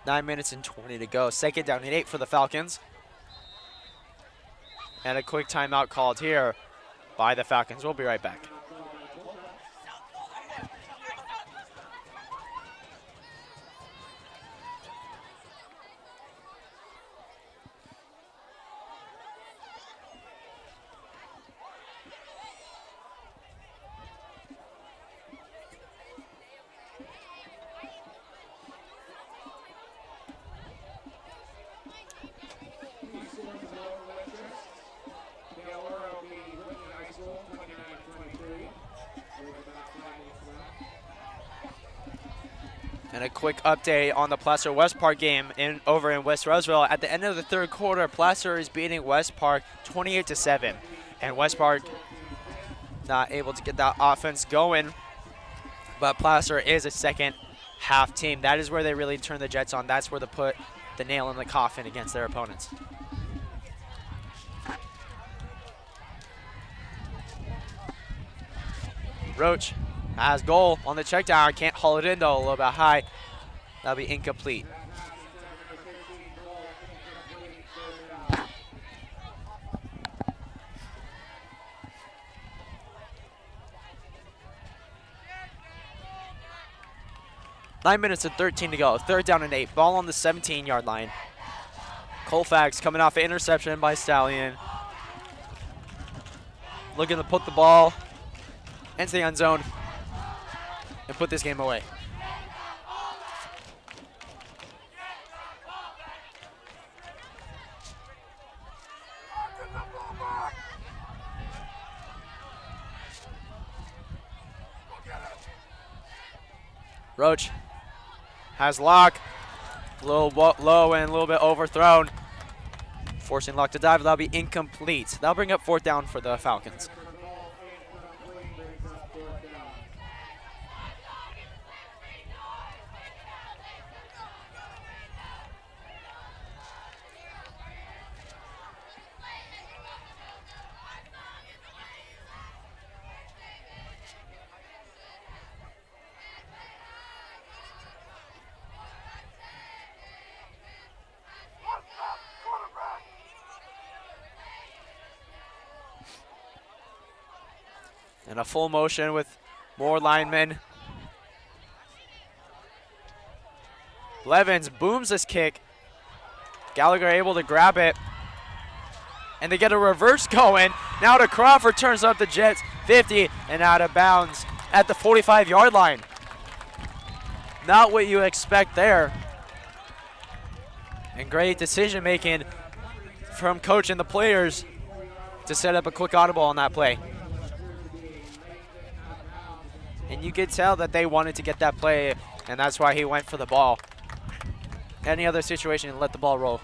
Nine minutes and 20 to go. Second down and 8 for the Falcons. And a quick timeout called here by the Falcons. We'll be right back. And a quick update on the Placer West Park game over in West Roseville. At the end of the third quarter, Placer is beating West Park 28-7. And West Park not able to get that offense going. But Placer is a second half team. That is where they really turn the Jets on. That's where they put the nail in the coffin against their opponents. Roach has goal on the check down. Can't haul it in though, a little bit high. That'll be incomplete. Nine minutes and 13 to go. Third down and 8. Ball on the 17-yard line. Colfax coming off an interception by Stallion. Looking to put the ball into the end zone and put this game away. Roach has Locke, a little low and a little bit overthrown. Forcing Locke to dive, that'll be incomplete. That'll bring up fourth down for the Falcons. And a full motion with more linemen. Levens booms this kick. Gallagher able to grab it. And they get a reverse going. Now to Crawford, turns up the Jets 50 and out of bounds at the 45-yard line. Not what you expect there. And great decision making from coach and the players to set up a quick audible on that play. And you could tell that they wanted to get that play, and that's why he went for the ball. Any other situation, let the ball roll.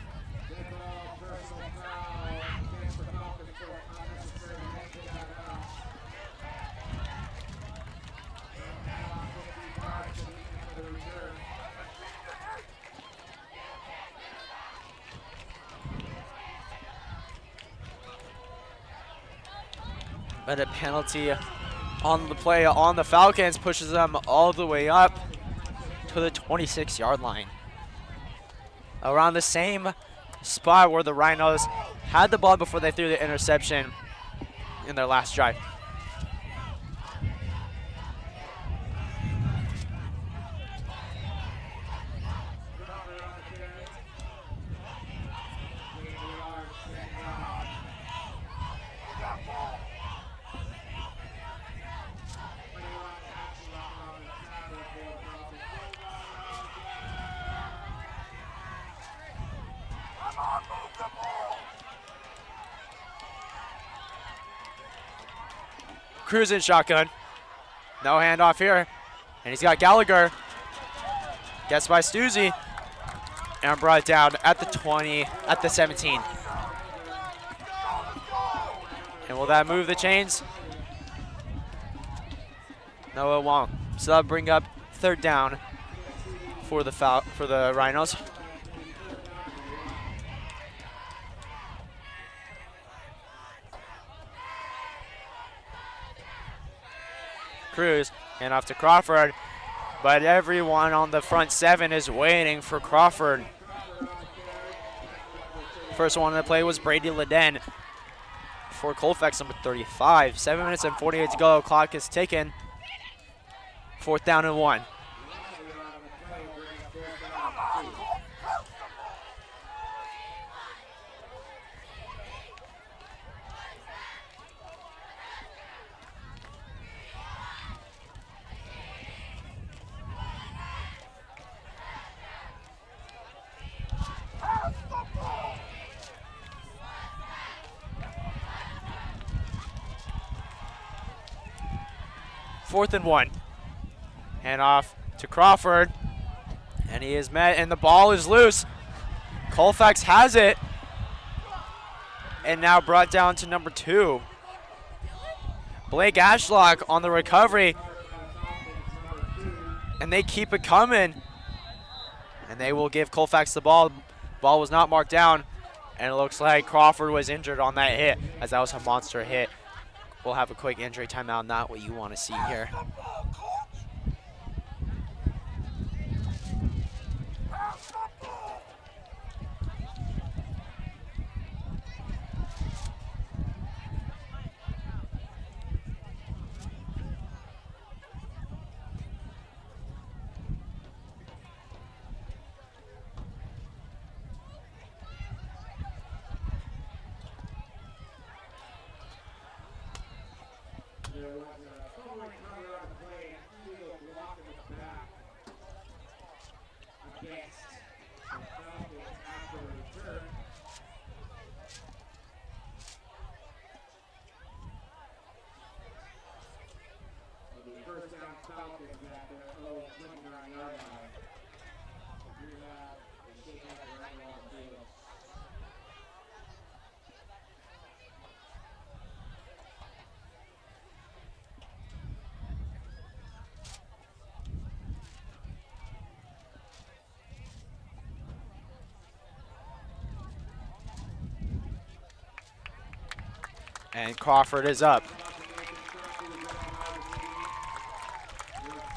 But a penalty on the play on the Falcons pushes them all the way up to the 26-yard line. Around the same spot where the Rhinos had the ball before they threw the interception in their last drive. Cruising shotgun. No handoff here. And he's got Gallagher. Gets by Stuzy. And brought down at the 20, at the 17. And will that move the chains? No, it won't. So that'll bring up third down for the Rhinos. Cruz, and off to Crawford, but everyone on the front seven is waiting for Crawford. First one to play was Brady Leden for Colfax, number 35. 7 minutes and 48 to go. Clock is ticking. 4th down and 1. Fourth and 1. Hand off to Crawford. And he is met, and the ball is loose. Colfax has it. And now brought down to number 2. Blake Ashlock on the recovery. And they keep it coming. And they will give Colfax the ball. Ball was not marked down. And it looks like Crawford was injured on that hit, as that was a monster hit. We'll have a quick injury timeout, not what you want to see here. And Crawford is up.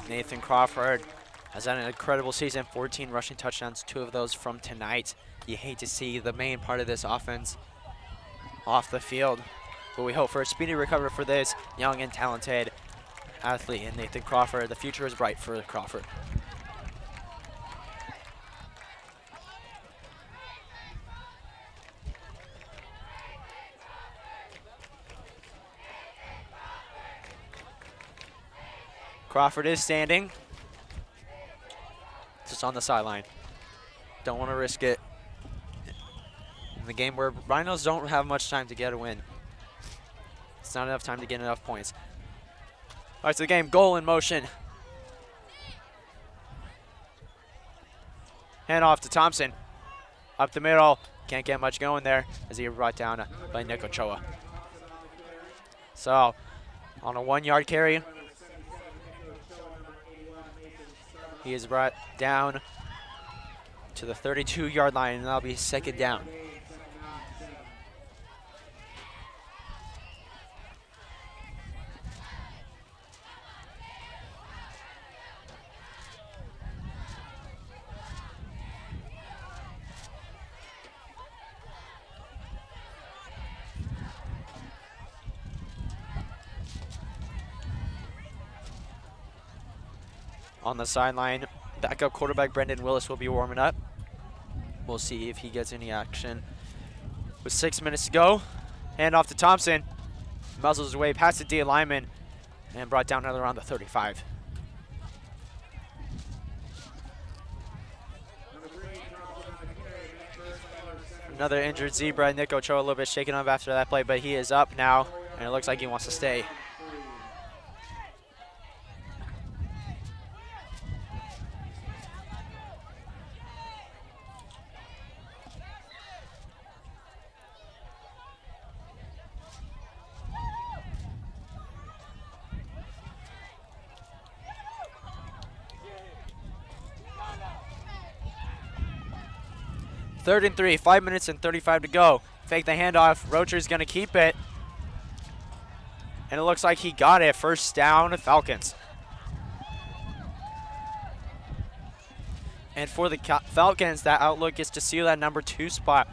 Nathan Crawford has had an incredible season, 14 rushing touchdowns, 2 of those from tonight. You hate to see the main part of this offense off the field, but we hope for a speedy recovery for this young and talented athlete in Nathan Crawford. The future is bright for Crawford. Crawford is standing, just on the sideline. Don't want to risk it in the game where Rhinos don't have much time to get a win. It's not enough time to get enough points. Starts the game, goal in motion. Hand off to Thompson. Up the middle. Can't get much going there as he brought down by Nick Ochoa. So, on a 1-yard carry, he is brought down to the 32-yard line, and that'll be second down. On the sideline, backup quarterback Brendan Willis will be warming up. We'll see if he gets any action. With 6 minutes to go, hand off to Thompson. Muzzles his way past the D lineman and brought down another around the 35. Another injured Zebra, Nick Ochoa a little bit shaken up after that play, but he is up now, and it looks like he wants to stay. Third and 3, 5 minutes and 35 to go. Fake the handoff. Rocher's going to keep it. And it looks like he got it. First down, Falcons. And for the Falcons, that outlook is to seal that number 2 spot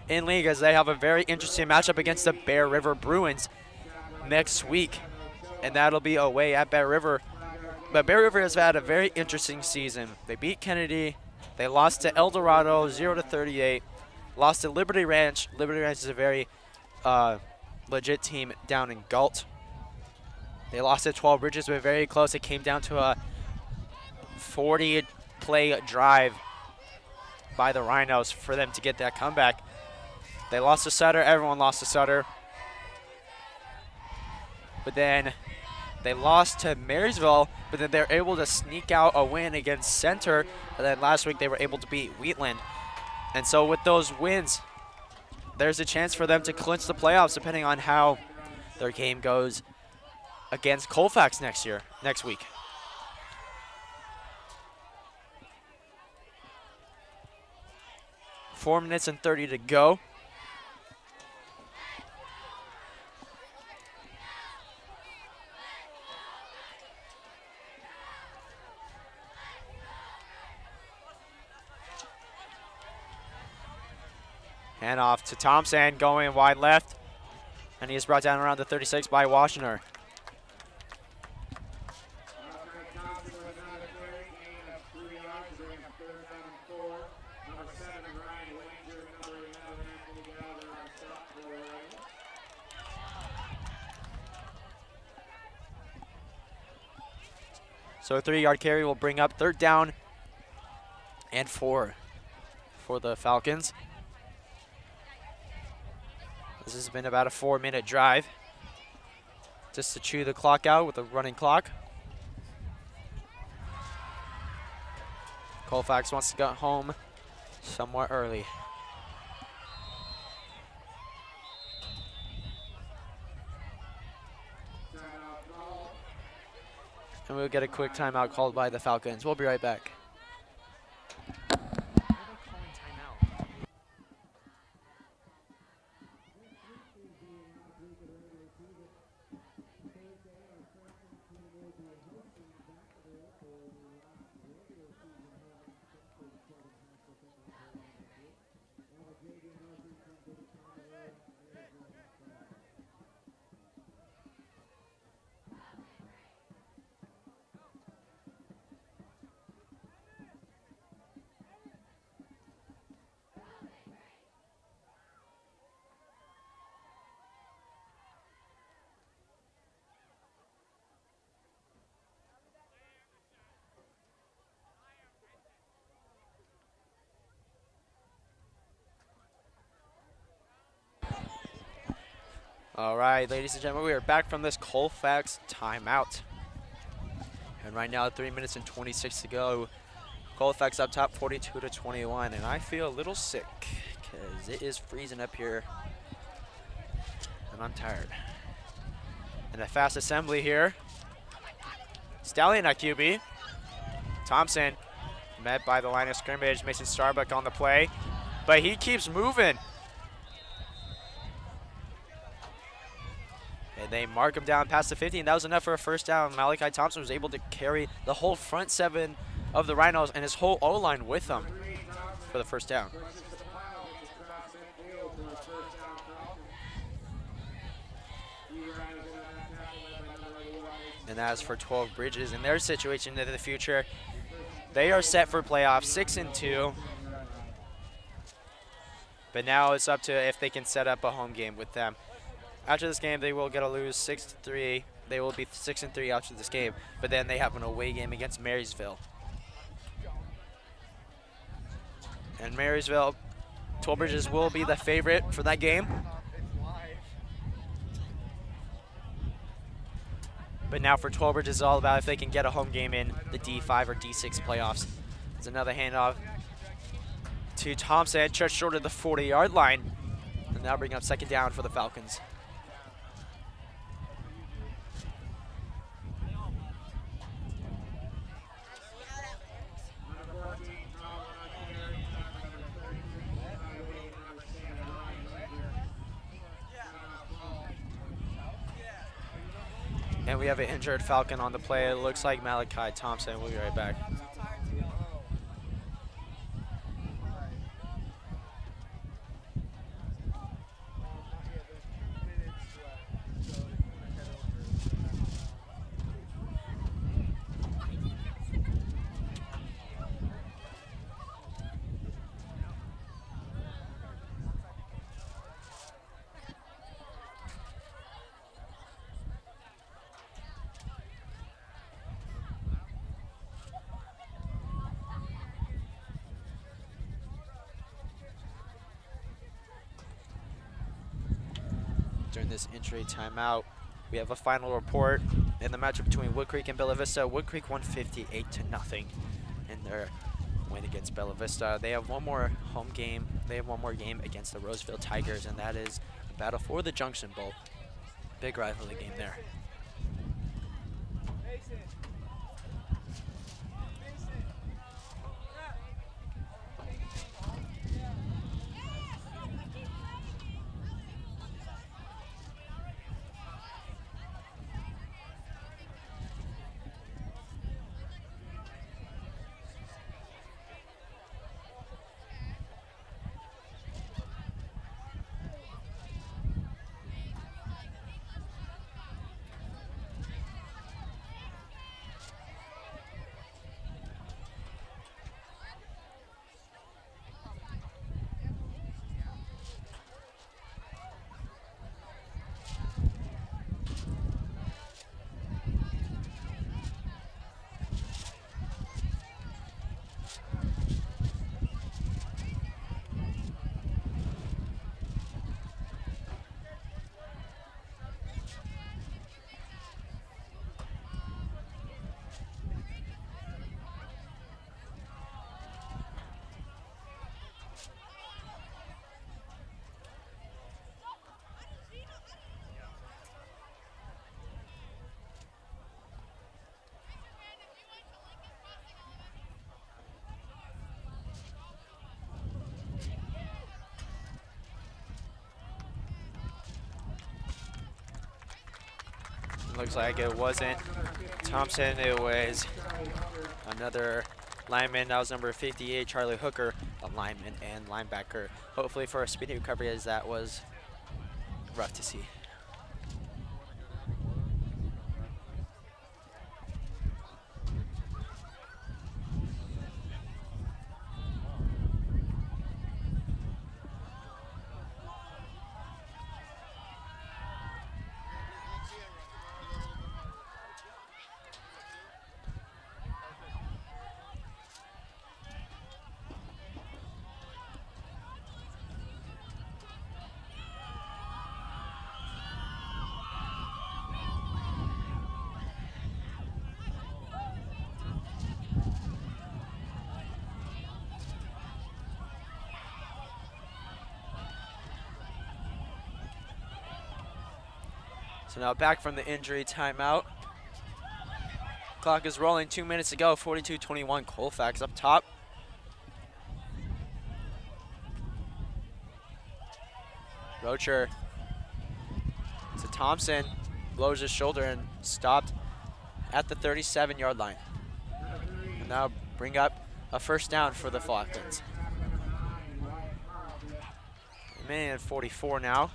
in league as they have a very interesting matchup against the Bear River Bruins next week. And that'll be away at Bear River. But Bear River has had a very interesting season. They beat Kennedy. They lost to El Dorado 0-38. Lost to Liberty Ranch. Liberty Ranch is a very legit team down in Galt. They lost to 12 Bridges, but very close. It came down to a 40-play drive by the Rhinos for them to get that comeback. They lost to Sutter. Everyone lost to Sutter. But then they lost to Marysville, but then they're able to sneak out a win against Center. And then last week they were able to beat Wheatland. And so with those wins, there's a chance for them to clinch the playoffs depending on how their game goes against Colfax next week. Four minutes and 30 to go. Hand off to Thompson, going wide left. And he is brought down around the 36 by Washington. So a 3-yard carry will bring up third down and 4 for the Falcons. This has been about a 4-minute drive just to chew the clock out with a running clock. Colfax wants to get home somewhat early. And we'll get a quick timeout called by the Falcons. We'll be right back. All right, ladies and gentlemen, we are back from this Colfax timeout. And right now, 3 minutes and 26 to go. Colfax up top 42-21, and I feel a little sick because it is freezing up here, and I'm tired. And a fast assembly here. Stallion at QB. Thompson met by the line of scrimmage. Mason Starbuck on the play, but he keeps moving. And they mark him down past the 50, and that was enough for a first down. Malachi Thompson was able to carry the whole front seven of the Rhinos and his whole O-line with him for the first down. And as for 12 Bridges in their situation in the future, they are set for playoffs, 6-2. But now it's up to if they can set up a home game with them. After this game, they will get a lose 6-3. They will be 6-3 after this game, but then they have an away game against Marysville. And Marysville, 12 Bridges will be the favorite for that game. But now for 12 Bridges, it's all about if they can get a home game in the D5 or D6 playoffs. There's another handoff to Thompson, just short of the 40-yard line. And now bring up second down for the Falcons. And we have an injured Falcon on the play. It looks like Malachi Thompson. We'll be right back. During this injury timeout, we have a final report in the matchup between Wood Creek and Bella Vista. Wood Creek won 58-0 in their win against Bella Vista. They have one more home game. They have one more game against the Roseville Tigers, and that is a battle for the Junction Bowl. Big rivalry game there. Looks like it wasn't Thompson, it was another lineman. That was number 58, Charlie Hooker, a lineman and linebacker. Hopefully for a speedy recovery, as that was rough to see. So now back from the injury timeout. Clock is rolling, 2 minutes to go, 42-21, Colfax up top. Rocher to Thompson, blows his shoulder and stopped at the 37-yard line. And now bring up a first down for the Falcons. A minute and 44 now.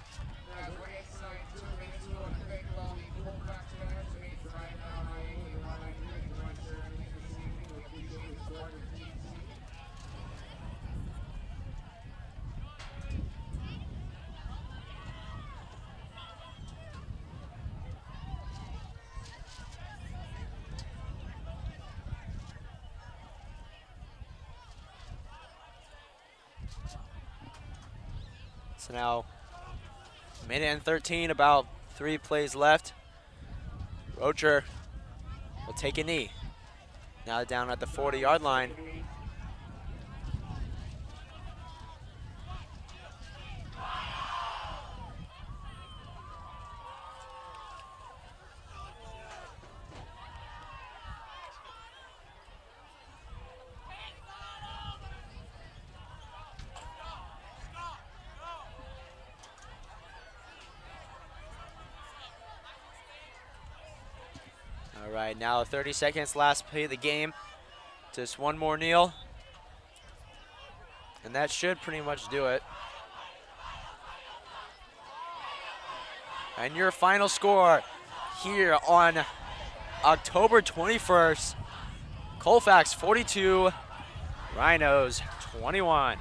So now, minute and 13, about 3 plays left. Rocher will take a knee. Now down at the 40-yard line. All right, now 30 seconds, last play of the game. Just one more kneel. And that should pretty much do it. And your final score here on October 21st, Colfax 42, Rhinos 21.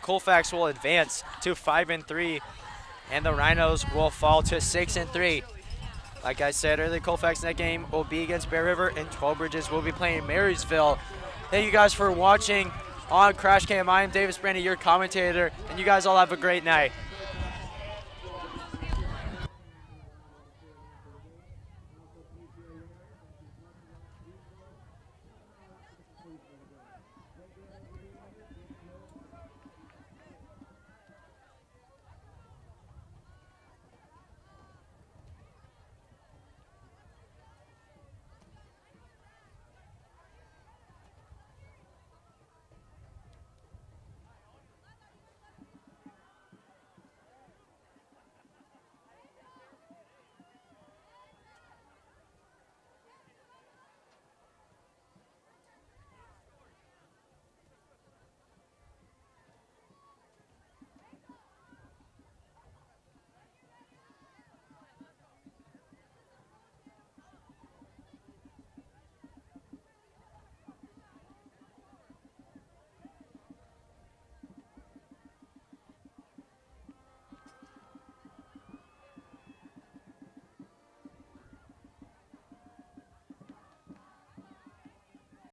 Colfax will advance to 5-3, and the Rhinos will fall to 6-3. Like I said earlier, Colfax net game will be against Bear River, and 12 Bridges will be playing Marysville. Thank you guys for watching on Crash Cam. I am Davis Brandy, your commentator, and you guys all have a great night.